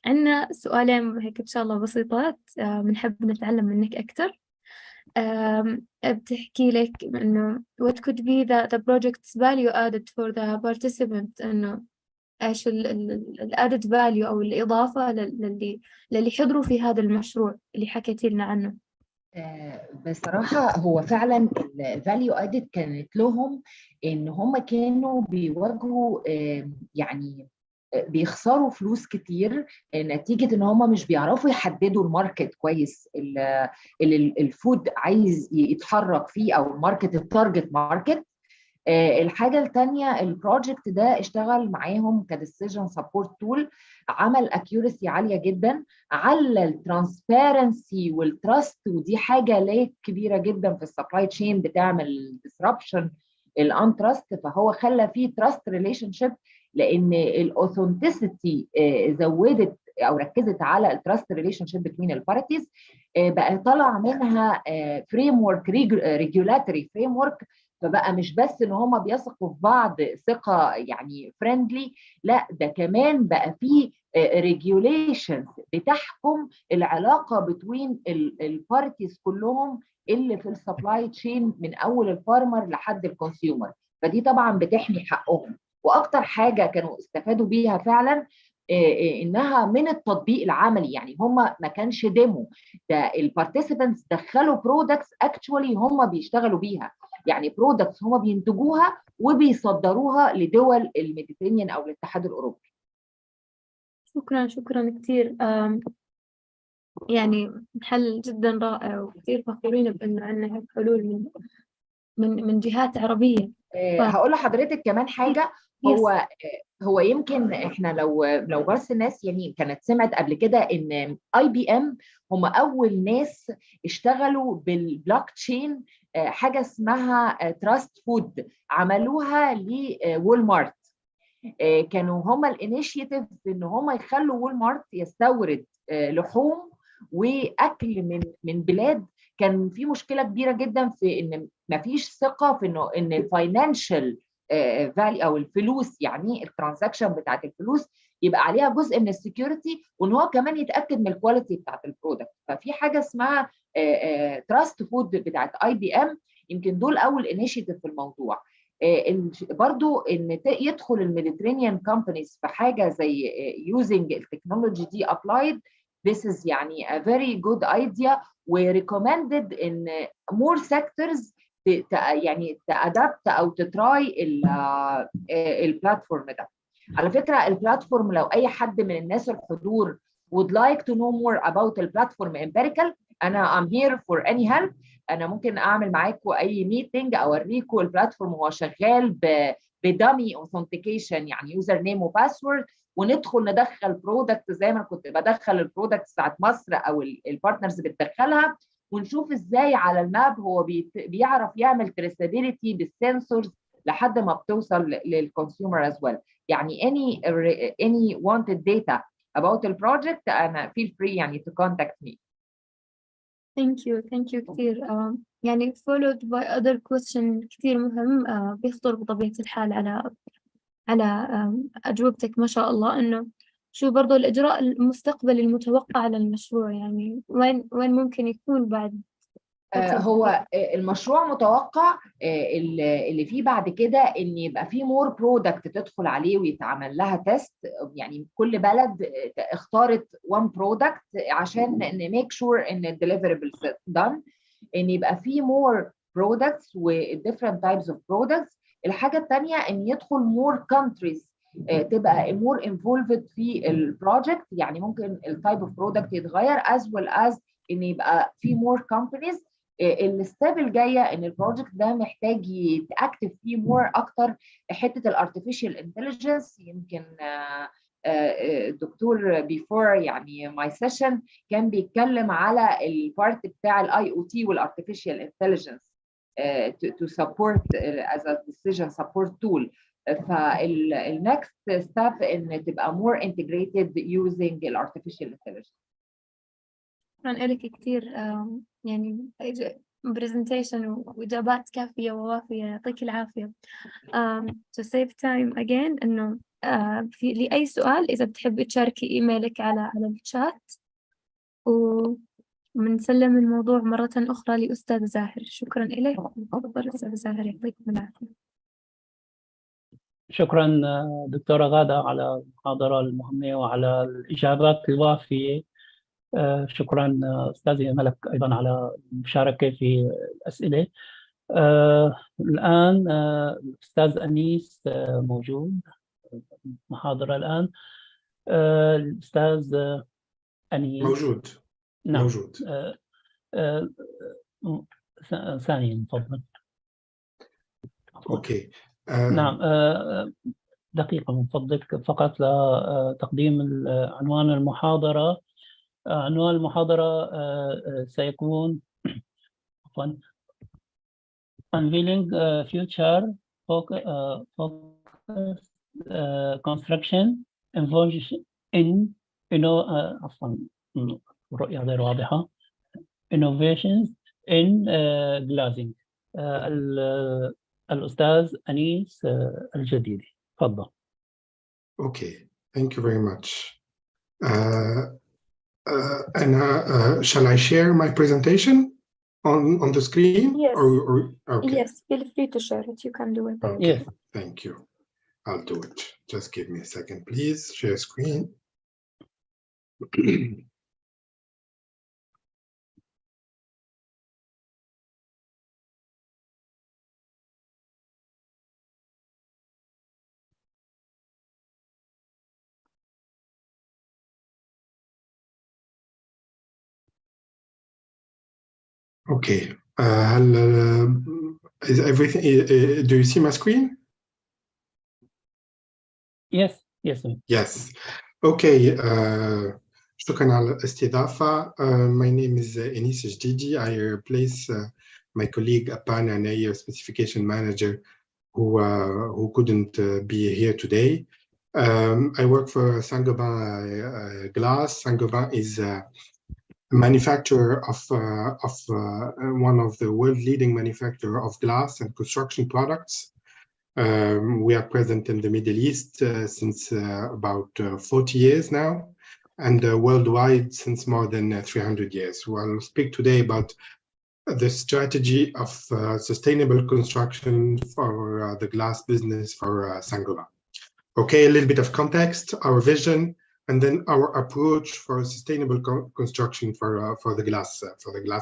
عندنا سؤالين هيك إن شاء الله بسيطات، بنحب نتعلم منك أكثر. بتحكي لك إنه what could be the project's value added for the participant، إنه إيش ال added value أو الإضافة للي حضروا في هذا المشروع اللي حكيتي لنا عنه. بصراحة هو فعلا الفاليو ادد كانت لهم ان هم كانوا بيواجهوا يعني بيخسروا فلوس كتير نتيجة ان هم مش بيعرفوا يحددوا الماركت كويس اللي الفود عايز يتحرك فيه، او الماركت التارجت ماركت. الحاجة التانية البروجكت ده اشتغل معاهم كديسيجن سبورت تول، عمل اكيورسي عالية جدا، على الترانسبيرنسي والتراست، ودي حاجة ليه كبيرة جدا في السبلاي تشين بتعمل ديسربشن الانتراست، فهو خلى فيه تراست ريليشن شيب، لان الاوثنتسيتي زودت او ركزت على التراست ريليشن شيب بين البارتيز، بقى طلع منها فريم ورك ريجولاتوري فريم ورك، فبقى مش بس ان هم بيثقوا في بعض ثقه يعني فريندلي، لا ده كمان بقى فيه ريجوليشنز بتحكم العلاقه بين البارتيز كلهم اللي في السبلاي تشين من اول الفارمر لحد الكونسيومر، فدي طبعا بتحمي حقهم. واكتر حاجه كانوا استفادوا بيها فعلا انها من التطبيق العملي، يعني هم ما كانش ديمو، ده البارتيسيبنتس دخلوا برودكتس اكشوالي هم بيشتغلوا بيها، يعني برودكتس هم بينتجوها وبيصدروها لدول الميديترينيان او الاتحاد الاوروبي. شكرا كثير. يعني حل جدا رائع، وكثير فخورين بأنه عندنا حلول من جهات عربية. هقول لحضرتك كمان حاجه، هو يمكن احنا لو بس الناس يعني كانت سمعت قبل كده ان IBM هم اول ناس اشتغلوا بالبلوك تشين، حاجه اسمها تراست فود عملوها لوول مارت، كانوا هم الانيشيتيف ان هم يخلوا وول مارت يستورد لحوم واكل من بلاد كان في مشكله كبيره جدا في ان ما فيش ثقه في ان الفاينانشال فاليو او الفلوس، يعني الترانزاكشن بتاعت الفلوس يبقى عليها جزء من السكيورتي، وان هو كمان يتاكد من الكواليتي بتاعت البرودكت. ففي حاجه اسمها تراست فود بتاعت IBM، يمكن دول اول انيشيتيف في الموضوع. برضو ان يدخل الميديترينيان كومبانيز في حاجه زي using التكنولوجي دي applied، this is يعني a very good idea، وريكومندد ان more sectors يعني تادابت او تتراي البلاتفورم ده. على فكره البلاتفورم لو اي حد من الناس الحضور would like to know more about البلاتفورم empirical، انا I'm here for any help. انا ممكن اعمل معاكم اي ميتنج اوريكم البلاتفورم وهو شغال بدامي اوثنتيكيشن، يعني يوزر نيم وباسورد، وندخل ندخل برودكت زي ما كنت بدخل البرودكت بتاعت مصر او البارتنرز بتدخلها، ونشوف ازاي على الماب هو بيعرف يعمل تريسابيليتي بالسنسورز لحد ما بتوصل للكونسيومر از ويل. يعني any wanted data about the project انا feel free يعني to contact me. Thank you كثير. يعني followed by other question كثير مهم بيخطر بطبيعة الحال على أجوبتك ما شاء الله، إنه شو برضو الإجراء المستقبلي المتوقع للمشروع، يعني وين ممكن يكون بعد؟ هو المشروع متوقع اللي فيه بعد كده ان يبقى فيه مور برودكت تدخل عليه ويتعمل لها تيست، يعني كل بلد اختارت one برودكت عشان نميك شور ان الديليفربلز دان، ان يبقى فيه مور برودكتس و different types of products. الحاجه الثانيه ان يدخل مور countries تبقى مور involved في البروجكت، يعني ممكن التايب اوف برودكت يتغير as well as ان يبقى في مور companies. الستيب الجايه ان البروجكت ده محتاج يتاكتف فيه مور اكتر حته الارتفيشال انتليجنس. يمكن الدكتور بيفور يعني ماي سيشن كان بيتكلم على البارت بتاع الIoT والارتفيشال انتليجنس to support as a decision support tool. فالنكست ستيب ان تبقى more integrated using الارتفيشال انتليجنس. شكرا لك كثير، يعني برزنتيشن وإجابات كافية ووافية، يعطيك العافية. to save time again إنه في لأي سؤال إذا بتحبي تشاركي إيميلك على الشات، ومنسلم الموضوع مرة أخرى لأستاذ زاهر. شكرا لك. تفضل أستاذ زاهر، يعطيكم العافية. شكرا دكتورة غادة على المحاضرة المهمة وعلى الإجابات الوافية. شكرا أستاذي ملك أيضا على المشاركة في الأسئلة. الآن الأستاذ أنيس موجود محاضرة الآن. الأستاذ أنيس موجود. نعم. موجود. ثانيا تفضل. Okay. نعم دقيقة من فضلك فقط لتقديم عنوان المحاضرة. عنوان المحاضرة سيكون عفوا Unveiling Future Focus Construction Innovation عفوا الرؤية غير واضحة Innovations in Glazing. الأستاذ أنيس الجديدي تفضل. Okay, thank you very much. Shall I share my presentation on the screen? Yes. Okay. Yes, feel free to share it. You can do it. Okay. Yes. Thank you. I'll do it. Just give me a second, please. Share screen. Okay. Is everything? Do you see my screen? Yes. Yes. Yes. Okay. شكرا على الاستضافة. My name is Enis Jdidi. I replace my colleague Apan Anaya, specification manager, who couldn't be here today. I work for Saint-Gobain Glass. Saint-Gobain is a manufacturer of one of the world leading manufacturer of glass and construction products. We are present in the Middle East since about 40 years now, and worldwide since more than 300 years. We'll speak today about the strategy of sustainable construction for the glass business for Saint-Gobain. Okay, a little bit of context, our vision, and then our approach for sustainable construction for the glass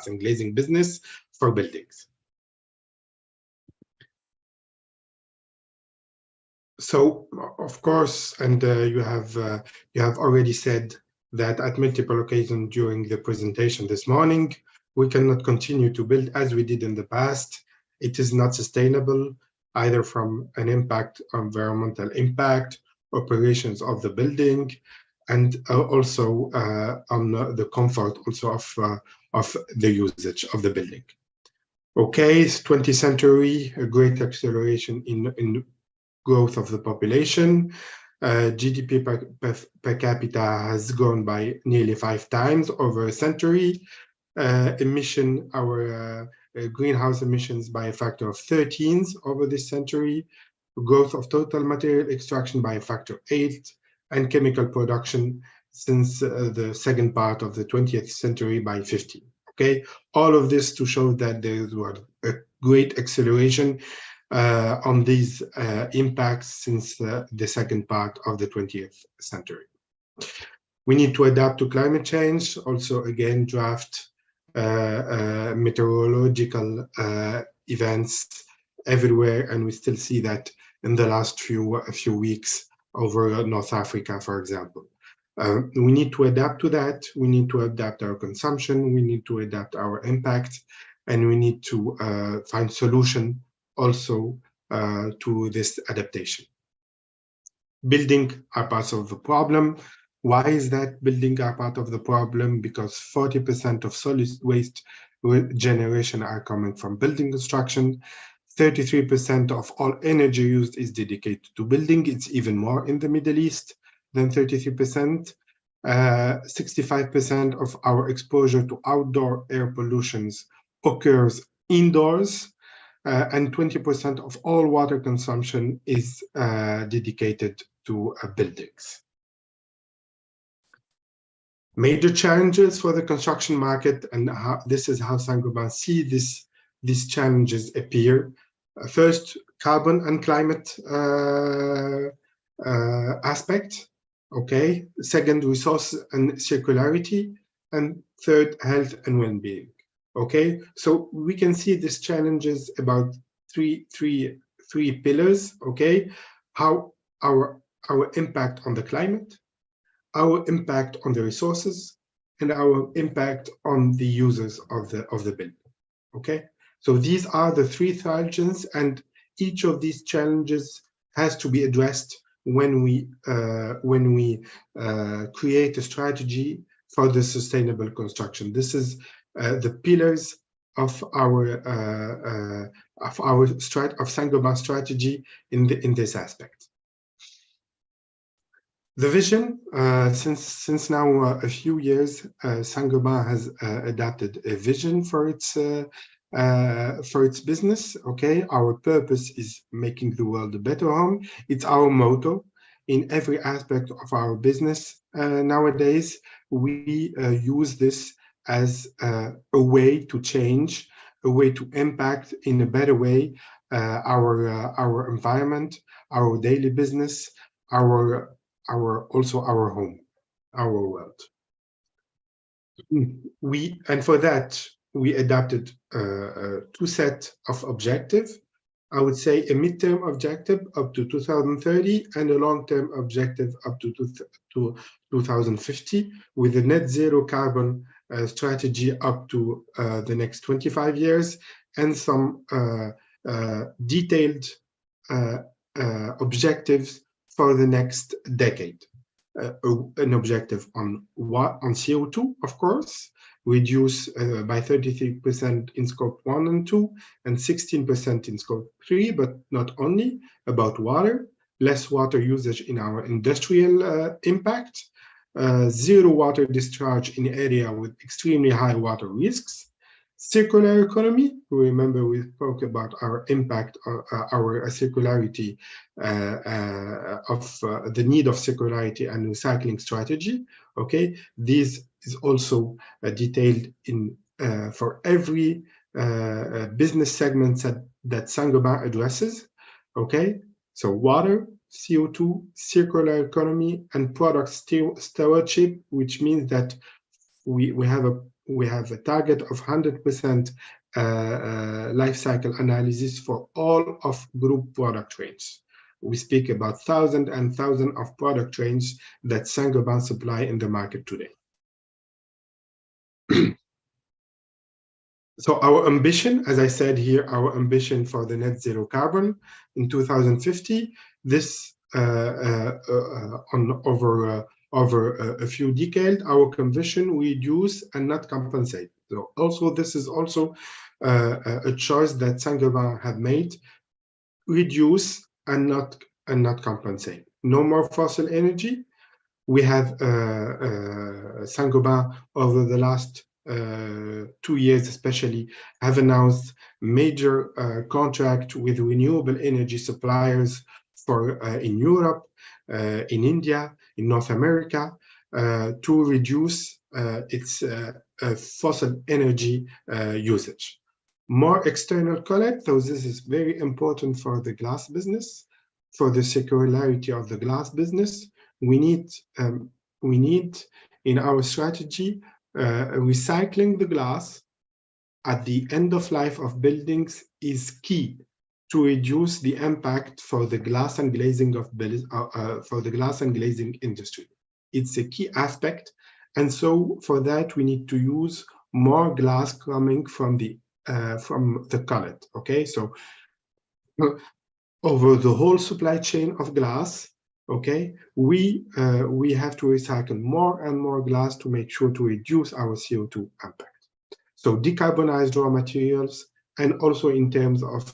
and glazing business for buildings. So, of course, and you have already said that at multiple occasions during the presentation this morning, we cannot continue to build as we did in the past. It is not sustainable, either from an impact, environmental impact, operations of the building, and also on the comfort also of the usage of the building. Okay, it's 20th century, a great acceleration in growth of the population. GDP per capita has grown by nearly 5 times over a century. Our greenhouse emissions by a factor of 13 over this century. Growth of total material extraction by a factor of 8, and chemical production since the second part of the 20th century by 15. Okay, all of this to show that there was a great acceleration on these impacts since the second part of the 20th century. We need to adapt to climate change, also again draft meteorological events everywhere, and we still see that in the last few weeks over North Africa, for example. We need to adapt to that. We need to adapt our consumption. We need to adapt our impact, and we need to find solution also to this adaptation. Building are parts of the problem. Why is that building are part of the problem? Because 40% of solid waste generation are coming from building construction. 33% of all energy used is dedicated to building. It's even more in the Middle East than 33%. 65% of our exposure to outdoor air pollutions occurs indoors, and 20% of all water consumption is dedicated to buildings. Major challenges for the construction market, and this is how Saint-Gobain sees these challenges appear. First, carbon and climate aspect. Okay. Second, resource and circularity, and third, health and well-being. Okay. So we can see these challenges about three pillars. Okay. How our impact on the climate, our impact on the resources, and our impact on the users of the building. Okay. So these are the three challenges, and each of these challenges has to be addressed when we create a strategy for the sustainable construction. This is the pillars of our Saint-Gobain strategy in this aspect. The vision, since now a few years, Saint-Gobain has adapted a vision for its business. Okay, our purpose is making the world a better home. It's our motto in every aspect of our business. Nowadays, we use this as a way to change, a way to impact in a better way our environment, our daily business, also our home, our world. And for that, we adapted two sets of objectives. I would say a midterm objective up to 2030 and a long-term objective up to 2050 with a net zero carbon strategy up to the next 25 years and some detailed objectives for the next decade. An objective on CO2, of course, reduce by 33% in scope 1 and 2 and 16% in scope 3, but not only. About water, less water usage in our industrial impact, zero water discharge in area with extremely high water risks. Circular economy, remember we spoke about our impact, our circularity, of the need of circularity and recycling strategy. Okay, this is also detailed in for every business segment that Saint-Gobain addresses. Okay, so water, CO2, circular economy, and product stewardship, which means that we have a target of 100% life cycle analysis for all of group product range. We speak about thousands and thousands of product range that Saint-Gobain supply in the market today. So our ambition, as I said here, our ambition for the net zero carbon in 2050, this over a few decades, our conviction, we reduce and not compensate. So also this is also a choice that Saint-Gobain have made: reduce and not compensate. No more fossil energy. We have Saint-Gobain over the last 2 years especially have announced major contract with renewable energy suppliers for in Europe, in India, in North America, to reduce its fossil energy usage. More external collect, so this is very important for the glass business, for the circularity of the glass business. We need in our strategy recycling the glass at the end of life of buildings is key to reduce the impact for the glass and glazing industry. It's a key aspect, and so for that we need to use more glass coming from the cullet. Okay, so over the whole supply chain of glass, okay, we have to recycle more and more glass to make sure to reduce our CO2 impact. So decarbonized raw materials, and also in terms of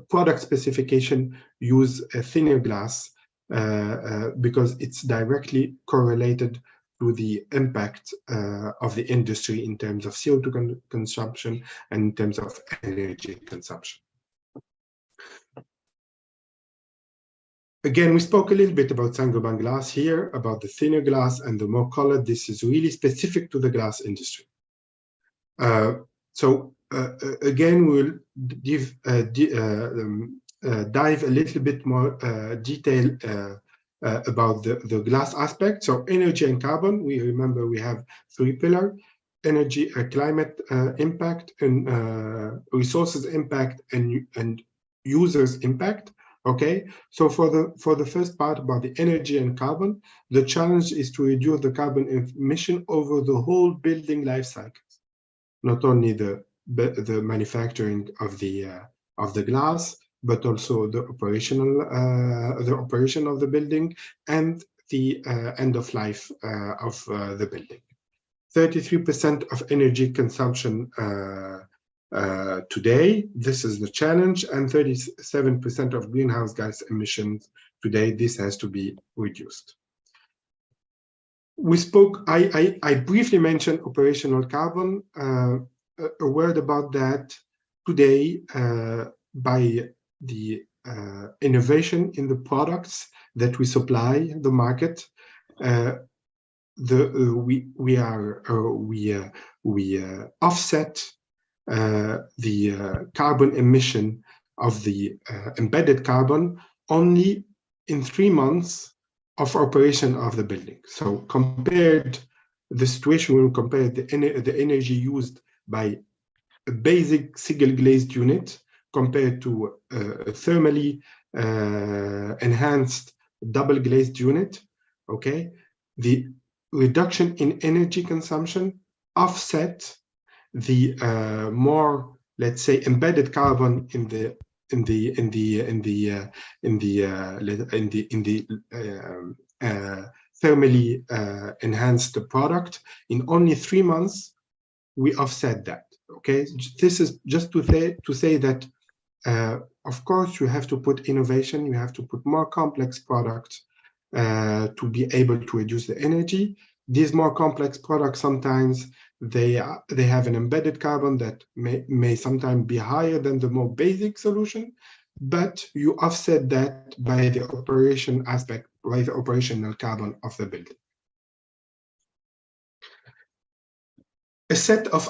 product specification, use a thinner glass because it's directly correlated to the impact of the industry in terms of CO2 consumption and in terms of energy consumption. Again, we spoke a little bit about Saint-Gobain glass here, about the thinner glass and the more colored. This is really specific to the glass industry. Again, we'll dive a little bit more detail about the glass aspect. So energy and carbon, we remember we have 3 pillars: energy, climate impact, and resources impact, and users impact. Okay, so for the first part about the energy and carbon, the challenge is to reduce the carbon emission over the whole building life cycle, not only the the manufacturing of the glass, but also the operation of the building and the end of life of the building. 33% of energy consumption today, this is the challenge, and 37% of greenhouse gas emissions today, this has to be reduced. We spoke, I briefly mentioned operational carbon, a word about that today by the innovation in the products that we supply the market. We offset the carbon emission of the embedded carbon only in 3 months of operation of the building. So compared the situation, when we compare the energy used by a basic single glazed unit compared to a thermally enhanced double glazed unit, okay, the reduction in energy consumption offset the more, let's say, embedded carbon in the thermally enhanced product. In only 3 months, we offset that. Okay, this is just to say that, of course, you have to put innovation, you have to put more complex products to be able to reduce the energy. These more complex products, sometimes they have an embedded carbon that may sometimes be higher than the more basic solution, but you offset that by the operation aspect, by the operational carbon of the building. A set of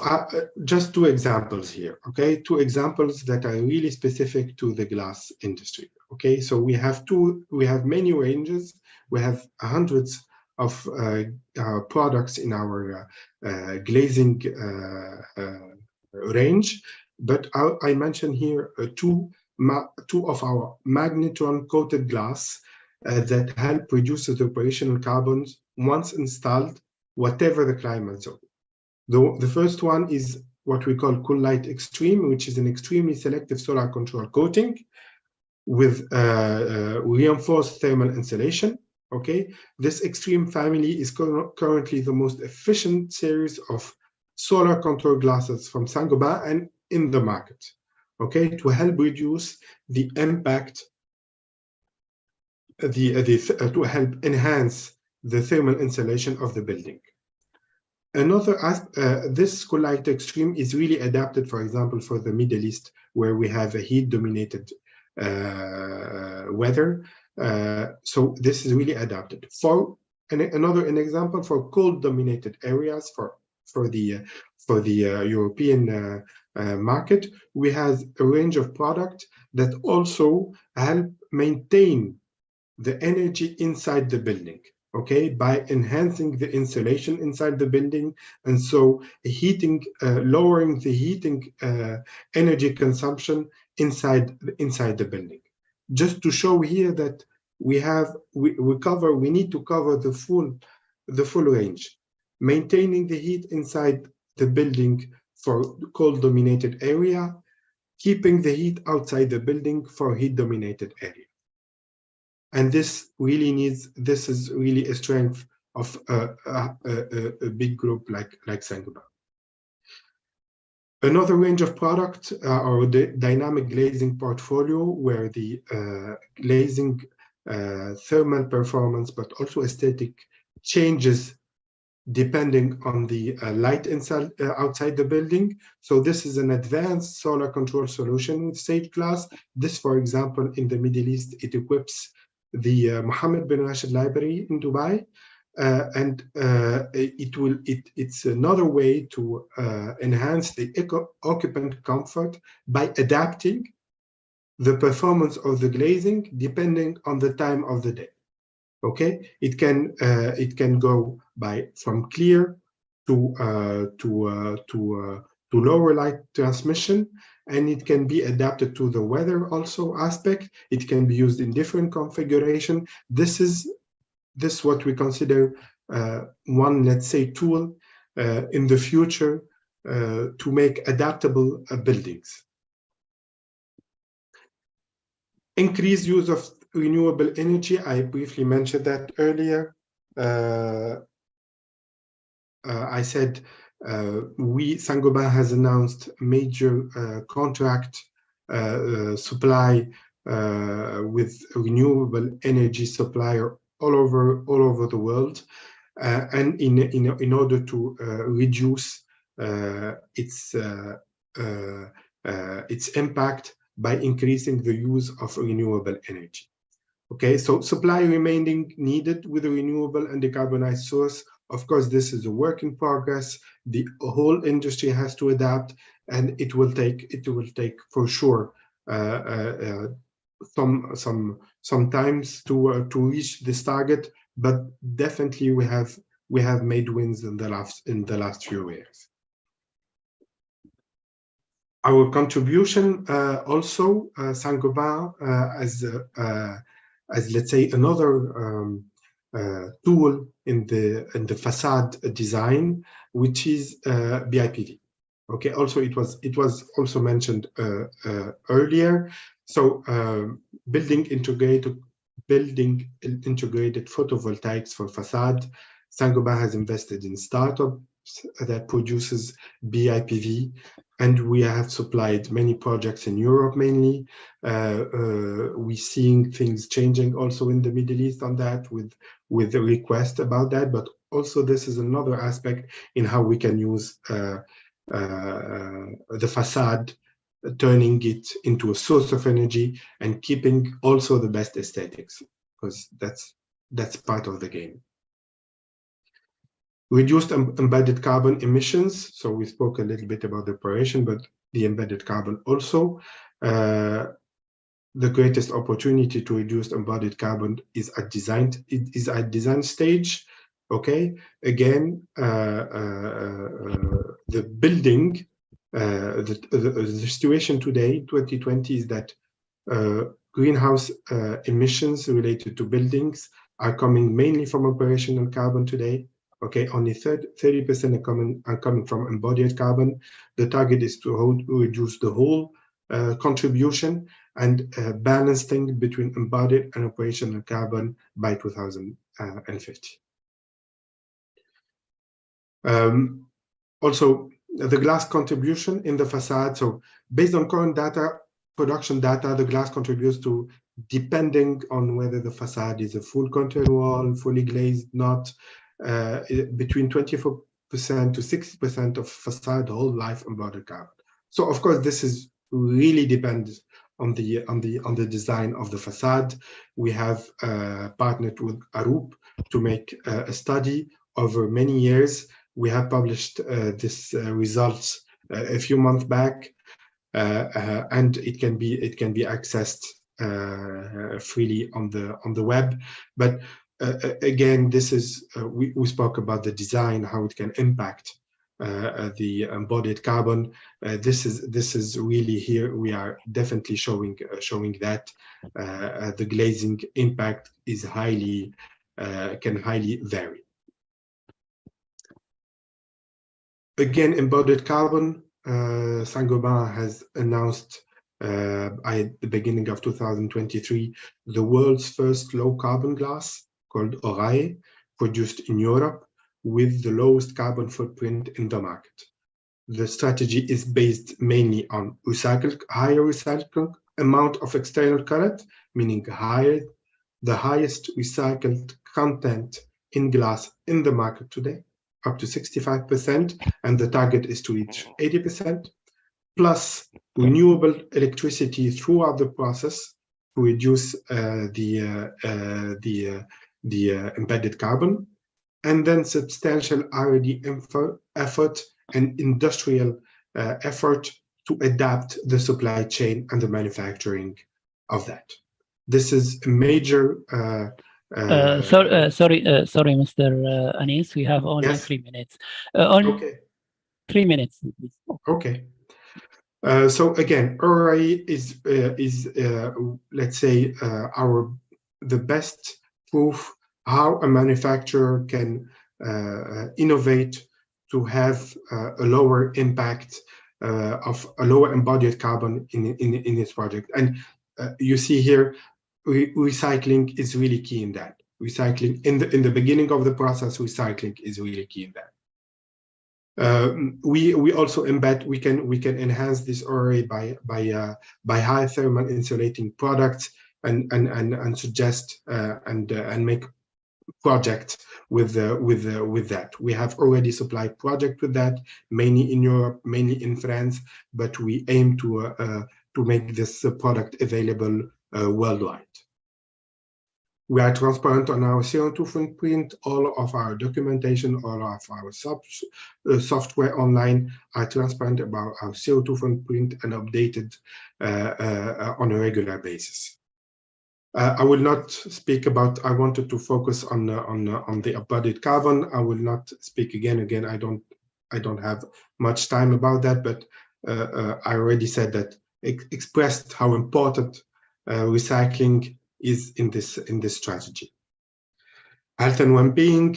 just 2 examples here, okay? 2 examples that are really specific to the glass industry, okay? So we have many ranges. We have hundreds of products in our glazing range, but I mentioned here two of our magnetron coated glass that help reduce the operational carbons once installed, whatever the climate zone. The first one is what we call Cool-Lite Extreme, which is an extremely selective solar control coating with reinforced thermal insulation. Okay, this Extreme family is currently the most efficient series of solar control glasses from Saint-Gobain and in the market. Okay, to help reduce the impact, to help enhance the thermal insulation of the building. Another aspect, this Cool-Lite Extreme is really adapted, for example, for the Middle East, where we have a heat-dominated weather. So this is really adapted. For an example, for cold-dominated areas, for the European market, we have a range of products that also help maintain the energy inside the building. Okay, by enhancing the insulation inside the building, and so lowering the heating energy consumption inside the building. Just to show here that we need to cover the full range, maintaining the heat inside the building for cold-dominated area, keeping the heat outside the building for heat-dominated area. And this is really a strength of a big group like Saint-Gobain. Another range of products are the dynamic glazing portfolio, where the glazing thermal performance, but also aesthetic changes depending on the light inside outside the building. So this is an advanced solar control solution with Sage Glass. This, for example, in the Middle East, it equips the Mohammed bin Rashid Library in Dubai, and it's another way to enhance the occupant comfort by adapting the performance of the glazing depending on the time of the day. Okay, it can go from clear to lower light transmission, and it can be adapted to the weather also aspect. It can be used in different configuration. This is what we consider one, let's say, tool in the future to make adaptable buildings. Increased use of renewable energy, I briefly mentioned that earlier. I said Saint-Gobain has announced major contract supply with renewable energy supplier all over the world, and in order to reduce its impact by increasing the use of renewable energy. Okay, so supply remaining needed with a renewable and decarbonized source. Of course, this is a work in progress. The whole industry has to adapt, and it will take for sure some times to reach this target. But definitely, we have made wins in the last few years. Our contribution also, Saint-Gobain, as let's say another tool in the facade design, which is BIPV. Okay. Also, it was also mentioned earlier. So, building integrated photovoltaics for facade. Saint-Gobain has invested in startups that produces BIPV, and we have supplied many projects in Europe mainly. We're seeing things changing also in the Middle East on that with a request about that, but also this is another aspect in how we can use the facade, turning it into a source of energy and keeping also the best aesthetics, because that's part of the game. Reduced embedded carbon emissions. So we spoke a little bit about the operation, but the embedded carbon also. The greatest opportunity to reduce embodied carbon is at design stage. Okay, again, the building, the situation today, 2020, is that greenhouse emissions related to buildings are coming mainly from operational carbon today. Okay, only 30% are coming from embodied carbon. The target is to reduce the whole contribution and balancing between embodied and operational carbon by 2050. Also, the glass contribution in the facade. So based on current data, production data, the glass contributes to, depending on whether the facade is a full contour wall, fully glazed, not, between 24% to 60% of facade whole life embodied carbon. So of course, this is really depends on the design of the facade. We have partnered with Arup to make a study over many years. We have published this results a few months back, and it can be accessed freely on the web. But again, this is we spoke about the design, how it can impact the embodied carbon. This is really here. We are definitely showing that the glazing impact is can highly vary. Again, embodied carbon. Saint-Gobain has announced at the beginning of 2023 the world's first low carbon glass called Orae, produced in Europe with the lowest carbon footprint in the market. The strategy is based mainly on higher recycled amount of external current, meaning the highest recycled content in glass in the market today, up to 65%, and the target is to reach 80%, plus renewable electricity throughout the process to reduce the embedded carbon, and then substantial R&D effort and industrial effort to adapt the supply chain and the manufacturing of that. This is a major. Sorry, Mr. Anis, we have only 3 minutes. Okay. 3 minutes, please. Okay. So again, Orae is let's say the best proof how a manufacturer can innovate to have a lower impact of a lower embodied carbon in this project. And you see here, recycling is really key in that. Recycling in the beginning of the process, recycling is really key in that. We also embed, we can enhance this array by high thermal insulating products and suggest and make project with that. We have already supplied project with that, mainly in Europe, mainly in France, but we aim to make this product available worldwide. We are transparent on our CO2 footprint. All of our documentation, all of our software online are transparent about our CO2 footprint and updated on a regular basis. I will not speak about. I wanted to focus on the embodied carbon. I will not speak again. I don't have much time about that, but I already said that expressed how important recycling is in this strategy. Health and well-being,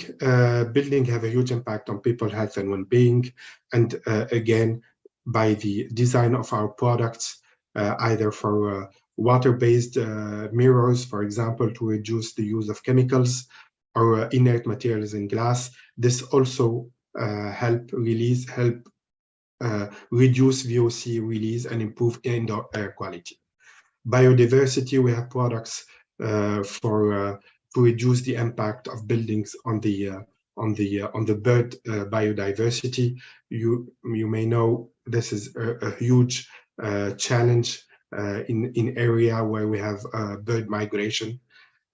building have a huge impact on people's health and well-being, and again, by the design of our products, either for water-based mirrors, for example, to reduce the use of chemicals, or inert materials in glass. This also help reduce VOC release and improve indoor air quality. Biodiversity, we have products to reduce the impact of buildings on the bird biodiversity. You may know this is a huge challenge in area where we have bird migration,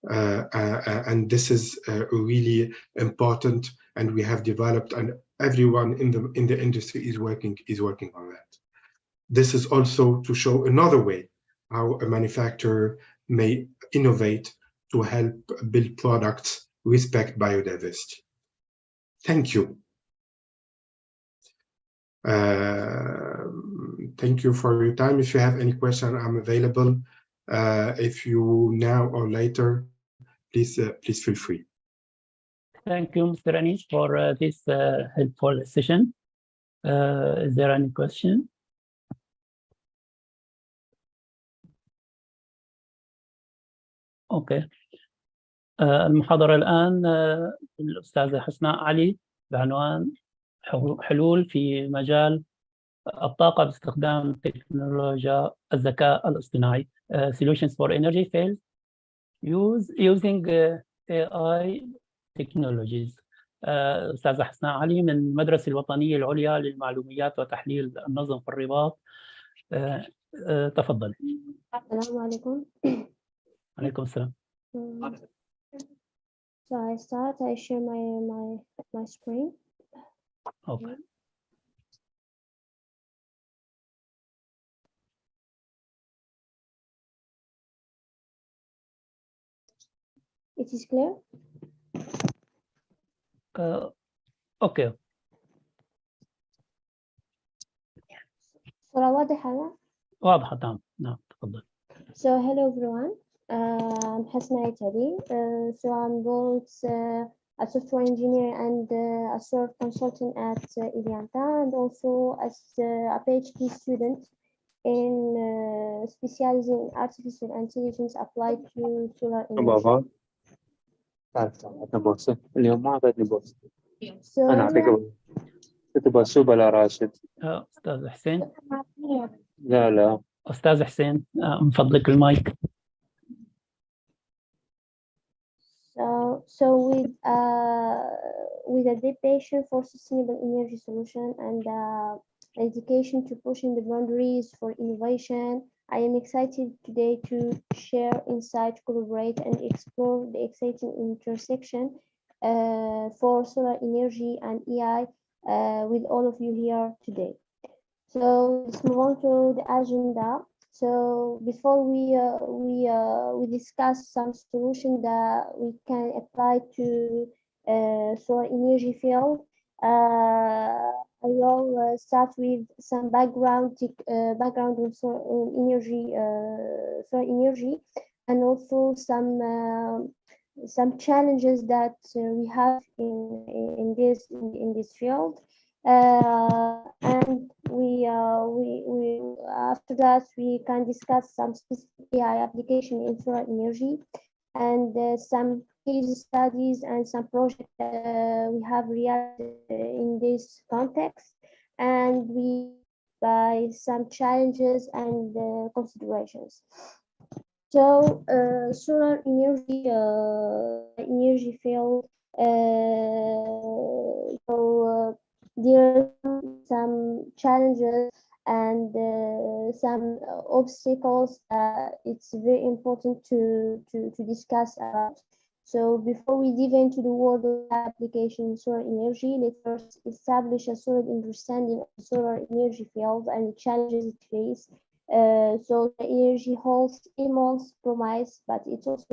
and this is really important. And we have developed, and everyone in the industry is working on that. This is also to show another way how a manufacturer may innovate to help build products respect biodiversity. Thank you. Thank you for your time. If you have any question, I'm available. If you now or later, please feel free. Thank you, Mr. Anis, for this helpful session. Is there any question? أوكي. المحاضرة الآن الأستاذة حسناء علي بعنوان حلول في مجال الطاقة باستخدام تكنولوجيا الذكاء الاصطناعي. Solutions for energy field using AI technologies. أستاذة حسناء علي من المدرسة الوطنية العليا للمعلوميات وتحليل النظم في الرباط. تفضل. السلام عليكم. عليكم السلام. So I share my screen. Okay. It is clear? Okay. صورة واضحة؟ واضحة تمام. نعم تفضل. So hello everyone. I'm Hasna Itali. So I'm both a software engineer and a software consultant at Ilianta, and also as a PhD student in specializing in artificial intelligence applied to solar energy. اليوم ما عطيتني بوس. So أنا أعطيك تبغى بلا راشد. أستاذ حسين. لا. أستاذ حسين من فضلك المايك. So with a dedication for sustainable energy solution and education to pushing the boundaries for innovation, I am excited today to share insight, collaborate, and explore the exciting intersection for solar energy and AI with all of you here today. So let's move on to the agenda. So before we discuss some solution that we can apply to solar energy field, I will start with some background on solar energy, and also some challenges that we have in this field, And after that we can discuss some specific AI application in solar energy and some case studies and some projects we have realized in this context, and we by some challenges and considerations. So solar energy field. There are some challenges and some obstacles that it's very important to discuss about. So before we dive into the world of application in solar energy, let's first establish a solid understanding of the solar energy field and the challenges it faces. So the energy holds immense promise, but it's also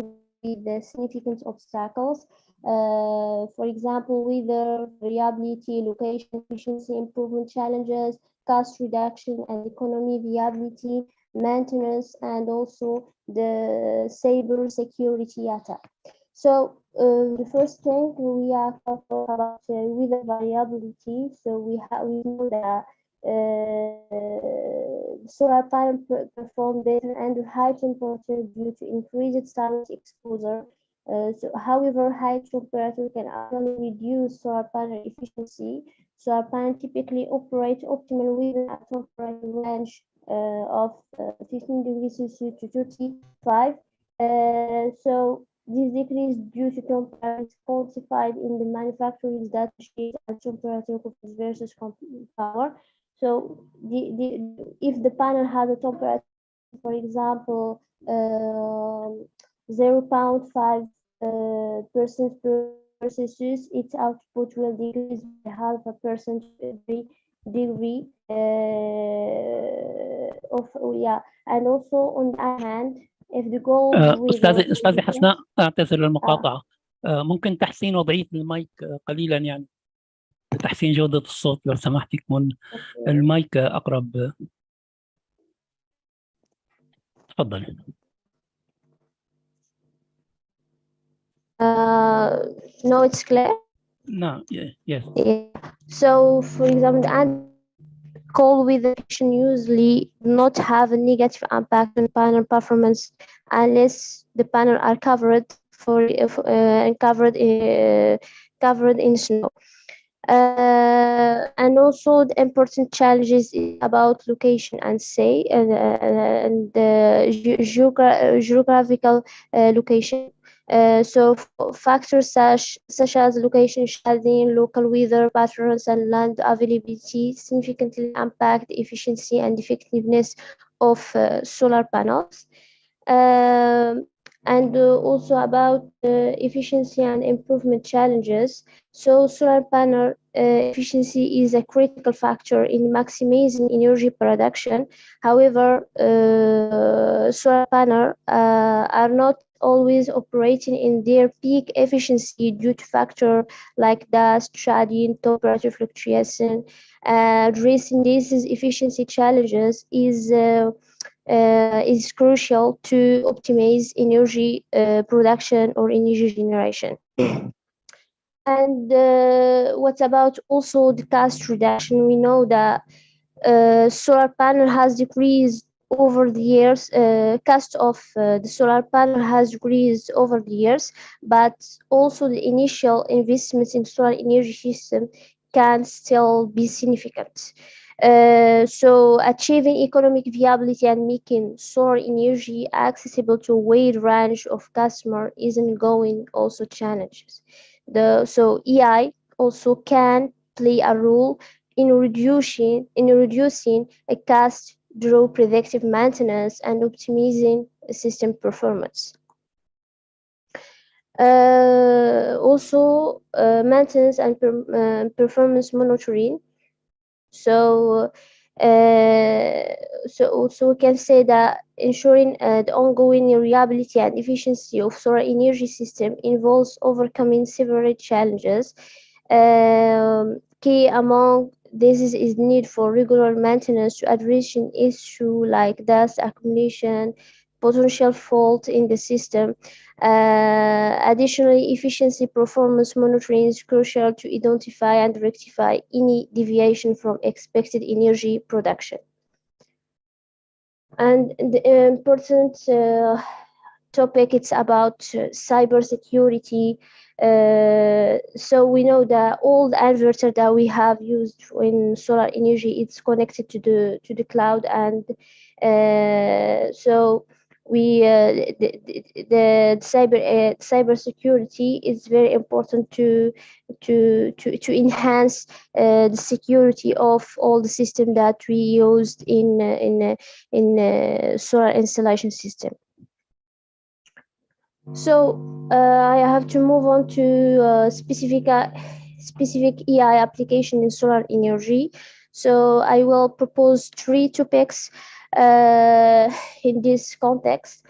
with the significant obstacles. For example, weather, variability, location efficiency improvement challenges, cost reduction and economy viability, maintenance, and also the cyber security attack. So the first thing we are talking about weather variability. So we know that solar panel perform better under high temperature due to increased sunlight exposure. However, high temperature can actually reduce solar panel efficiency. Solar panels typically operate optimally within a temperature range of 15 degrees Celsius to 35. So this decrease due to temperature is quantified in the manufacturer's data sheet and temperature versus power. So if the panel has a temperature, for example, 0.5% per Celsius, its output will decrease by 0.5% every degree and also on the other hand, if the goal أستاذي حسناء، أعتذر للمقاطعة. ممكن تحسين وضعية المايك قليلا، يعني لتحسين جودة الصوت لو سمحت يكون المايك أقرب. تفضل. No, it's clear. No, yes. Yeah. So, for example, the cold weather usually not have a negative impact on panel performance unless the panel are covered in snow. And also the important challenges about location and geographical location. So factors such as location shading, local weather patterns, and land availability significantly impact the efficiency and effectiveness of solar panels. And also about efficiency and improvement challenges. So solar panel efficiency is a critical factor in maximizing energy production. However, solar panels are not always operating in their peak efficiency due to factors like dust, shading, temperature fluctuation. Addressing these efficiency challenges is crucial to optimize energy production or energy generation. And what about also the cost reduction? We know that solar panel has decreased over the years. Cost of the solar panel has decreased over the years, but also the initial investments in solar energy system can still be significant. So achieving economic viability and making solar energy accessible to a wide range of customers is ongoing also challenges. So AI also can play a role in reducing a cost through predictive maintenance and optimizing system performance. Also maintenance and performance monitoring. So we can say that ensuring the ongoing reliability and efficiency of solar energy system involves overcoming several challenges. Key among this is need for regular maintenance to address issues like dust accumulation, potential fault in the system. Additionally, efficiency performance monitoring is crucial to identify and rectify any deviation from expected energy production. And the important topic, it's about cybersecurity. So we know that all the inverter that we have used in solar energy, it's connected to the cloud, and so we the cybersecurity is very important to enhance the security of all the system that we used in solar installation system. So I have to move on to specific EI application in solar energy. So I will propose 3 topics in this context: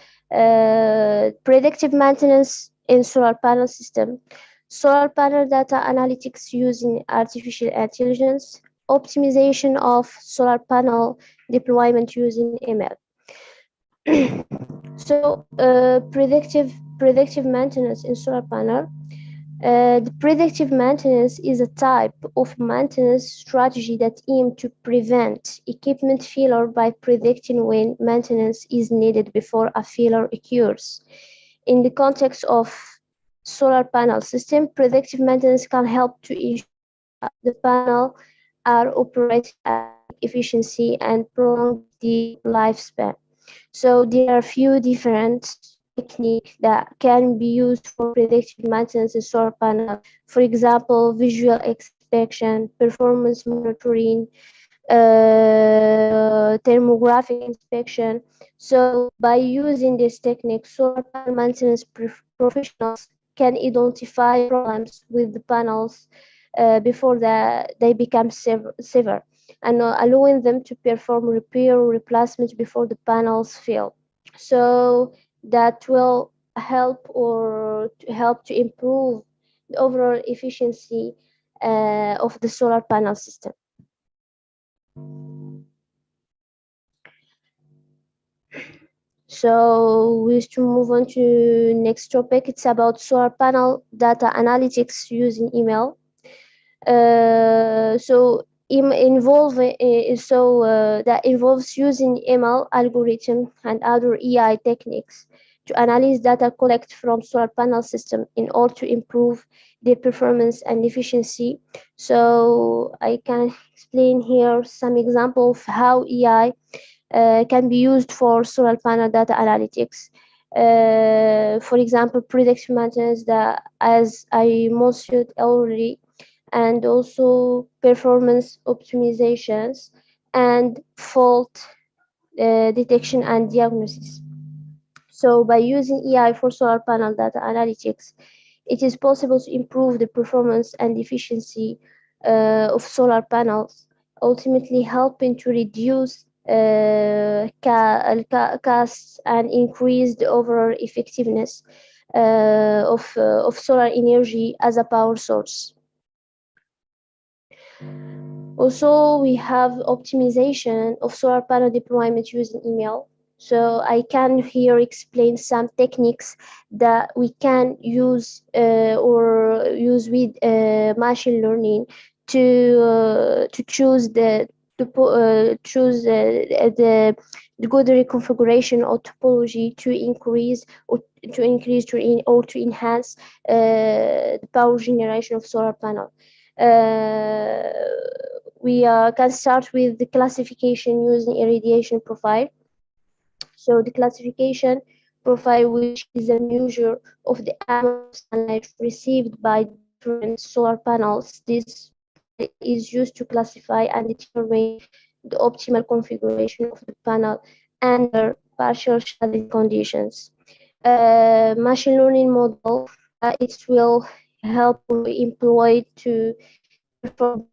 predictive maintenance in solar panel system, solar panel data analytics using artificial intelligence, optimization of solar panel deployment using ML. So predictive maintenance in solar panel. The predictive maintenance is a type of maintenance strategy that aims to prevent equipment failure by predicting when maintenance is needed before a failure occurs. In the context of solar panel system, predictive maintenance can help to ensure the panel are operating at efficiency and prolong the lifespan. So there are a few different techniques that can be used for predictive maintenance in solar panel. For example, visual inspection, performance monitoring, thermographic inspection. So by using this technique, solar panel maintenance professionals can identify problems with the panels before they become severe, and allowing them to perform repair or replacement before the panels fail. So that will help to improve the overall efficiency of the solar panel system. So we should move on to next topic. It's about solar panel data analytics using ML. That involves using ML algorithm and other EI techniques to analyze data collected from solar panel system in order to improve their performance and efficiency. So I can explain here some example of how EI can be used for solar panel data analytics. For example, predictive maintenance, that as I mentioned already, and also performance optimizations and fault detection and diagnosis. So by using EI for solar panel data analytics, it is possible to improve the performance and efficiency of solar panels, ultimately helping to reduce costs and increase the overall effectiveness of solar energy as a power source. Also, we have optimization of solar panel deployment using ML. So I can here explain some techniques that we can use with machine learning to choose the good reconfiguration or topology to increase or to enhance the power generation of solar panel. We can start with the classification using irradiation profile. So the classification profile, which is a measure of the amount of sunlight received by different solar panels, this is used to classify and determine the optimal configuration of the panel under partial shading conditions. Machine learning model, it will help employed to perform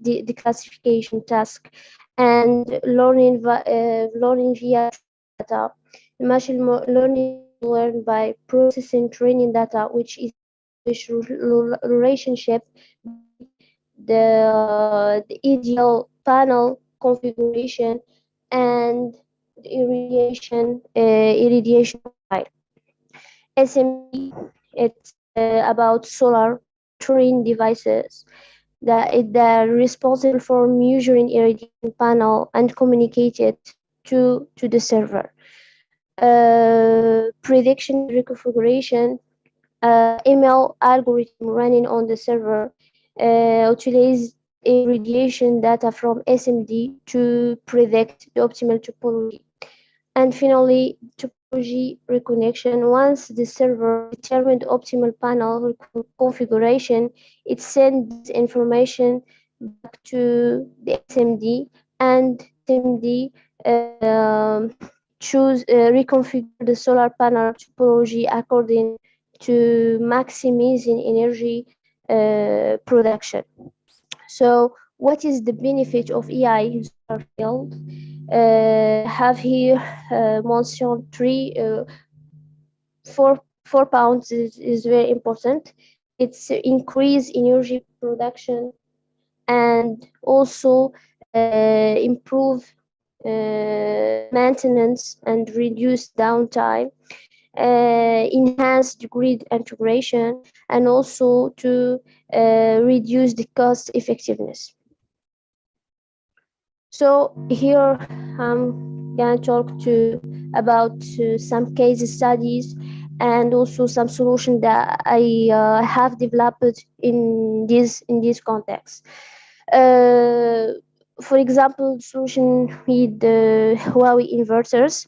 the classification task, and learning via data. Machine learning learn by processing training data, which is relationship the ideal panel configuration and irradiation profile. SMD, it's about solar monitoring devices that are responsible for measuring irradiation panel and communicate it to the server. Prediction reconfiguration, ML algorithm running on the server utilize irradiation data from SMD to predict the optimal topology. And finally, topology reconnection. Once the server determined optimal panel configuration, it sends information back to the SMD, and SMD reconfigure the solar panel topology according to maximizing energy production. So what is the benefit of AI in solar field? Have here mentioned four points is very important. It's increase energy production and also improve maintenance and reduce downtime, enhance the grid integration, and also to reduce the cost effectiveness. So here I'm gonna talk about some case studies and also some solution that I have developed in this context. For example, solution with the Huawei inverters,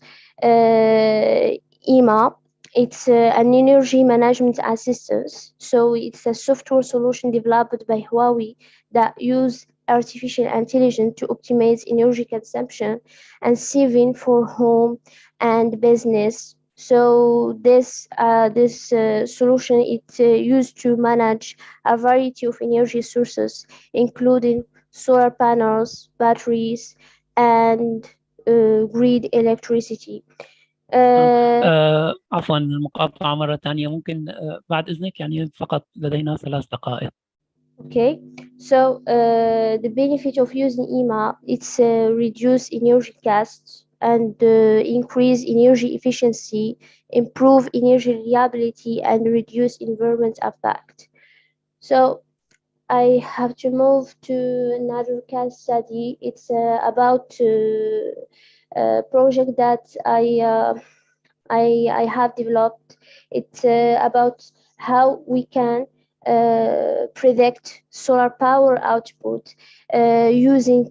EMA. It's an energy management assistance. So it's a software solution developed by Huawei that use artificial intelligence to optimize energy consumption and saving for home and business. So this solution it's used to manage a variety of energy sources, including solar panels, batteries, and grid electricity. عفوا المقاطعة مرة ثانية ممكن بعد إذنك يعني فقط لدينا 3 دقائق. Okay, so the benefit of using EMA, it's reduce energy costs and increase energy efficiency, improve energy reliability, and reduce environment impact. So I have to move to another case study. It's about a project that I have developed. It's about how we can predict solar power output using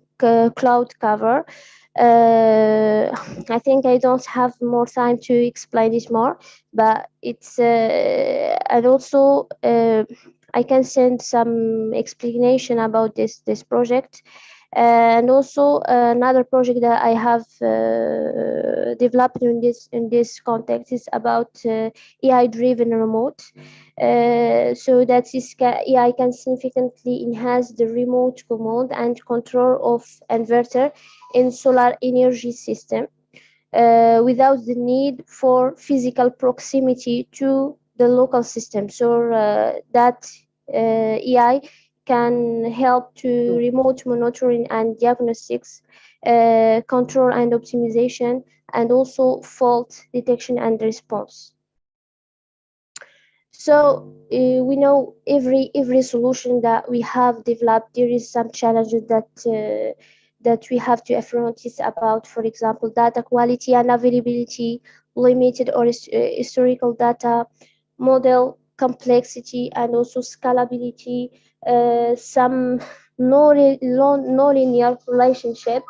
cloud cover. I think I don't have more time to explain this more, but it's and also I can send some explanation about this project. And also another project that I have developed in this context is about AI-driven remote. So that AI can significantly enhance the remote command and control of inverter in solar energy system without the need for physical proximity to the local system. So that AI can help to remote monitoring and diagnostics, control and optimization, and also fault detection and response. So we know every solution that we have developed, there is some challenges that we have to affront is about, for example, data quality and availability, limited or historical data, model complexity, and also scalability, some non-linear relationship.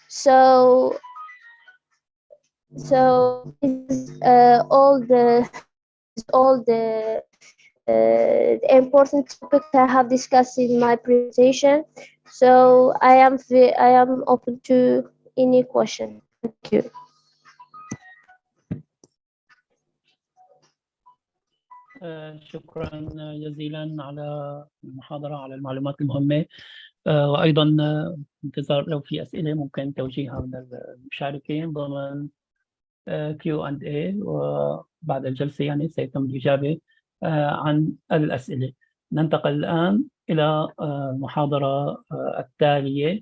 So this all the important topics I have discussed in my presentation. So I am open to any question. Thank you. شكرا جزيلا على المحاضرة، على المعلومات المهمة، وأيضا انتظار لو في أسئلة ممكن توجيهها من المشاركين ضمن Q&A، وبعد الجلسة يعني سيتم الإجابة عن الأسئلة. ننتقل الآن إلى المحاضرة التالية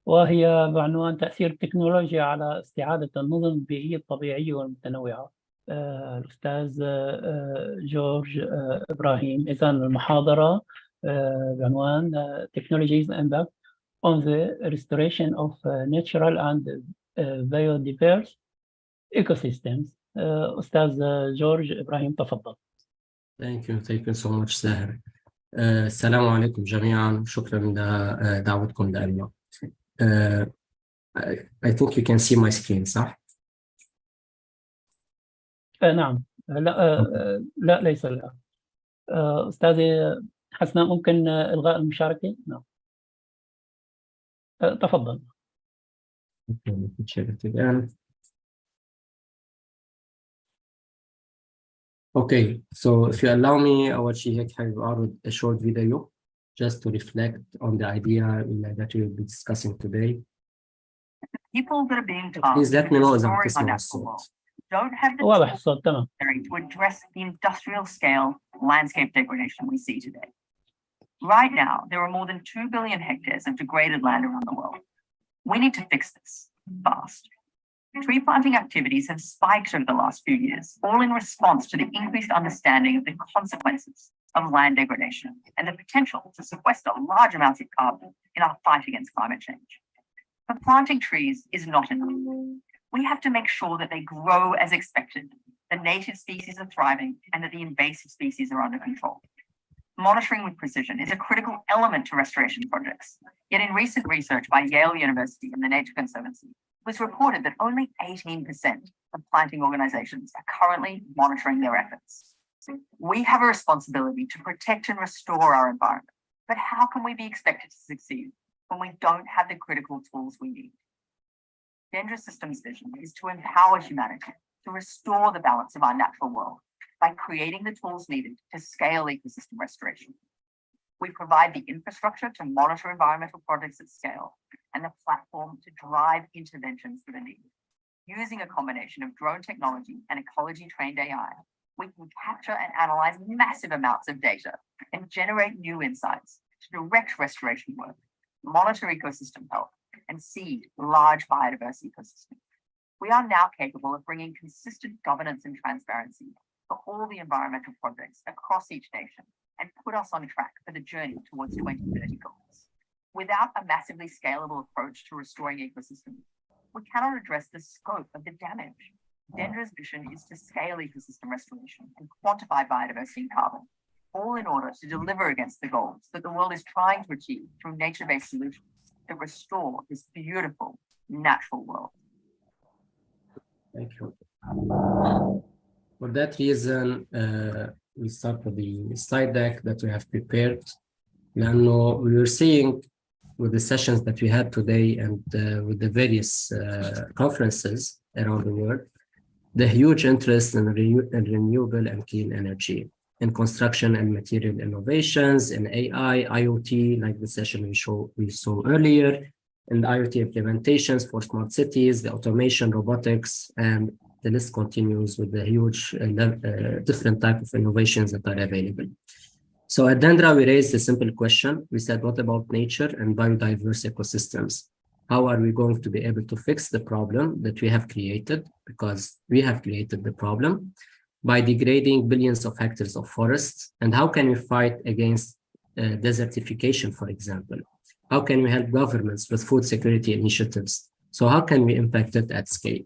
وهي بعنوان تأثير التكنولوجيا على استعادة النظم البيئية الطبيعية والمتنوعة. الأستاذ جورج إبراهيم. إذن المحاضرة بعنوان Technologies Impact on the Restoration of Natural and Biodiverse Ecosystems. أستاذ جورج إبراهيم تفضل. Thank you so much ساهر. السلام عليكم جميعا، شكرا لدعوتكم لنا. I think you can see my screen صح؟ نعم. لا ليس الآن. أستاذي حسناء ممكن إلغاء المشاركة؟ نعم. تفضل. Okay, let me check it again. Okay, so if you allow me, أول شيء هيك حابب أعرض a short video just to reflect on the idea that we will be discussing today. People that are being Please let me know إذا عم tasked with تسمعوا restoring our natural الصوت. world don't have the واضح tools الصوت تمام. necessary to address the industrial scale landscape degradation we see today. Right now, there are more than 2 billion hectares of degraded land around the world. We need to fix this fast. Tree planting activities have spiked over the last few years, all in response to the increased understanding of the consequences of land degradation and the potential to sequester large amounts of carbon in our fight against climate change. But planting trees is not enough. We have to make sure that they grow as expected, the native species are thriving, and that the invasive species are under control. Monitoring with precision is a critical element to restoration projects. Yet in recent research by Yale University and the Nature Conservancy, it was reported that only 18% of planting organizations are currently monitoring their efforts. We have a responsibility to protect and restore our environment, but how can we be expected to succeed when we don't have the critical tools we need? Dendra Systems' vision is to empower humanity to restore the balance of our natural world by creating the tools needed to scale ecosystem restoration. We provide the infrastructure to monitor environmental projects at scale and the platform to drive interventions that are needed. Using a combination of drone technology and ecology-trained AI, we can capture and analyze massive amounts of data and generate new insights to direct restoration work, monitor ecosystem health, and seed large biodiverse ecosystems. We are now capable of bringing consistent governance and transparency for all the environmental projects across each nation and put us on track for the journey towards 2030 goals. Without a massively scalable approach to restoring ecosystems, we cannot address the scope of the damage. Dendra's mission is to scale ecosystem restoration and quantify biodiversity and carbon, all in order to deliver against the goals that the world is trying to achieve through nature-based solutions that restore this beautiful natural world. Thank you. For that reason, we start with the slide deck that we have prepared. Now, we were seeing with the sessions that we had today and with the various conferences around the world, the huge interest in renewable and clean energy, in construction and material innovations, in AI, IoT, like the session we saw earlier, and IoT implementations for smart cities, the automation, robotics, and the list continues with the huge different type of innovations that are available. So at Dendra, we raised a simple question. We said, what about nature and biodiverse ecosystems? How are we going to be able to fix the problem that we have created? Because we have created the problem by degrading billions of hectares of forests. And how can we fight against desertification, for example? How can we help governments with food security initiatives? So how can we impact it at scale?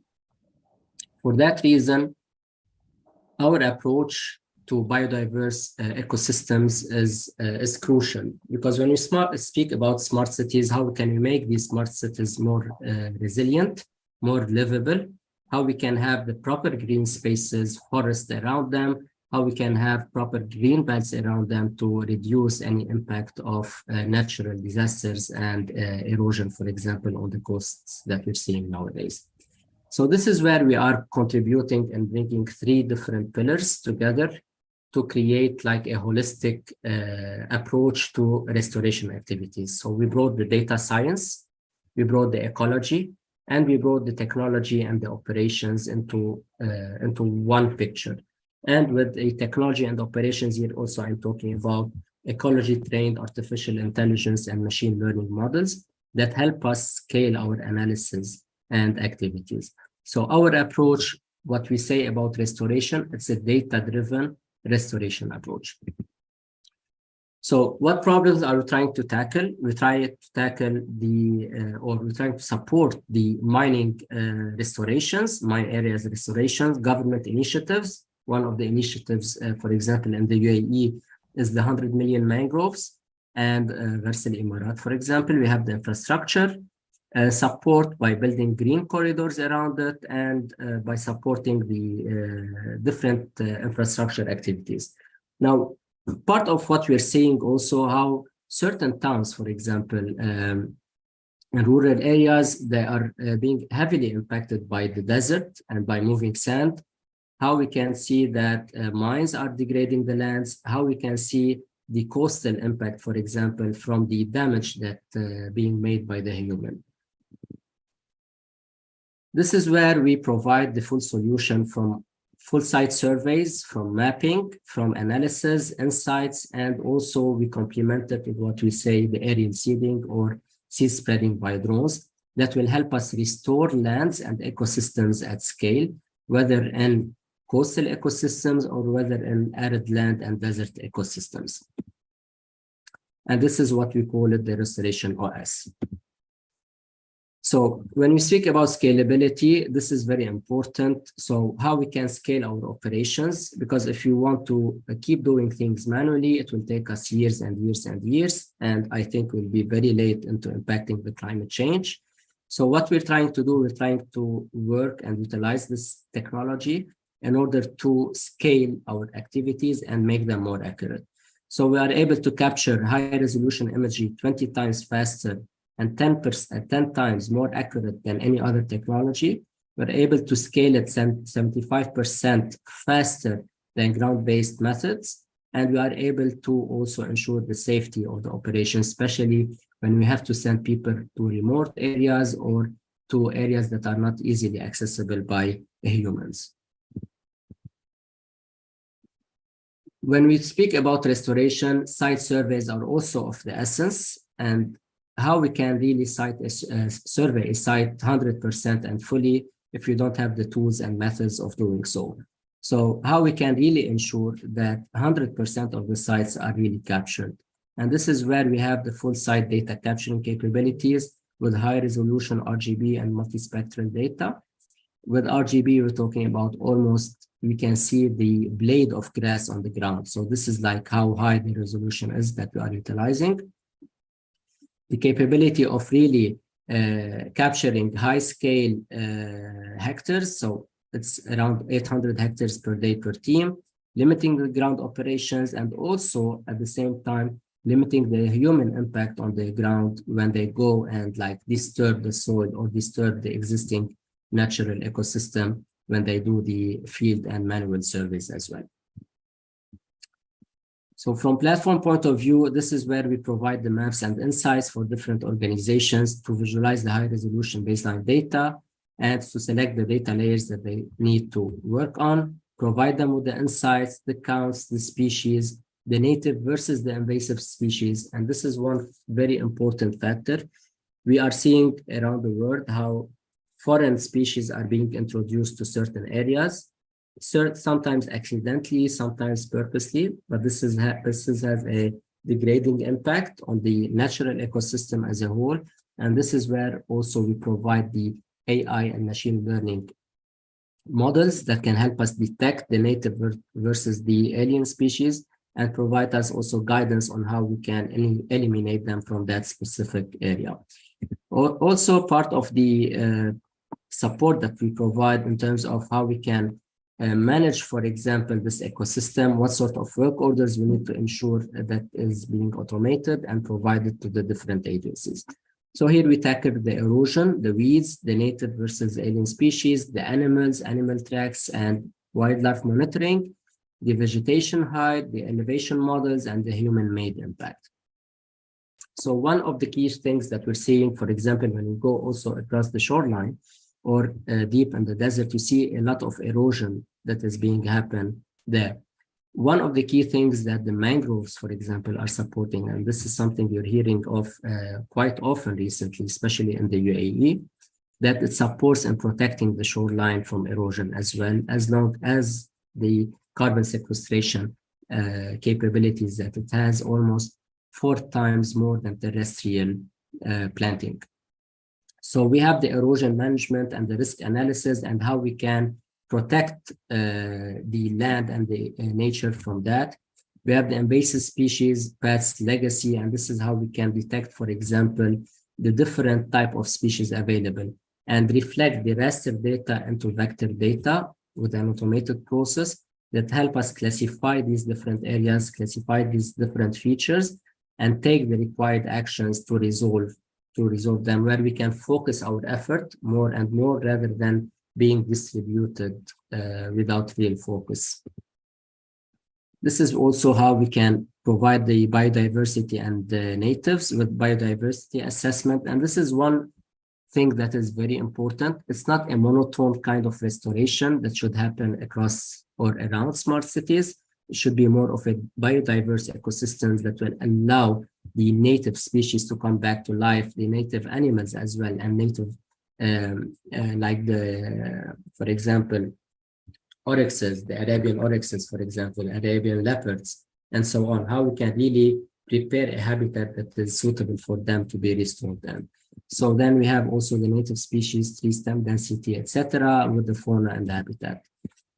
For that reason, our approach to biodiverse ecosystems is crucial, because when we speak about smart cities, how can we make these smart cities more resilient, more livable, how we can have the proper green spaces, forests around them, how we can have proper green belts around them to reduce any impact of natural disasters and erosion, for example, on the coasts that we're seeing nowadays. So this is where we are contributing and bringing three different pillars together to create like a holistic approach to restoration activities. So we brought the data science, we brought the ecology, and we brought the technology and the operations into one picture. And with the technology and operations here also, I'm talking about ecology-trained artificial intelligence and machine learning models that help us scale our analysis and activities. So our approach, what we say about restoration, it's a data-driven restoration approach. So what problems are we trying to tackle? We try to tackle we're trying to support the mining restorations, mine areas restorations, government initiatives. One of the initiatives, for example, in the UAE is the 100 million mangroves, and Ghars Al Imarat, for example, we have the infrastructure support by building green corridors around it, and by supporting the different infrastructure activities. Now, part of what we're seeing also how certain towns, for example, in rural areas, they are being heavily impacted by the desert and by moving sand, how we can see that mines are degrading the lands, how we can see the coastal impact, for example, from the damage that being made by the human. This is where we provide the full solution from full site surveys, from mapping, from analysis, insights, and also we complement it with what we say the aerial seeding or seed spreading by drones that will help us restore lands and ecosystems at scale, whether in coastal ecosystems or whether in arid land and desert ecosystems. And this is what we call it the Restoration OS. So when we speak about scalability, this is very important. So how we can scale our operations, because if you want to keep doing things manually, it will take us years and years and years. And I think we'll be very late into impacting the climate change. So what we're trying to do, we're trying to work and utilize this technology in order to scale our activities and make them more accurate. So we are able to capture high resolution imagery 20 times faster and 10 times more accurate than any other technology. We're able to scale it 75% faster than ground-based methods. And we are able to also ensure the safety of the operation, especially when we have to send people to remote areas or to areas that are not easily accessible by humans. When we speak about restoration, site surveys are also of the essence, and how we can really survey a site 100% and fully if you don't have the tools and methods of doing so. So how we can really ensure that 100% of the sites are really captured. And this is where we have the full site data capturing capabilities with high resolution RGB and multispectral data. With RGB, we're talking about almost, we can see the blade of grass on the ground. So this is like how high the resolution is that we are utilizing. The capability of really capturing high scale hectares. So it's around 800 hectares per day per team, limiting the ground operations, and also at the same time, limiting the human impact on the ground when they go and like disturb the soil or disturb the existing natural ecosystem when they do the field and manual surveys as well. So from platform point of view, this is where we provide the maps and insights for different organizations to visualize the high resolution baseline data and to select the data layers that they need to work on, provide them with the insights, the counts, the species, the native versus the invasive species. And this is one very important factor. We are seeing around the world how foreign species are being introduced to certain areas, sometimes accidentally, sometimes purposely, but this has a degrading impact on the natural ecosystem as a whole. And this is where also we provide the AI and machine learning models that can help us detect the native versus the alien species and provide us also guidance on how we can eliminate them from that specific area. Also part of the support that we provide in terms of how we can manage, for example, this ecosystem, what sort of work orders we need to ensure that is being automated and provided to the different agencies. So here we tackle the erosion, the weeds, the native versus alien species, the animals, animal tracks, and wildlife monitoring, the vegetation height, the elevation models, and the human-made impact. So one of the key things that we're seeing, for example, when we go also across the shoreline or deep in the desert, you see a lot of erosion that is being happen there. One of the key things that the mangroves, for example, are supporting, and this is something you're hearing of quite often recently, especially in the UAE, that it supports in protecting the shoreline from erosion as well, as long as the carbon sequestration capabilities that it has, almost 4 times more than terrestrial planting. So we have the erosion management and the risk analysis and how we can protect the land and the nature from that. We have the invasive species, pests, legacy, and this is how we can detect, for example, the different type of species available and reflect the raster data into vector data with an automated process that help us classify these different areas, classify these different features, and take the required actions to resolve them, where we can focus our effort more and more rather than being distributed without real focus. This is also how we can provide the biodiversity and the natives with biodiversity assessment. And this is one thing that is very important. It's not a monotone kind of restoration that should happen across or around smart cities. It should be more of a biodiverse ecosystem that will allow the native species to come back to life, the native animals as well, and native, like for example, oryxes, the Arabian oryxes, for example, Arabian leopards, and so on, how we can really prepare a habitat that is suitable for them to be restored. So then we have also the native species, tree stem density, etc., with the fauna and the habitat.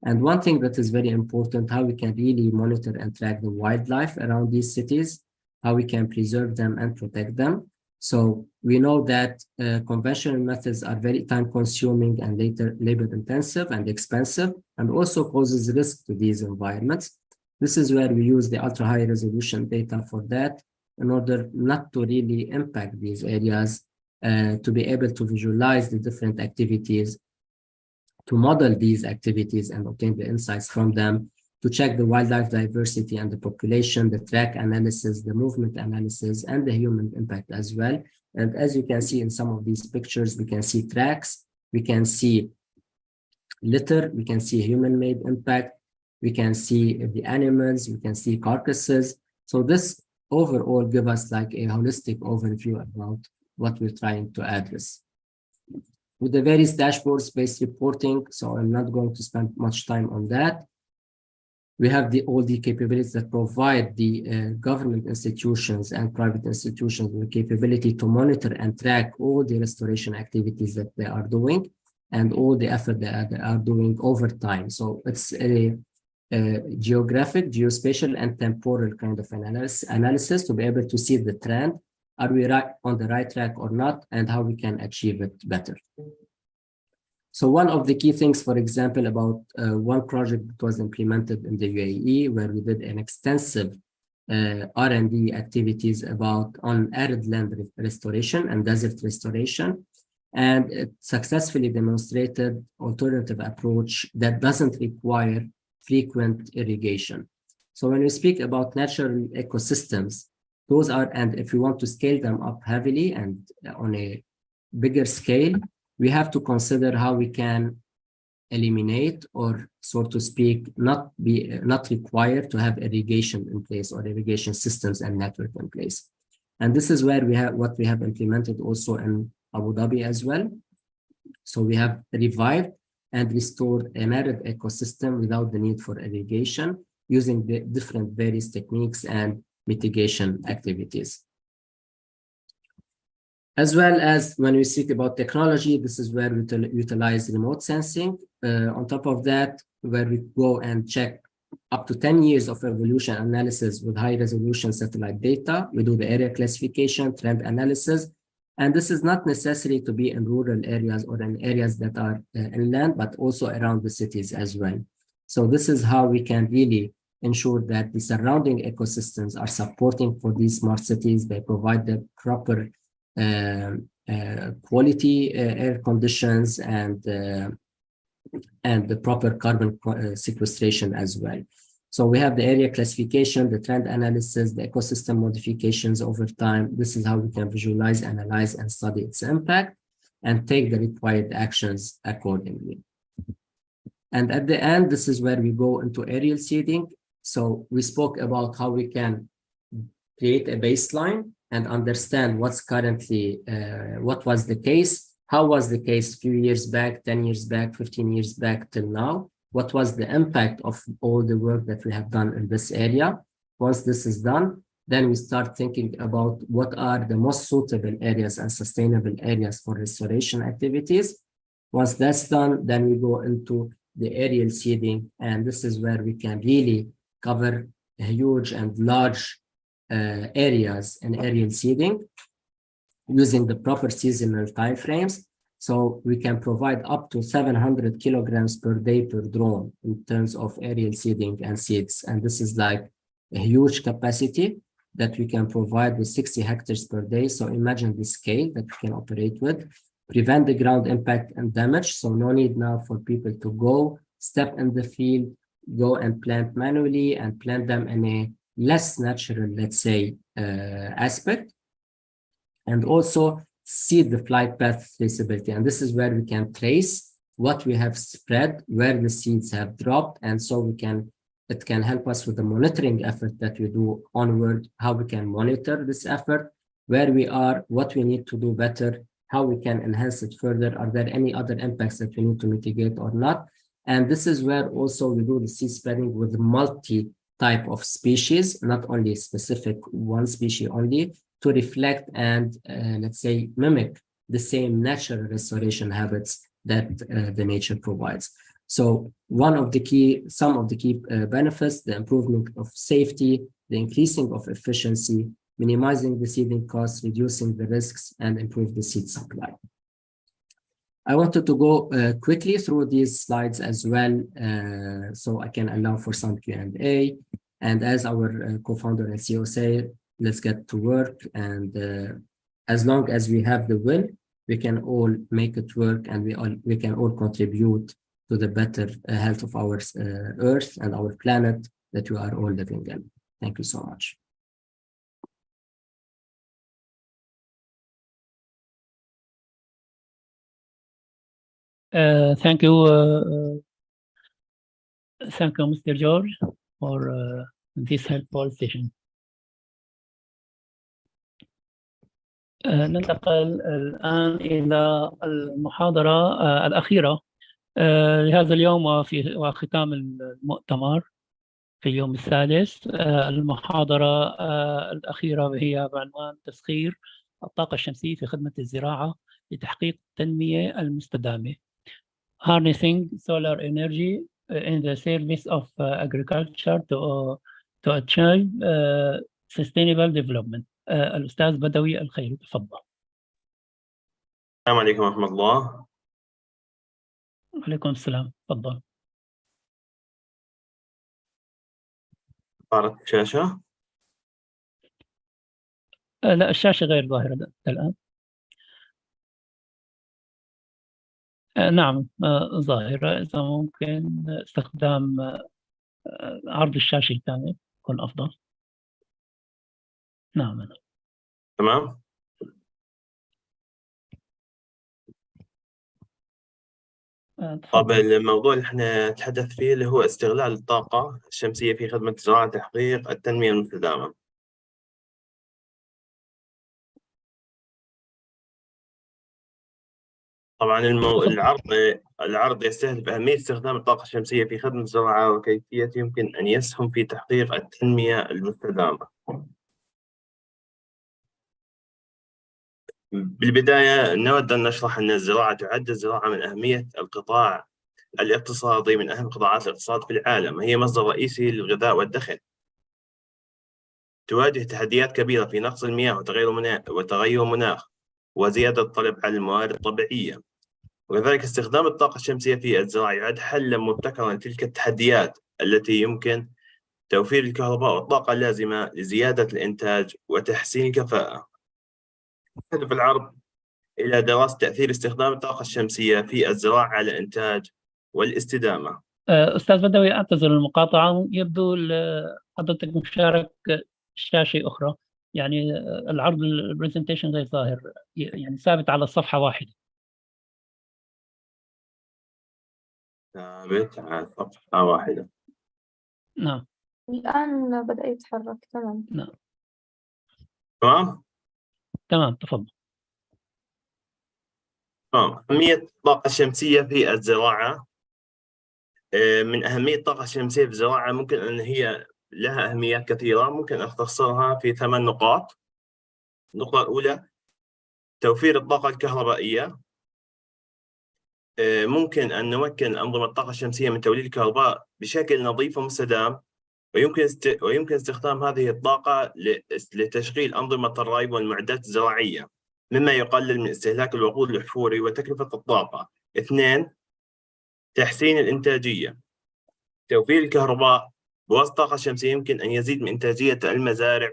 And one thing that is very important, how we can really monitor and track the wildlife around these cities, how we can preserve them and protect them. So we know that conventional methods are very time consuming and labor intensive and expensive, and also poses risk to these environments. This is where we use the ultra high resolution data for that in order not to really impact these areas, to be able to visualize the different activities, to model these activities and obtain the insights from them, to check the wildlife diversity and the population, the track analysis, the movement analysis, and the human impact as well. And as you can see in some of these pictures, we can see tracks, we can see litter, we can see human-made impact, we can see the animals, we can see carcasses. So this overall gives us like a holistic overview about what we're trying to address. With the various dashboards-based reporting, so I'm not going to spend much time on that. We have all the capabilities that provide the government institutions and private institutions with the capability to monitor and track all the restoration activities that they are doing and all the effort that they are doing over time. So it's a geographic, geospatial, and temporal kind of analysis to be able to see the trend. Are we on the right track or not, and how we can achieve it better? So one of the key things, for example, about one project that was implemented in the UAE, where we did an extensive R&D activities on arid land restoration and desert restoration, and it successfully demonstrated alternative approach that doesn't require frequent irrigation. So when we speak about natural ecosystems, those are, and if we want to scale them up heavily and on a bigger scale, we have to consider how we can eliminate, or so to speak, not required to have irrigation in place or irrigation systems and network in place. And this is where we have what we have implemented also in Abu Dhabi as well. So we have revived and restored an arid ecosystem without the need for irrigation, using the different various techniques and mitigation activities. As well as when we speak about technology, this is where we utilize remote sensing. On top of that, where we go and check up to 10 years of evolution analysis with high resolution satellite data. We do the area classification, trend analysis, and this is not necessary to be in rural areas or in areas that are inland, but also around the cities as well. So this is how we can really ensure that the surrounding ecosystems are supporting for these smart cities. They provide the proper quality air conditions and the proper carbon sequestration as well. So we have the area classification, the trend analysis, the ecosystem modifications over time. This is how we can visualize, analyze, and study its impact and take the required actions accordingly. And at the end, this is where we go into aerial seeding. So we spoke about how we can create a baseline and understand what's currently, what was the case, how was the case a few years back, 10 years back, 15 years back till now, what was the impact of all the work that we have done in this area. Once this is done, then we start thinking about what are the most suitable areas and sustainable areas for restoration activities. Once that's done, then we go into the aerial seeding, and this is where we can really cover huge and large areas in aerial seeding using the proper seasonal timeframes. So we can provide up to 700 kilograms per day per drone in terms of aerial seeding and seeds. And this is like a huge capacity that we can provide with 60 hectares per day. So imagine the scale that we can operate with, prevent the ground impact and damage. So no need now for people to go, step in the field, go and plant manually and plant them in a less natural, let's say, aspect. And also seed the flight path traceability. And this is where we can trace what we have spread, where the seeds have dropped. And so it can help us with the monitoring effort that we do onward, how we can monitor this effort, where we are, what we need to do better, how we can enhance it further. Are there any other impacts that we need to mitigate or not? And this is where also we do the seed spreading with multi-type of species, not only specific one species only, to reflect and let's say mimic the same natural restoration habits that the nature provides. So some of the key benefits: the improvement of safety, the increasing of efficiency, minimizing the seeding costs, reducing the risks, and improve the seed supply. I wanted to go quickly through these slides as well, so I can allow for some Q&A. And as our co-founder and CEO say, let's get to work. And as long as we have the will, we can all make it work, and we can all contribute to the better health of our Earth and our planet that we are all living in. Thank you so much. Thank you, Mr. George, for this helpful session. ننتقل الآن إلى المحاضرة الأخيرة لهذا اليوم وختام المؤتمر في اليوم السادس. المحاضرة الأخيرة وهي بعنوان تسخير الطاقة الشمسية في خدمة الزراعة لتحقيق التنمية المستدامة. Harnessing solar energy in the service of agriculture to achieve sustainable development. الأستاذ بدوي الخيري، تفضل. السلام عليكم ورحمة الله. وعليكم السلام، تفضل. ظهرت الشاشة؟ لا، الشاشة غير ظاهرة الآن. نعم ظاهرة. إذا ممكن استخدام عرض الشاشة الكامل يكون أفضل. نعم. تمام. طب الموضوع اللي احنا نتحدث فيه اللي هو استغلال الطاقة الشمسية في خدمة الزراعة لتحقيق التنمية المستدامة. طبعا العرض يستهدف أهمية استخدام الطاقة الشمسية في خدمة الزراعة وكيفية يمكن أن يسهم في تحقيق التنمية المستدامة. بالبداية نود أن نشرح أن الزراعة تعد الزراعة من أهمية القطاع الاقتصادي، من أهم قطاعات الاقتصاد في العالم. هي مصدر رئيسي للغذاء والدخل. تواجه تحديات كبيرة في نقص المياه وتغير المناخ وزيادة الطلب على الموارد الطبيعية. وكذلك استخدام الطاقة الشمسية في الزراعة يعد حلاً مبتكراً لتلك التحديات التي يمكن توفير الكهرباء والطاقة اللازمة لزيادة الإنتاج وتحسين الكفاءة. هدف العرض إلى دراسة تأثير استخدام الطاقة الشمسية في الزراعة على الإنتاج والاستدامة. أستاذ بدوي، أعتذر المقاطعة، يبدو حضرتك مشارك شاشة أخرى، يعني العرض البرزنتيشن غير ظاهر، يعني ثابت على الصفحة واحدة. ثابت على صفحة واحدة. نعم. الآن بدأ يتحرك. تمام. نعم تمام؟ تمام تفضل. أهمية الطاقة الشمسية في الزراعة. من أهمية الطاقة الشمسية في الزراعة ممكن أن هي لها أهميات كثيرة، ممكن أختصرها في 8 نقاط. النقطة الأولى توفير الطاقة الكهربائية. ممكن أن نمكن أنظمة الطاقة الشمسية من توليد الكهرباء بشكل نظيف ومستدام، ويمكن استخدام هذه الطاقة لتشغيل أنظمة الري والمعدات الزراعية، مما يقلل من استهلاك الوقود الأحفوري وتكلفة الطاقة. 2 تحسين الإنتاجية. توفير الكهرباء بواسطة الطاقة الشمسية يمكن أن يزيد من إنتاجية المزارع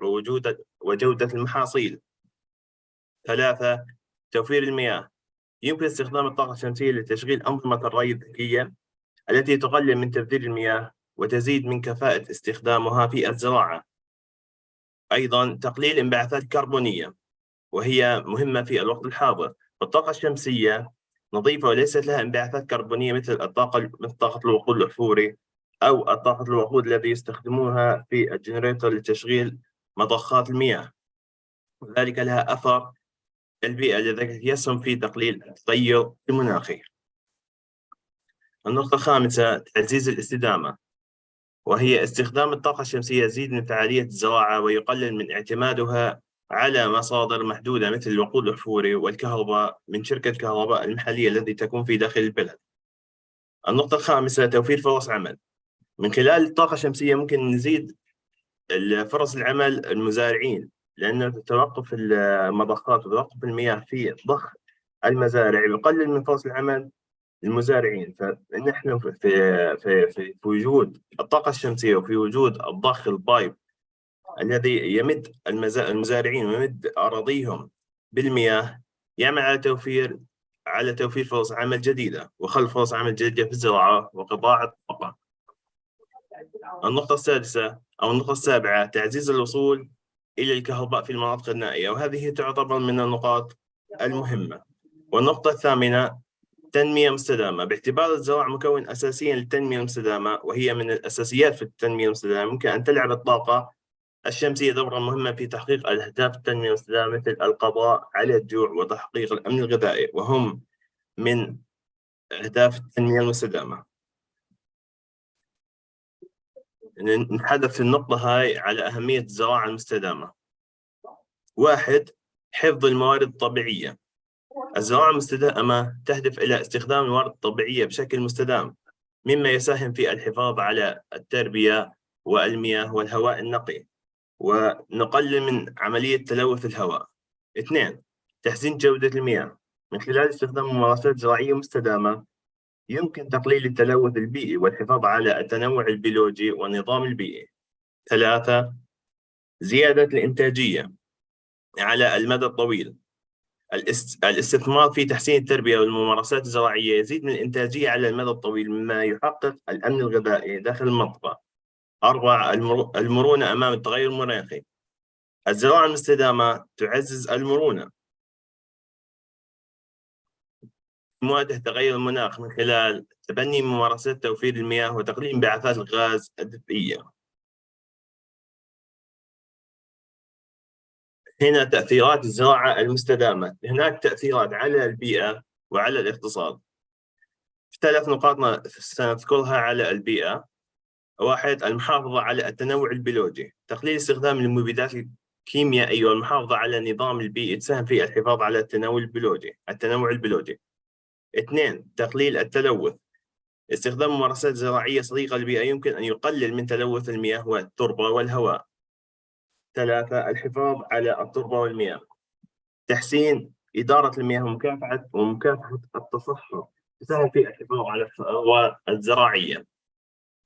وجودة المحاصيل. 3 توفير المياه. يمكن استخدام الطاقة الشمسية لتشغيل أنظمة الري الذكية التي تقلل من تبذير المياه وتزيد من كفاءة استخدامها في الزراعة. أيضاً تقليل الانبعاثات الكربونية، وهي مهمة في الوقت الحاضر. الطاقة الشمسية نظيفة وليست لها انبعاثات كربونية مثل طاقة الوقود الأحفوري أو طاقة الوقود الذي يستخدمونها في الجنريتور لتشغيل مضخات المياه، وذلك لها أثر البيئة لذلك يسهم في تقليل التغير المناخي. النقطة الخامسة تعزيز الاستدامة، وهي استخدام الطاقة الشمسية يزيد من فعالية الزراعة ويقلل من اعتمادها على مصادر محدودة مثل الوقود الأحفوري والكهرباء من شركة الكهرباء المحلية التي تكون في داخل البلد. النقطة الخامسة توفير فرص عمل. من خلال الطاقة الشمسية ممكن نزيد فرص العمل المزارعين، لأن توقف المضخات وتوقف المياه في ضخ المزارع يقلل من فرص العمل المزارعين. فنحن في وجود الطاقة الشمسية وفي وجود الضخ البايب الذي يمد المزارعين ويمد أراضيهم بالمياه يعمل على توفير فرص عمل جديدة وخلق فرص عمل جديدة في الزراعة وقطاع الطاقة. النقطة السادسة أو النقطة السابعة تعزيز الوصول إلى الكهرباء في المناطق النائية، وهذه تعتبر من النقاط المهمة. والنقطة الثامنة تنمية مستدامة. باعتبار الزراعة مكون أساسي للتنمية المستدامة وهي من الأساسيات في التنمية المستدامة، ممكن أن تلعب الطاقة الشمسية دورا مهما في تحقيق أهداف التنمية المستدامة مثل القضاء على الجوع وتحقيق الأمن الغذائي، وهم من أهداف التنمية المستدامة. نتحدث في النقطة هاي على أهمية الزراعة المستدامة. 1 حفظ الموارد الطبيعية. الزراعة المستدامة تهدف إلى استخدام الموارد الطبيعية بشكل مستدام، مما يساهم في الحفاظ على التربية والمياه والهواء النقي ونقلل من عملية تلوث الهواء. 2 تحسين جودة المياه. من خلال استخدام ممارسات زراعية مستدامة يمكن تقليل التلوث البيئي والحفاظ على التنوع البيولوجي والنظام البيئي. 3 زيادة الإنتاجية على المدى الطويل. الاستثمار في تحسين التربية والممارسات الزراعية يزيد من الإنتاجية على المدى الطويل مما يحقق الأمن الغذائي داخل المنطقة. 4 المرونة أمام التغير المناخي. الزراعة المستدامة تعزز المرونة مواجهة تغير المناخ من خلال تبني ممارسات توفير المياه وتقليل انبعاثات الغاز الدفئية. هنا تأثيرات الزراعة المستدامة. هناك تأثيرات على البيئة وعلى الاقتصاد. 3 نقاط سنذكرها على البيئة. 1 المحافظة على التنوع البيولوجي. تقليل استخدام المبيدات الكيميائية والمحافظة على النظام البيئي تساهم في الحفاظ على التنوع البيولوجي. 2 تقليل التلوث. استخدام ممارسات زراعية صديقة للبيئة يمكن أن يقلل من تلوث المياه والتربة والهواء. 3 الحفاظ على التربة والمياه. تحسين إدارة المياه ومكافحة التصحر تساهم في الحفاظ على الثروة الزراعية.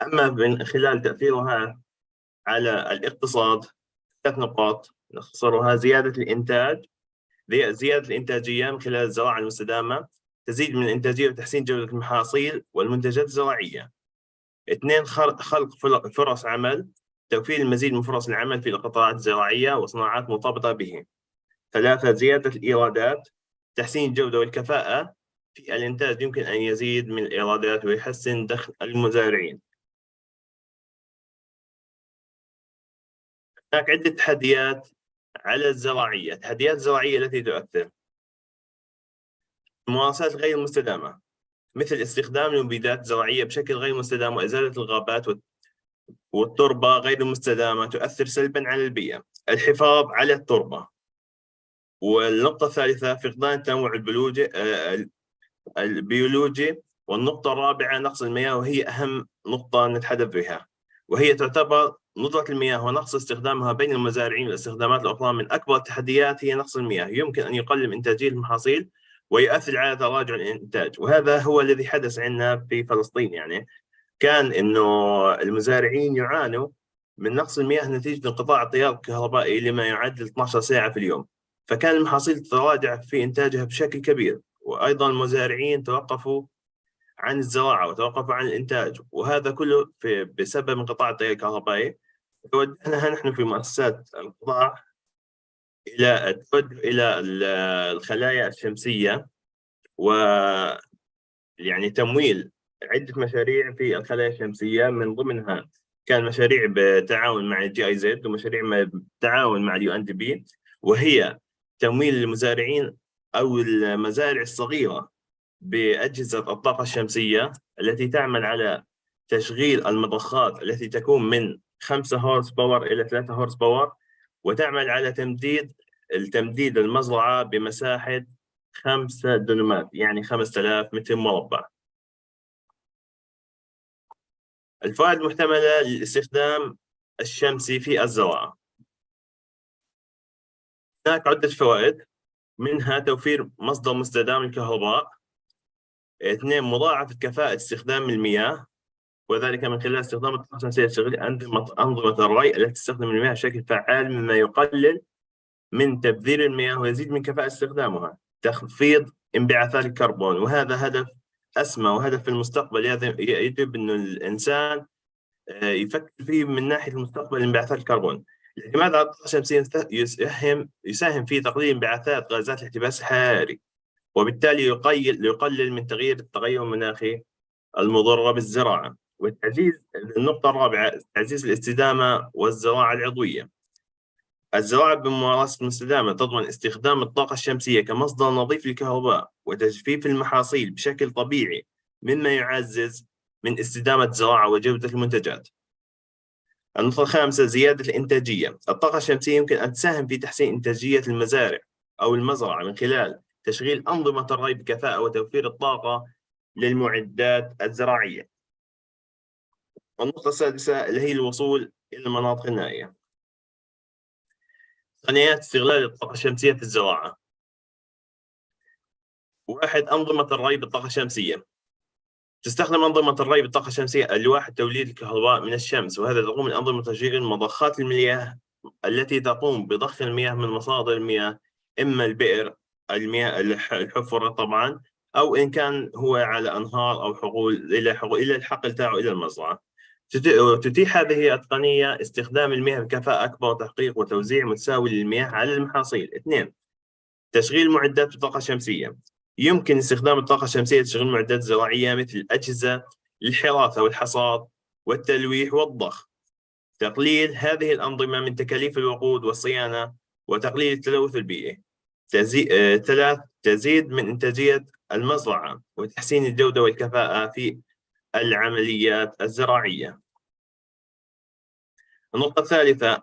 أما من خلال تأثيرها على الاقتصاد 3 نقاط نختصرها. زيادة الإنتاجية من خلال الزراعة المستدامة تزيد من الإنتاجية وتحسين جودة المحاصيل والمنتجات الزراعية. 2 خلق فرص عمل. توفير المزيد من فرص العمل في القطاعات الزراعية وصناعات مرتبطة به. 3 زيادة الإيرادات. تحسين الجودة والكفاءة في الإنتاج يمكن أن يزيد من الإيرادات ويحسن دخل المزارعين. هناك عدة تحديات على الزراعية. التحديات الزراعية التي تؤثر: الممارسات غير المستدامة، مثل استخدام المبيدات الزراعية بشكل غير مستدام وإزالة الغابات والتربة غير المستدامة تؤثر سلباً على البيئة. الحفاظ على التربة. والنقطة الثالثة فقدان التنوع البيولوجي. والنقطة الرابعة نقص المياه، وهي أهم نقطة نتحدث بها، وهي تعتبر ندرة المياه ونقص استخدامها بين المزارعين والاستخدامات الأخرى من أكبر التحديات. هي نقص المياه يمكن أن يقلل إنتاجية المحاصيل ويؤثر على تراجع الإنتاج، وهذا هو الذي حدث عندنا في فلسطين. يعني كان إنه المزارعين يعانوا من نقص المياه نتيجة انقطاع التيار الكهربائي لما يعادل 12 ساعة في اليوم، فكان المحاصيل تتراجع في إنتاجها بشكل كبير، وأيضا المزارعين توقفوا عن الزراعة وتوقفوا عن الإنتاج، وهذا كله بسبب انقطاع التيار الكهربائي. توجهنا نحن في مؤسسات القطاع إلى التوجه إلى الخلايا الشمسية، ويعني تمويل عدة مشاريع في الخلايا الشمسية. من ضمنها كان مشاريع بالتعاون مع GIZ ومشاريع بالتعاون مع UNDP، وهي تمويل المزارعين أو المزارع الصغيرة بأجهزة الطاقة الشمسية التي تعمل على تشغيل المضخات التي تكون من 5 هورس باور إلى 3 هورس باور، وتعمل على تمديد المزرعة بمساحة 5 دنومات، يعني 5000 متر مربع. الفوائد المحتملة للاستخدام الشمسي في الزراعة: هناك عدة فوائد، منها توفير مصدر مستدام للكهرباء. 2. مضاعفة كفاءة استخدام المياه، وذلك من خلال استخدام الطاقة الشمسية لتشغيل أنظمة الري التي تستخدم المياه بشكل فعال، مما يقلل من تبذير المياه ويزيد من كفاءة استخدامها. تخفيض انبعاثات الكربون، وهذا هدف أسمى وهدف في المستقبل يجب أن الإنسان يفكر فيه من ناحية المستقبل. انبعاثات الكربون، الاعتماد على الطاقة الشمسية يساهم في تقليل انبعاثات غازات الاحتباس الحراري، وبالتالي يقلل من التغير المناخي المضرة بالزراعة. والتعزيز، النقطة الرابعة، تعزيز الاستدامة والزراعة العضوية. الزراعة بممارسة مستدامة تضمن استخدام الطاقة الشمسية كمصدر نظيف للكهرباء وتجفيف المحاصيل بشكل طبيعي، مما يعزز من استدامة الزراعة وجودة المنتجات. النقطة الخامسة، زيادة الإنتاجية. الطاقة الشمسية يمكن أن تساهم في تحسين إنتاجية المزارع أو المزرعة من خلال تشغيل أنظمة الري بكفاءة وتوفير الطاقة للمعدات الزراعية. النقطة السادسة اللي هي الوصول إلى المناطق النائية. تقنيات استغلال الطاقة الشمسية في الزراعة. 1. أنظمة الري بالطاقة الشمسية. تستخدم أنظمة الري بالطاقة الشمسية ألواح توليد الكهرباء من الشمس، وهذا تقوم الأنظمة تشغيل مضخات المياه التي تقوم بضخ المياه من مصادر المياه، إما البئر، المياه الحفرة طبعا، أو إن كان هو على أنهار أو حقول إلى الحقل تاعه إلى المزرعة. تتيح هذه التقنية استخدام المياه بكفاءة أكبر وتحقيق وتوزيع متساوي للمياه على المحاصيل. 2. تشغيل معدات بالطاقة الشمسية. يمكن استخدام الطاقة الشمسية لتشغيل معدات زراعية مثل الأجهزة للحراثة والحصاد والتلويح والضخ. تقليل هذه الأنظمة من تكاليف الوقود والصيانة وتقليل التلوث البيئي. 3. تزيد من إنتاجية المزرعة وتحسين الجودة والكفاءة في العمليات الزراعية. النقطة الثالثة،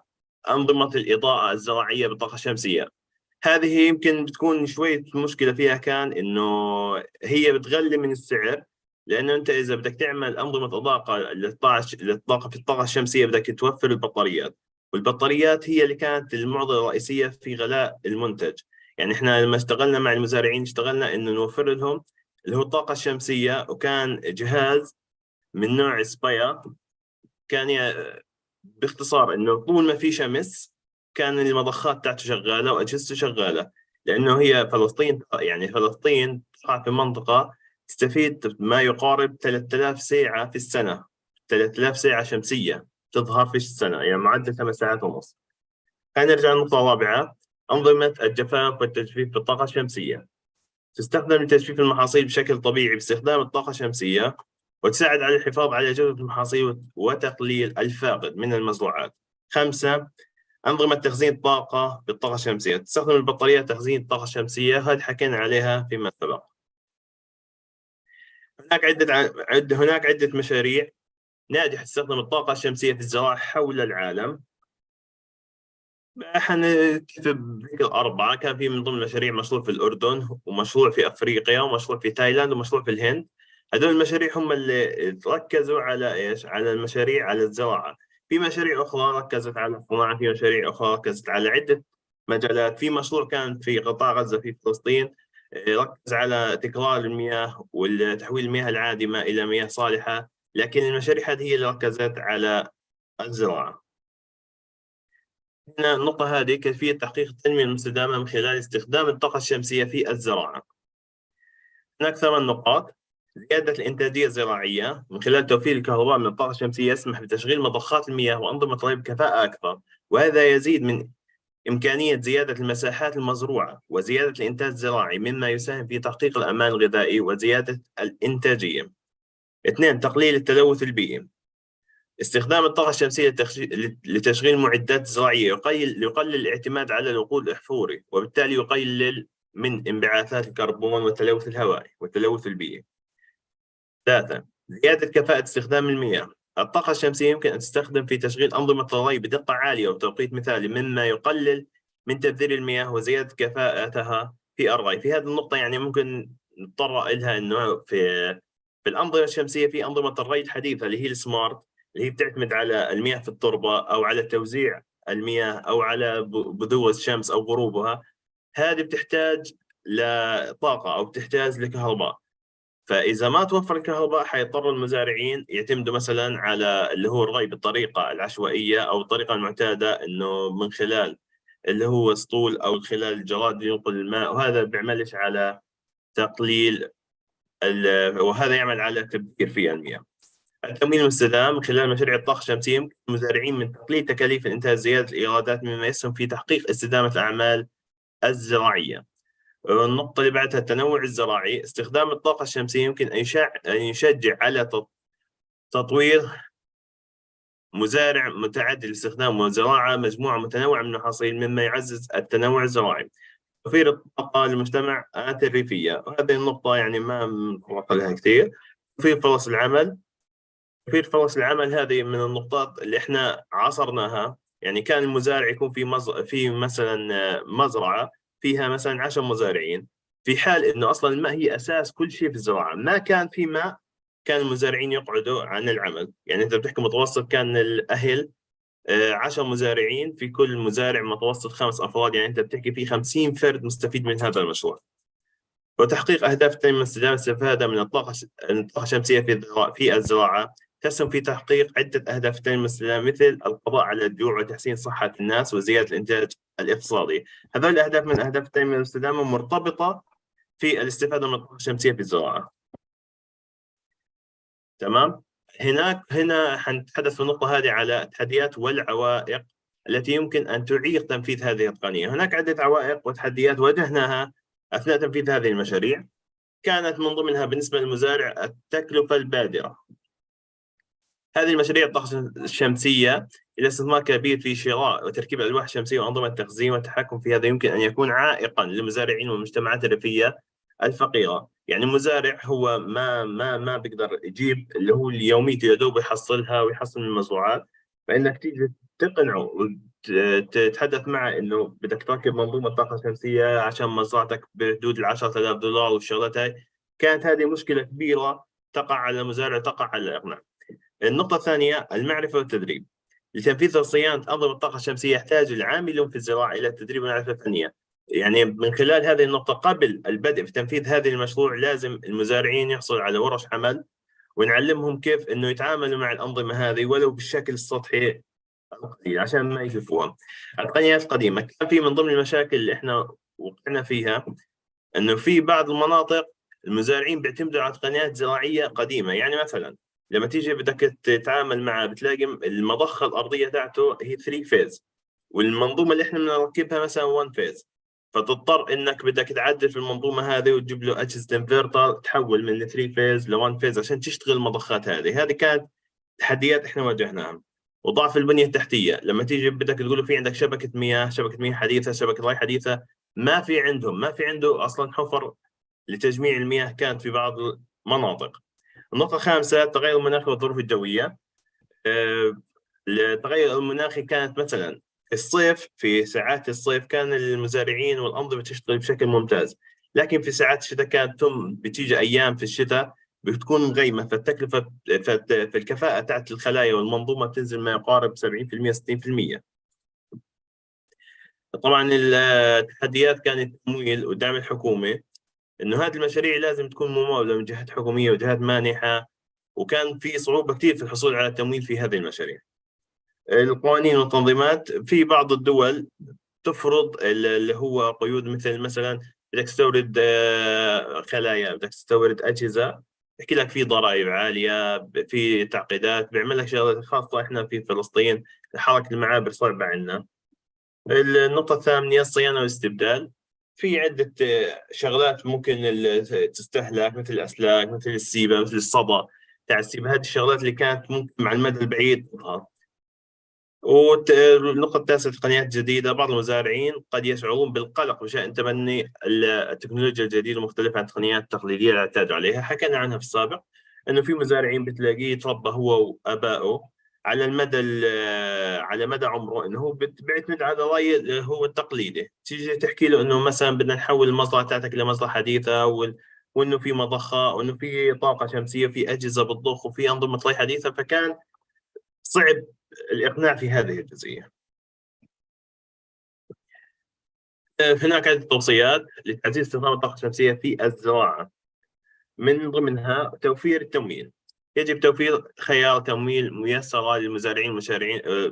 أنظمة الإضاءة الزراعية بالطاقة الشمسية. هذه يمكن بتكون شوية مشكلة فيها، كان إنه هي بتغلي من السعر، لأنه أنت إذا بدك تعمل أنظمة إضاءة للطاقة في الطاقة الشمسية بدك توفر البطاريات، والبطاريات هي اللي كانت المعضلة الرئيسية في غلاء المنتج. يعني إحنا لما اشتغلنا مع المزارعين اشتغلنا إنه نوفر لهم اللي هو الطاقة الشمسية، وكان جهاز من نوع سباير، كان باختصار إنه طول ما في شمس كان المضخات تاعته شغالة وأجهزته شغالة، لأنه هي فلسطين، يعني فلسطين في منطقة تستفيد ما يقارب 3000 ساعة في السنة، 3000 ساعة شمسية تظهر في السنة، يعني معدل 8 ساعات ونص. نرجع للنقطة الرابعة، أنظمة الجفاف والتجفيف بالطاقة الشمسية. تستخدم لتجفيف المحاصيل بشكل طبيعي باستخدام الطاقة الشمسية، وتساعد على الحفاظ على جودة المحاصيل وتقليل الفاقد من المزروعات. 5. أنظمة تخزين طاقة بالطاقة الشمسية، تستخدم البطارية تخزين الطاقة الشمسية، هذه حكينا عليها فيما سبق. هناك عدة مشاريع ناجحة تستخدم الطاقة الشمسية في الزراعة حول العالم. حنكتب بذيك الأربعة. كان في من ضمن المشاريع مشروع في الأردن، ومشروع في أفريقيا، ومشروع في تايلاند، ومشروع في الهند. هذول المشاريع هم اللي ركزوا على إيش؟ على المشاريع على الزراعة. في مشاريع أخرى ركزت على الصناعة، في مشاريع أخرى ركزت على عدة مجالات. في مشروع كان في قطاع غزة في فلسطين ركز على تكرار المياه وتحويل المياه العادمة إلى مياه صالحة، لكن المشاريع هذه هي اللي ركزت على الزراعة. هنا النقطة هذه كيفية تحقيق التنمية المستدامة من خلال استخدام الطاقة الشمسية في الزراعة. هناك 8 نقاط. زيادة الإنتاجية الزراعية من خلال توفير الكهرباء من الطاقة الشمسية يسمح بتشغيل مضخات المياه وأنظمة الري بكفاءة أكثر، وهذا يزيد من إمكانية زيادة المساحات المزروعة وزيادة الإنتاج الزراعي، مما يساهم في تحقيق الأمان الغذائي وزيادة الإنتاجية. 2. تقليل التلوث البيئي. استخدام الطاقة الشمسية لتشغيل معدات زراعية يقلل الاعتماد على الوقود الأحفوري، وبالتالي يقلل من انبعاثات الكربون والتلوث الهوائي والتلوث البيئي. 3. زيادة كفاءة استخدام المياه. الطاقة الشمسية يمكن أن تستخدم في تشغيل أنظمة الري بدقة عالية وبتوقيت مثالي، مما يقلل من تبذير المياه وزيادة كفاءتها في الري. في هذه النقطة يعني ممكن نضطر إلها إنه في الأنظمة الشمسية في أنظمة الري الحديثة اللي هي السمارت، اللي هي بتعتمد على المياه في التربة أو على توزيع المياه أو على بذور الشمس أو غروبها. هذه بتحتاج لطاقة أو بتحتاج لكهرباء، فإذا ما توفر الكهرباء حيضطر المزارعين يعتمدوا مثلا على اللي هو الري بالطريقة العشوائية أو الطريقة المعتادة، إنه من خلال اللي هو اسطول أو خلال الجراد ينقل الماء، وهذا بيعملش على تقليل وهذا يعمل على تبذير في المياه. التمويل المستدام من خلال مشاريع الطاقة الشمسية يمكن المزارعين من تقليل تكاليف الإنتاج زيادة الإيرادات، مما يسهم في تحقيق استدامة الأعمال الزراعية. النقطة اللي بعدها التنوع الزراعي. استخدام الطاقة الشمسية يمكن أن يشجع على تطوير مزارع متعدد الاستخدام وزراعة مجموعة متنوعة من المحاصيل، مما يعزز التنوع الزراعي. توفير الطاقة للمجتمعات الريفية، وهذه النقطة يعني ما نتطرق لها كثير. توفير فرص العمل. توفير فرص العمل هذه من النقطات اللي احنا عاصرناها. يعني كان المزارع يكون في مثلا مزرعة فيها مثلا 10 مزارعين، في حال انه اصلا الماء هي اساس كل شيء في الزراعة، ما كان في ماء كان المزارعين يقعدوا عن العمل. يعني انت بتحكي متوسط كان الاهل 10 مزارعين، في كل مزارع متوسط 5 أفراد، يعني انت بتحكي في 50 فرد مستفيد من هذا المشروع. وتحقيق اهداف التنمية المستدامة الاستفادة من الطاقة الشمسية في الزراعة تسهم في تحقيق عدة أهداف التنمية المستدامة، مثل القضاء على الجوع وتحسين صحة الناس وزيادة الإنتاج الاقتصادي. هذول الأهداف من أهداف التنمية المستدامة مرتبطة في الاستفادة من الطاقة الشمسية في الزراعة. تمام؟ هنا حنتحدث في النقطة هذه على التحديات والعوائق التي يمكن أن تعيق تنفيذ هذه التقنية. هناك عدة عوائق وتحديات واجهناها أثناء تنفيذ هذه المشاريع. كانت من ضمنها بالنسبة للمزارع التكلفة البادرة. هذه المشاريع الطاقة الشمسية إلى استثمار كبير في شراء وتركيب ألواح شمسية وأنظمة تخزين والتحكم في هذا يمكن أن يكون عائقاً للمزارعين والمجتمعات الريفية الفقيرة. يعني المزارع هو ما بيقدر يجيب اللي هو يوميته يا دوب يحصلها ويحصل من المزروعات، فإنك تيجي تقنعه وتتحدث معه إنه بدك تركب منظومة طاقة شمسية عشان مزرعتك بحدود $10,000 والشغلات هاي، كانت هذه مشكلة كبيرة تقع على المزارع وتقع على الإقناع. النقطة الثانية المعرفة والتدريب. لتنفيذ صيانة أنظمة الطاقة الشمسية يحتاج العاملون في الزراعة إلى التدريب والمعرفة الفنية. يعني من خلال هذه النقطة قبل البدء في تنفيذ هذه المشروع لازم المزارعين يحصلوا على ورش عمل ونعلمهم كيف إنه يتعاملوا مع الأنظمة هذه ولو بالشكل السطحي عشان ما يشوفوها. التقنيات القديمة كان في من ضمن المشاكل اللي إحنا وقعنا فيها إنه في بعض المناطق المزارعين بيعتمدوا على تقنيات زراعية قديمة. يعني مثلا لما تيجي بدك تتعامل معه بتلاقي المضخة الأرضية تاعته هي 3 فيز، والمنظومة اللي احنا بنركبها مثلا 1 فيز، فتضطر انك بدك تعدل في المنظومة هذه وتجيب له أجهزة انفرتر تحول من 3 فيز ل 1 فيز عشان تشتغل المضخات هذه. هذه كانت تحديات احنا واجهناها. وضعف البنية التحتية. لما تيجي بدك تقول له في عندك شبكة مياه حديثة، شبكة ري حديثة، ما في عنده أصلا حفر لتجميع المياه كانت في بعض المناطق. النقطة الخامسة التغير المناخي والظروف الجوية. التغير المناخي كانت مثلا الصيف، في ساعات الصيف كان المزارعين والأنظمة تشتغل بشكل ممتاز، لكن في ساعات الشتاء كانت بتيجي أيام في الشتاء بتكون مغيمة، فالتكلفة في الكفاءة تاعت الخلايا والمنظومة بتنزل ما يقارب 70% 60%. طبعا التحديات كانت التمويل ودعم الحكومة، إنه هذه المشاريع لازم تكون ممولة من جهات حكومية وجهات مانحة، وكان في صعوبة كثير في الحصول على التمويل في هذه المشاريع. القوانين والتنظيمات، في بعض الدول تفرض اللي هو قيود، مثلا بدك تستورد خلايا، بدك تستورد أجهزة، يحكي لك في ضرائب عالية، في تعقيدات، بيعمل لك شغلات خاصة. إحنا في فلسطين حركة المعابر صعبة عندنا. النقطة الثامنة الصيانة والاستبدال. في عدة شغلات ممكن تستهلك، مثل الأسلاك، مثل السيبة، مثل الصدى تاع السيبة. هذه الشغلات اللي كانت ممكن مع المدى البعيد تظهر. والنقطة التاسعة تقنيات جديدة. بعض المزارعين قد يشعرون بالقلق بشأن تبني التكنولوجيا الجديدة المختلفة عن التقنيات التقليدية اللي اعتادوا عليها. حكينا عنها في السابق، إنه في مزارعين بتلاقيه تربى هو وآبائه على مدى عمره، إنه هو بيعتمد على رأي هو التقليدي. تيجي تحكي له إنه مثلا بدنا نحول المزرعة تاعتك إلى مزرعة حديثة، وإنه في مضخة، وإنه في طاقة شمسية، وفي أجهزة بتضخ، وفي أنظمة ري حديثة، فكان صعب الإقناع في هذه الجزئية. هناك عدة توصيات لتعزيز استخدام الطاقة الشمسية في الزراعة، من ضمنها توفير التمويل. يجب توفير خيار تمويل ميسرة للمزارعين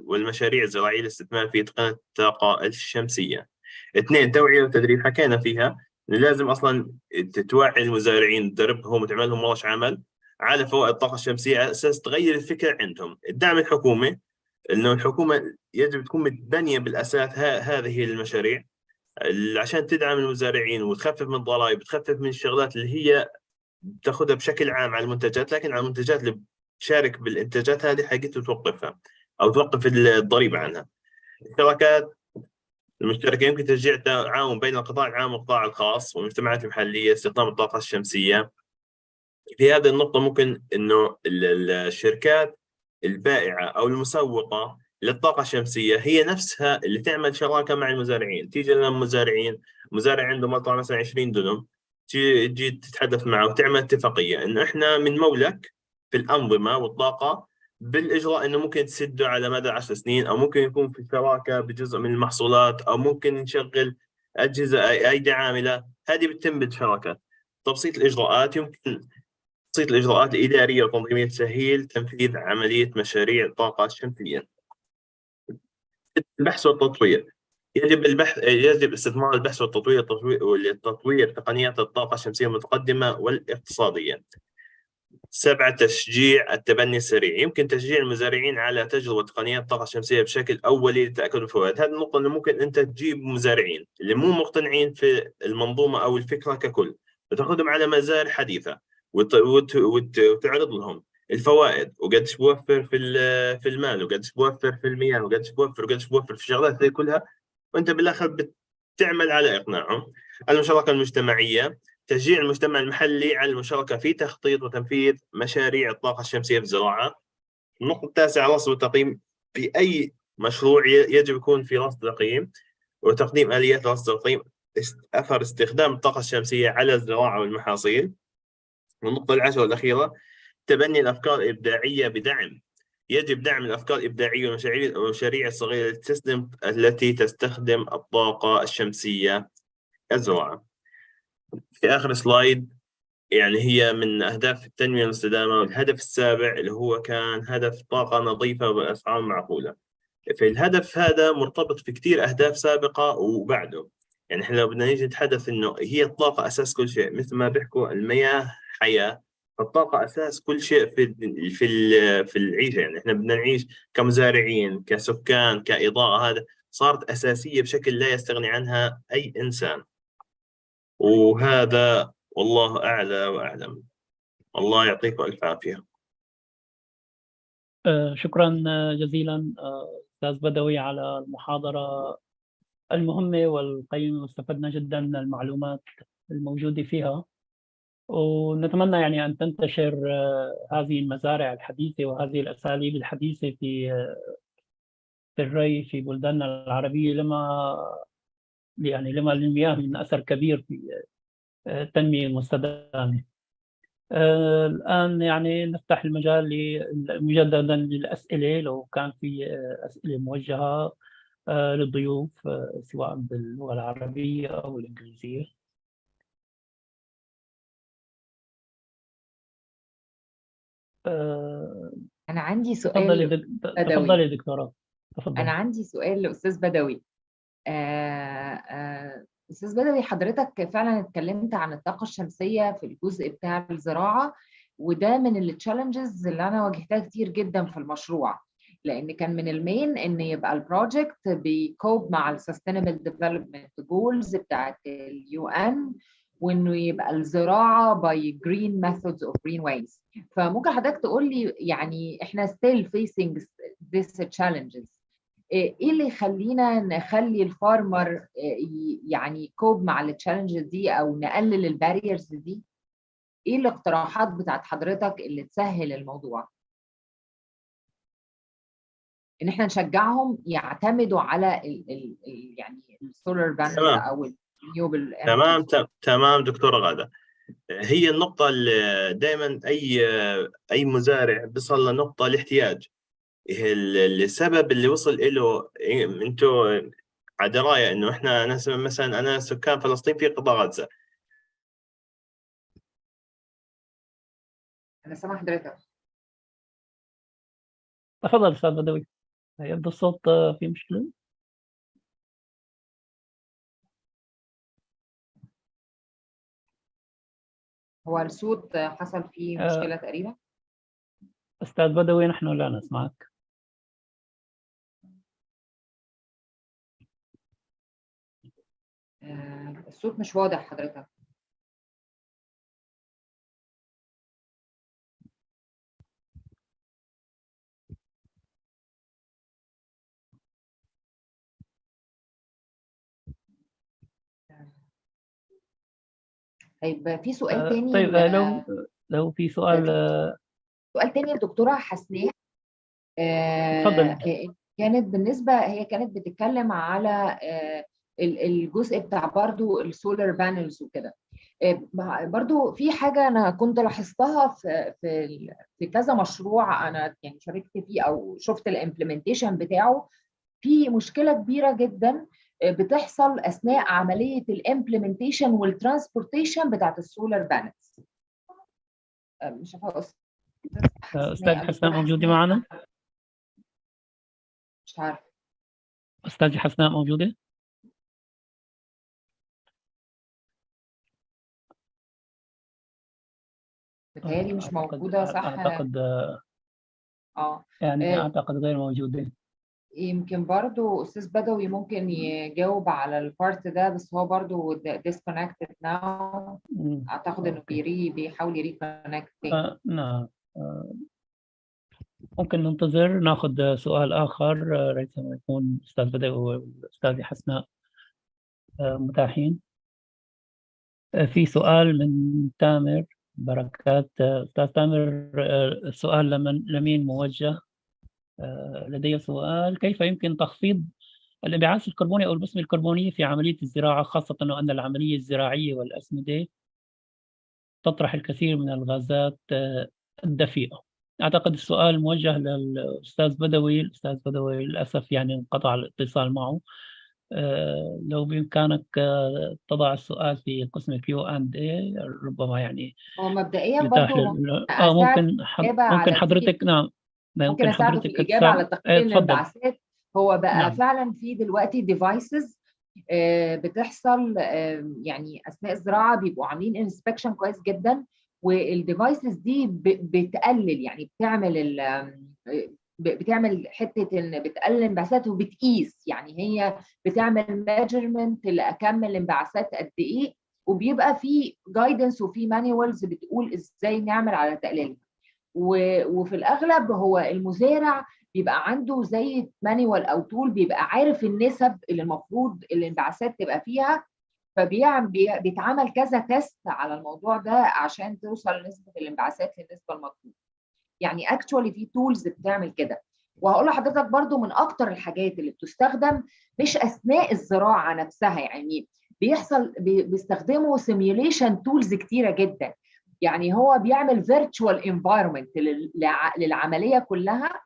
والمشاريع الزراعية للاستثمار في تقنية الطاقة الشمسية. 2 توعية وتدريب. حكينا فيها، لازم أصلا توعي المزارعين، تدربهم وتعمل لهم ورش عمل على فوائد الطاقة الشمسية على أساس تغير الفكرة عندهم. الدعم الحكومي، إنه الحكومة يجب تكون متبنية بالأساس هذه المشاريع عشان تدعم المزارعين وتخفف من الضرائب، وتخفف من الشغلات اللي هي بتاخذها بشكل عام على المنتجات، لكن على المنتجات اللي بتشارك بالإنتاجات هذه حقيقة توقفها أو توقف الضريبة عنها. الشراكات المشتركة، يمكن تشجيع تعاون بين القطاع العام والقطاع الخاص والمجتمعات المحلية استخدام الطاقة الشمسية. في هذه النقطة ممكن إنه الشركات البائعة أو المسوقة للطاقة الشمسية هي نفسها اللي تعمل شراكة مع المزارعين. تيجي لنا مزارع عنده مطلع مثلا 20 دنم، تيجي تتحدث معه وتعمل اتفاقية إنه إحنا من مولك في الأنظمة والطاقة، بالإجراء إنه ممكن تسده على مدى 10 سنين، أو ممكن يكون في شراكة بجزء من المحصولات، أو ممكن نشغل أجهزة أيدي عاملة. هذه بتتم بالشراكات. تبسيط الإجراءات، يمكن تبسيط الإجراءات الإدارية والتنظيمية تسهيل تنفيذ عملية مشاريع الطاقة الشمسية. البحث والتطوير. يجب استثمار البحث والتطوير لتطوير تقنيات الطاقة الشمسية المتقدمة والاقتصادية. 7 تشجيع التبني السريع. يمكن تشجيع المزارعين على تجربة تقنيات الطاقة الشمسية بشكل أولي لتأكد الفوائد. هذه النقطة اللي ممكن أنت تجيب مزارعين اللي مو مقتنعين في المنظومة أو الفكرة ككل، وتأخذهم على مزارع حديثة وتعرض لهم الفوائد، وقديش بوفر في المال، وقديش بوفر في المياه، وقديش بوفر في الشغلات هذه كلها، وأنت بالآخر بتعمل على إقناعهم. المشاركة المجتمعية، تشجيع المجتمع المحلي على المشاركة في تخطيط وتنفيذ مشاريع الطاقة الشمسية في الزراعة. النقطة التاسعة رصد وتقييم. في أي مشروع يجب يكون في رصد تقييم وتقديم آليات رصد وتقييم أثر استخدام الطاقة الشمسية على الزراعة والمحاصيل. والنقطة العاشرة والأخيرة تبني الأفكار الإبداعية بدعم. يجب دعم الأفكار الإبداعية والمشاريع الصغيرة التي تستخدم الطاقة الشمسية الزراعة. في آخر سلايد، يعني هي من أهداف التنمية المستدامة، والهدف السابع اللي هو كان هدف طاقة نظيفة بأسعار معقولة. في الهدف هذا مرتبط في كتير أهداف سابقة وبعده. يعني إحنا لو بدنا نيجي نتحدث إنه هي الطاقة أساس كل شيء، مثل ما بيحكوا المياه حياة، فالطاقة أساس كل شيء في العيشة. يعني إحنا بدنا نعيش كمزارعين، كسكان، كإضاءة، هذا صارت أساسية بشكل لا يستغني عنها أي إنسان. وهذا والله أعلى وأعلم. الله يعطيكم ألف عافية. شكرا جزيلا أستاذ بدوي على المحاضرة المهمة والقيمة، واستفدنا جدا من المعلومات الموجودة فيها، ونتمنى يعني أن تنتشر هذه المزارع الحديثة وهذه الأساليب الحديثة في الري في بلداننا العربية، لما للمياه من أثر كبير في التنمية المستدامة. الآن يعني نفتح المجال مجددا للأسئلة، لو كان في أسئلة موجهة للضيوف سواء باللغة العربية أو الإنجليزية. أنا عندي تفضلي سؤال تفضلي دكتورة. تفضلي. أنا عندي سؤال لأستاذ بدوي. أستاذ بدوي، حضرتك فعلا اتكلمت عن الطاقة الشمسية في الجزء بتاع الزراعة، وده من التشالنجز اللي أنا واجهتها كتير جدا في المشروع، لأن كان من المين إن يبقى البروجكت بيكوب مع السستينبل ديفلوبمنت جولز بتاعت اليو ان، وإنه يبقى الزراعة by green methods of green ways. فممكن حضرتك تقول لي يعني إحنا still facing this challenges، ايه اللي يخلينا نخلي الفارمر يعني يكوب مع التشالنجز دي او نقلل الباريرز دي؟ ايه الاقتراحات بتاعت حضرتك اللي تسهل الموضوع؟ ان احنا نشجعهم يعتمدوا على يعني السولار بانلز او الرينيوبل انرجي. تمام دكتوره غاده. هي النقطه اللي دائما اي مزارع بيصل لنقطه الاحتياج، السبب اللي وصل له. انتم على درايه انه احنا مثلا انا سكان فلسطين في قطاع غزه. انا سامع حضرتك. تفضل استاذ بدوي. يبدو الصوت فيه مشكله. هو الصوت حصل فيه مشكله تقريبا. استاذ بدوي نحن لا نسمعك. الصوت مش واضح حضرتك. طيب في سؤال تاني. طيب لو في سؤال تاني للدكتوره حسناء. اتفضل. كانت بالنسبه، هي كانت بتتكلم على الجزء بتاع برضو السولار بانلز وكده. برضو في حاجه انا كنت لاحظتها في كذا مشروع انا يعني شاركت فيه او شفت الامبلمنتيشن بتاعه. في مشكله كبيره جدا بتحصل اثناء عمليه الامبلمنتيشن والترانسبورتيشن بتاعت السولار بانلز. مش عارفه استاذ حسناء موجوده معنا؟ مش عارفه. استاذ حسناء موجوده؟ بتهيألي مش موجوده. صح. اعتقد يعني اعتقد غير موجوده. يمكن برضو أستاذ بدوي ممكن يجاوب على البارت ده، بس هو برضو disconnected now. أعتقد إنه بيحاول يريكونكت. نعم. ممكن ننتظر ناخذ سؤال آخر ريثما يكون أستاذ بدوي والأستاذة حسناء متاحين. في سؤال من تامر بركات. أستاذ تامر، السؤال لمين موجه؟ لدي سؤال: كيف يمكن تخفيض الانبعاث الكربوني أو البصمة الكربونية في عملية الزراعة، خاصة أن العملية الزراعية والأسمدة تطرح الكثير من الغازات الدفيئة؟ أعتقد السؤال موجه للأستاذ بدوي. الأستاذ بدوي للأسف يعني انقطع الاتصال معه. لو بإمكانك تضع السؤال في قسم Q&A ربما يعني هو مبدئيا برضو ممكن حضرتك. نعم ممكن أساعده في الإجابة على تقليل الانبعاثات. هو بقى نعم. فعلا في دلوقتي ديفايسز بتحصل يعني أثناء الزراعة بيبقوا عاملين انسبكشن كويس جدا، والديفايسز دي بتقلل يعني بتعمل حته ان بتقلل الانبعاثات وبتقيس، يعني هي بتعمل ميجرمنت لاكمل الانبعاثات قد ايه، وبيبقى في جايدنس وفي مانيوالز بتقول ازاي نعمل على تقليلها. وفي الاغلب هو المزارع بيبقى عنده زي مانيوال او تول، بيبقى عارف النسب اللي المفروض الانبعاثات تبقى فيها، بيتعمل كذا تيست على الموضوع ده عشان توصل لنسبه الانبعاثات للنسبه المطلوبه. يعني اكشوالي في تولز بتعمل كده. وهقول لحضرتك برضو من اكتر الحاجات اللي بتستخدم مش اثناء الزراعه نفسها، يعني بيستخدموا سيميوليشن تولز كتيره جدا. يعني هو بيعمل فيرتشوال انفايرمنت للعمليه كلها،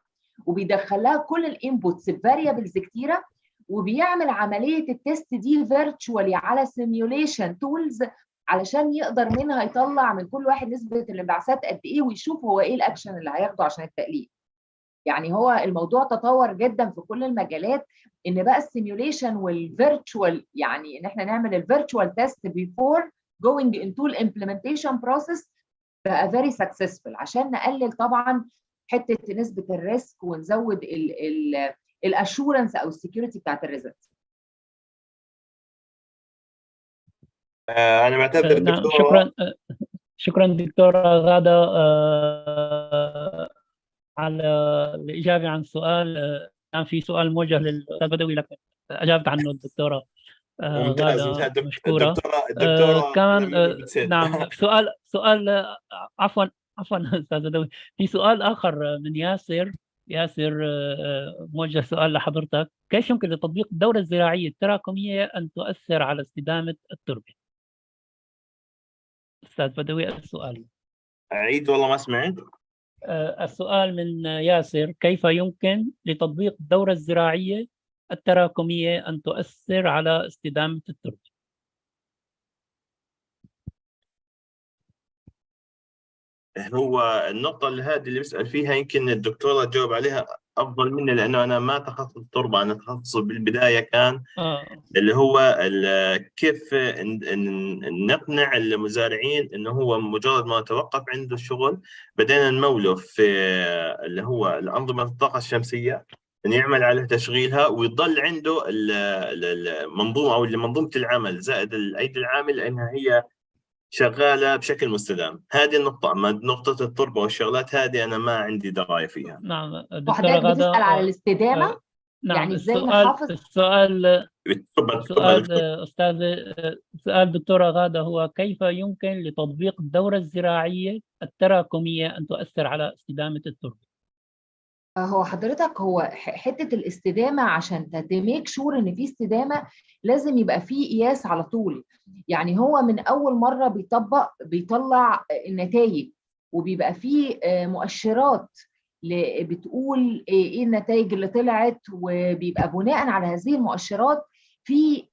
وبيدخلها كل الانبوتس بفاريبلز كتيره، وبيعمل عمليه التست دي فيرتشوالي على سيميوليشن تولز علشان يقدر منها يطلع من كل واحد نسبه الانبعاثات قد ايه، ويشوف هو ايه الاكشن اللي هياخده عشان التقليل. يعني هو الموضوع تطور جدا في كل المجالات، ان بقى السيميوليشن والفيرتشوال، يعني ان احنا نعمل الفيرتشوال تيست بيفور جوينج انتو الامبلمنتيشن بروسيس بقى فيري سكسسفul، عشان نقلل طبعا حته نسبه الريسك ونزود الاشورنس او السكيورتي بتاعت الريزلت. انا بعتذر نعم، دكتورة. شكرا دكتورة غادة على الإجابة عن السؤال. كان في سؤال موجه للأستاذ بدوي لكن أجابت عنه الدكتورة ممتاز. غادة، مشكورة. الدكتورة كمان نعم، سؤال عفوا أستاذ بدوي، في سؤال آخر من ياسر موجه سؤال لحضرتك: كيف يمكن لتطبيق الدورة الزراعية التراكمية أن تؤثر على استدامة التربة؟ أستاذ بدوي السؤال. أعيد والله ما سمعت. السؤال من ياسر: كيف يمكن لتطبيق الدورة الزراعية التراكمية أن تؤثر على استدامة التربة؟ هو النقطة اللي بيسأل فيها يمكن الدكتورة تجاوب عليها أفضل مني، لأنه أنا ما تخصص التربة، أنا تخصصي بالبداية كان اللي هو كيف نقنع المزارعين إنه هو مجرد ما توقف عنده الشغل بدينا نموله في اللي هو الأنظمة الطاقة الشمسية، إن يعمل على تشغيلها ويضل عنده المنظومة أو منظومة العمل زائد الأيدي العامل، لأنها هي شغالة بشكل مستدام. هذه النقطة، أما نقطة التربة والشغلات هذه أنا ما عندي دراية فيها. نعم دكتورة وحضرتك غادة، بتسأل على الاستدامة؟ نعم، يعني ازاي نحافظ؟ السؤال أستاذ سؤال دكتورة غادة هو: كيف يمكن لتطبيق الدورة الزراعية التراكمية أن تؤثر على استدامة التربة؟ هو حضرتك هو حته الاستدامه، عشان تميك شور ان في استدامه لازم يبقى في قياس على طول. يعني هو من اول مره بيطلع النتائج، وبيبقى في مؤشرات بتقول ايه النتائج اللي طلعت، وبيبقى بناء على هذه المؤشرات في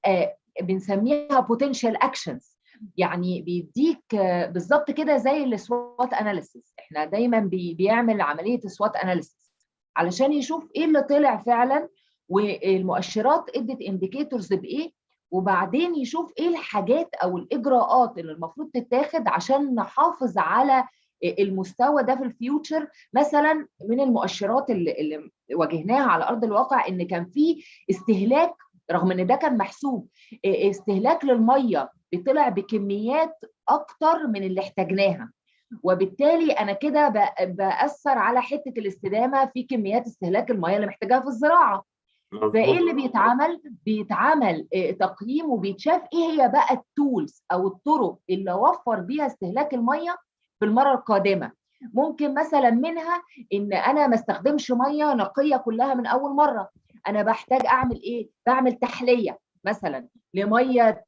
بنسميها potential actions. يعني بيديك بالظبط كده زي السوات اناليسيس. احنا دايما بيعمل عمليه سوات اناليسيس علشان يشوف ايه اللي طلع فعلا، والمؤشرات ادت انديكيتورز بايه، وبعدين يشوف ايه الحاجات او الاجراءات اللي المفروض تتاخد عشان نحافظ على المستوى ده في الفيوتشر. مثلا من المؤشرات اللي واجهناها على ارض الواقع ان كان في استهلاك، رغم ان ده كان محسوب، استهلاك للميه بيطلع بكميات اكتر من اللي احتاجناها، وبالتالي انا كده باثر على حته الاستدامه في كميات استهلاك المياه اللي محتاجاها في الزراعه. فايه اللي بيتعمل تقييم، وبيتشاف ايه هي بقى التولز او الطرق اللي اوفر بيها استهلاك المياه في المره القادمه. ممكن مثلا منها ان انا ما استخدمش مياه نقيه كلها من اول مره، انا بحتاج اعمل ايه؟ بعمل تحليه مثلا لميه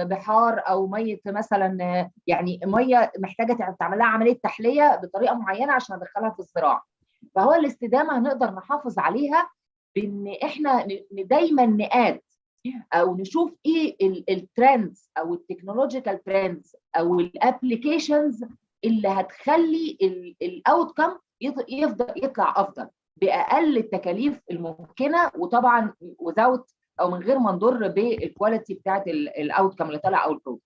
بحار، او ميه مثلا يعني ميه محتاجه تعمل لها عمليه تحليه بطريقه معينه عشان ادخلها في الزراعه. فهو الاستدامه هنقدر نحافظ عليها بان احنا دايما نقاد او نشوف ايه الترندز او التكنولوجيكال ترندز او الابلكيشنز اللي هتخلي الاوتكم يطلع افضل باقل التكاليف الممكنه، وطبعا وزاوت او من غير ما نضر بالكواليتي بتاعت الاوتكم اللي طلع او البرودكت.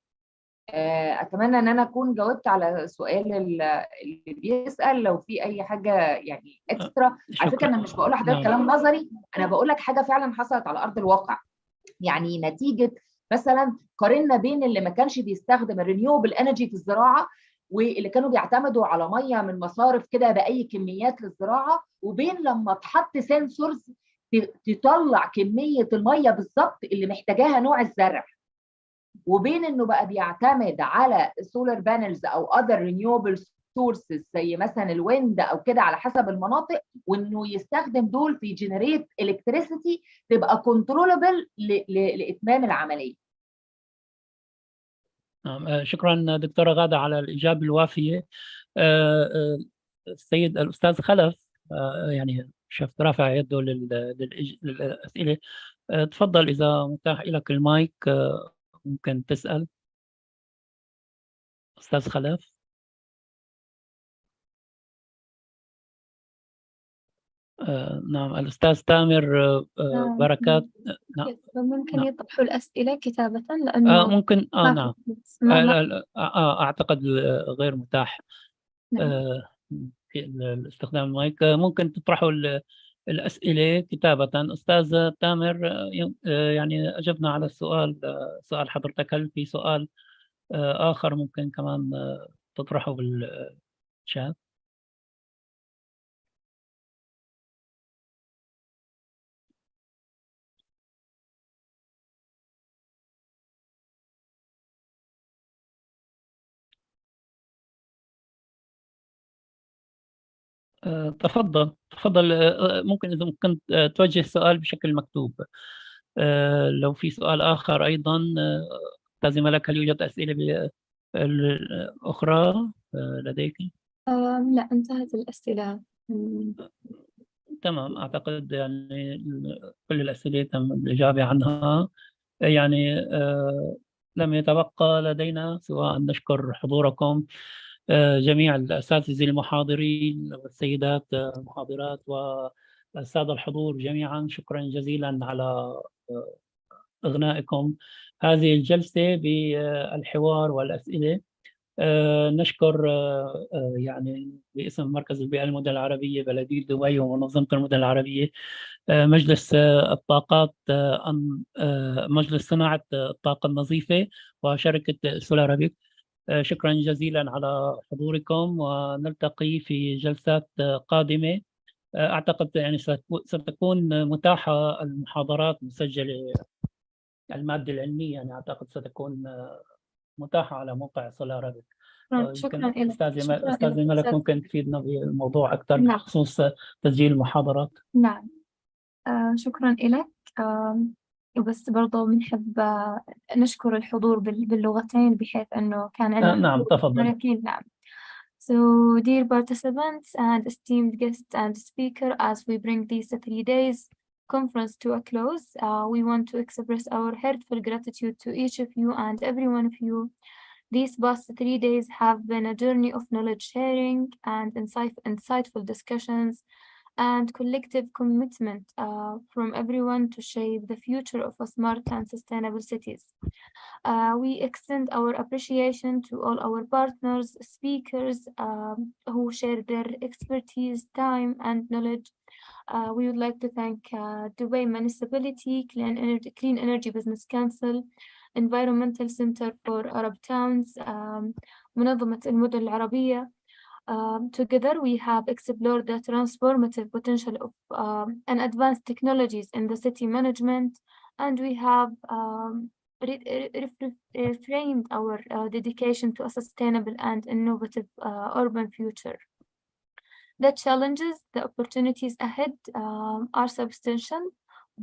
اتمنى ان انا اكون جاوبت على سؤال اللي بيسال. لو في اي حاجه يعني اكسترا، على فكره انا مش بقول لحضرتك كلام نظري، انا بقول لك حاجه فعلا حصلت على ارض الواقع. يعني نتيجه مثلا قارنا بين اللي ما كانش بيستخدم الرينيوبل انرجي في الزراعه واللي كانوا بيعتمدوا على ميه من مصارف كده باي كميات للزراعه، وبين لما تحط سنسورز تطلع كميه الميه بالظبط اللي محتاجاها نوع الزرع، وبين انه بقى بيعتمد على السولار بانلز او اذر رينيوبل سورسز زي مثلا الويند او كده على حسب المناطق، وانه يستخدم دول في جنريت الكتريسيتي تبقى كنترولبل لاتمام العمليه. شكرا دكتورة غادة على الإجابة الوافية. السيد الأستاذ خلف يعني شفت رافع يده للأسئلة. تفضل إذا متاح لك المايك ممكن تسأل أستاذ خلف. نعم الأستاذ تامر بركات. نعم ممكن يطرحوا الأسئلة كتابة لأنه ممكن نعم أعتقد غير متاح في استخدام المايك. ممكن تطرحوا الأسئلة كتابة. أستاذ تامر يعني أجبنا على السؤال، سؤال حضرتك. هل في سؤال آخر ممكن كمان تطرحه بالشات؟ تفضل ممكن إذا ممكن توجه السؤال بشكل مكتوب. لو في سؤال آخر أيضا أستاذ ملك، هل يوجد أسئلة أخرى لديك؟ لا، انتهت الأسئلة. تمام، أعتقد يعني كل الأسئلة تم الإجابة عنها. يعني لم يتبقى لدينا سوى أن نشكر حضوركم جميع الأساتذة المحاضرين والسيدات المحاضرات والسادة الحضور جميعا. شكرا جزيلا على إغنائكم هذه الجلسة بالحوار والأسئلة. نشكر يعني باسم مركز البيئة المدن العربية، بلدية دبي ومنظمة المدن العربية، مجلس الطاقات، مجلس صناعة الطاقة النظيفة وشركة سولارابيك. شكرا جزيلا على حضوركم، ونلتقي في جلسات قادمة. أعتقد يعني ستكون متاحة المحاضرات مسجلة، المادة العلمية يعني أعتقد ستكون متاحة على موقع سولارابيك. شكرا لك. أستاذ ملك ممكن تفيدنا بالموضوع أكثر نعم. بخصوص تسجيل المحاضرات؟ نعم. شكرا لك. بس برضو بنحب نشكر الحضور باللغتين بحيث أنه كان عندنا نعم تفضل. نعم. So, dear participants and esteemed guests and speaker, as we bring these 3 days conference to a close, we want to express our heartfelt gratitude to each of you and every one of you. These past 3 days have been a journey of knowledge sharing and insightful discussions and collective commitment from everyone to shape the future of a smart and sustainable cities. We extend our appreciation to all our partners, speakers who share their expertise, time, and knowledge. We would like to thank Dubai Municipality, Clean Energy Business Council, Environmental Center for Arab Towns, منظمة المدن العربية. Together, we have explored the transformative potential of and advanced technologies in the city management, and we have reframed our dedication to a sustainable and innovative urban future. The challenges, the opportunities ahead are substantial,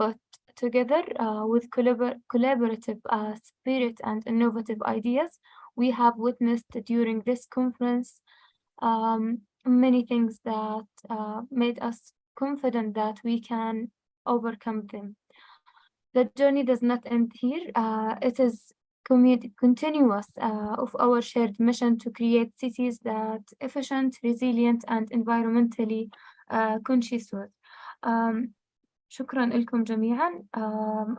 but together with collaborative spirit and innovative ideas, we have witnessed during this conference many things that made us confident that we can overcome them. The journey does not end here. It is continuous of our shared mission to create cities that efficient, resilient, and environmentally conscious. شكرا لكم جميعا.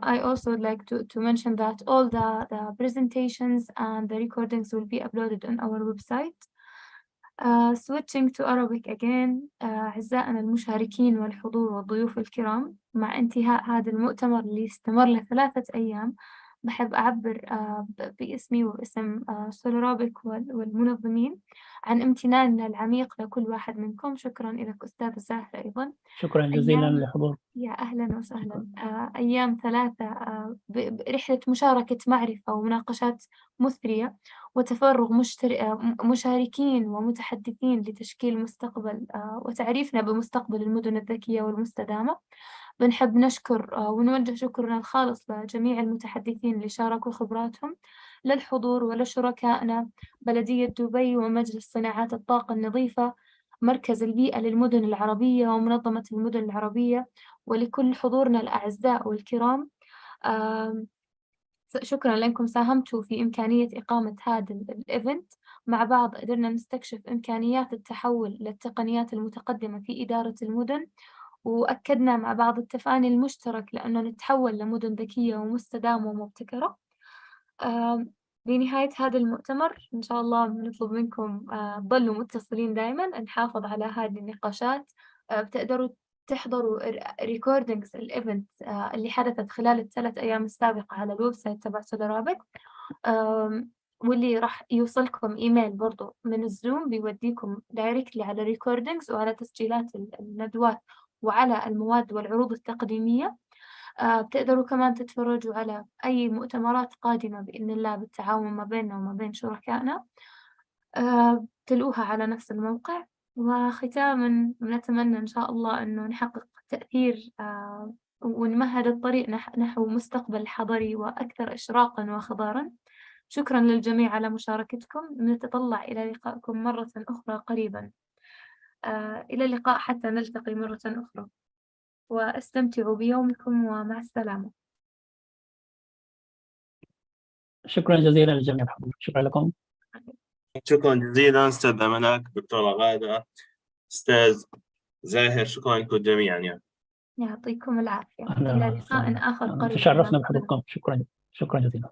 I also would like to mention that all the presentations and the recordings will be uploaded on our website. Switching to Arabic again. أعزائنا المشاركين والحضور والضيوف الكرام، مع انتهاء هذا المؤتمر اللي استمر ل3 أيام، بحب أعبر باسمي وباسم سولارابيك والمنظمين عن امتناننا العميق لكل واحد منكم. شكرا لك أستاذ زاهر أيضا. شكرا جزيلا للحضور. يا أهلا وسهلا. أيام 3 رحلة مشاركة معرفة ومناقشات مثرية وتفرغ مشاركين ومتحدثين لتشكيل مستقبل وتعريفنا بمستقبل المدن الذكية والمستدامة. بنحب نشكر ونوجه شكرنا الخالص لجميع المتحدثين اللي شاركوا خبراتهم، للحضور ولشركائنا بلدية دبي ومجلس صناعات الطاقة النظيفة، مركز البيئة للمدن العربية ومنظمة المدن العربية، ولكل حضورنا الأعزاء والكرام. شكرا لأنكم ساهمتوا في إمكانية إقامة هذا الإيفنت. مع بعض قدرنا نستكشف إمكانيات التحول للتقنيات المتقدمة في إدارة المدن، وأكدنا مع بعض التفاني المشترك لأنه نتحول لمدن ذكية ومستدامة ومبتكرة. بنهاية هذا المؤتمر إن شاء الله بنطلب منكم تظلوا متصلين دائما، نحافظ على هذه النقاشات. بتقدروا تحضروا ريكوردينجز الإيفنت اللي حدثت خلال ال3 أيام السابقة على الويب سايت تبع سولارابيك، واللي راح يوصلكم إيميل برضو من الزوم بيوديكم دايركتلي على ريكوردينجز وعلى تسجيلات الندوات وعلى المواد والعروض التقديمية. بتقدروا كمان تتفرجوا على أي مؤتمرات قادمة بإذن الله بالتعاون ما بيننا وما بين شركائنا، تلقوها على نفس الموقع. وختاما نتمنى إن شاء الله أنه نحقق تأثير ونمهد الطريق نحو مستقبل حضري وأكثر إشراقا وخضارا. شكرا للجميع على مشاركتكم. نتطلع إلى لقائكم مرة أخرى قريبا. إلى اللقاء حتى نلتقي مرة أخرى، واستمتعوا بيومكم ومع السلامة. شكرا جزيلا للجميع الحضور. شكرا لكم. شكرا جزيلا أستاذ ملاك، دكتورة غادة، أستاذ زاهر، شكرا لكم جميعا. يعني يعطيكم العافية. إلى لقاء آخر قريب. تشرفنا بحضوركم. شكرا جزيلا.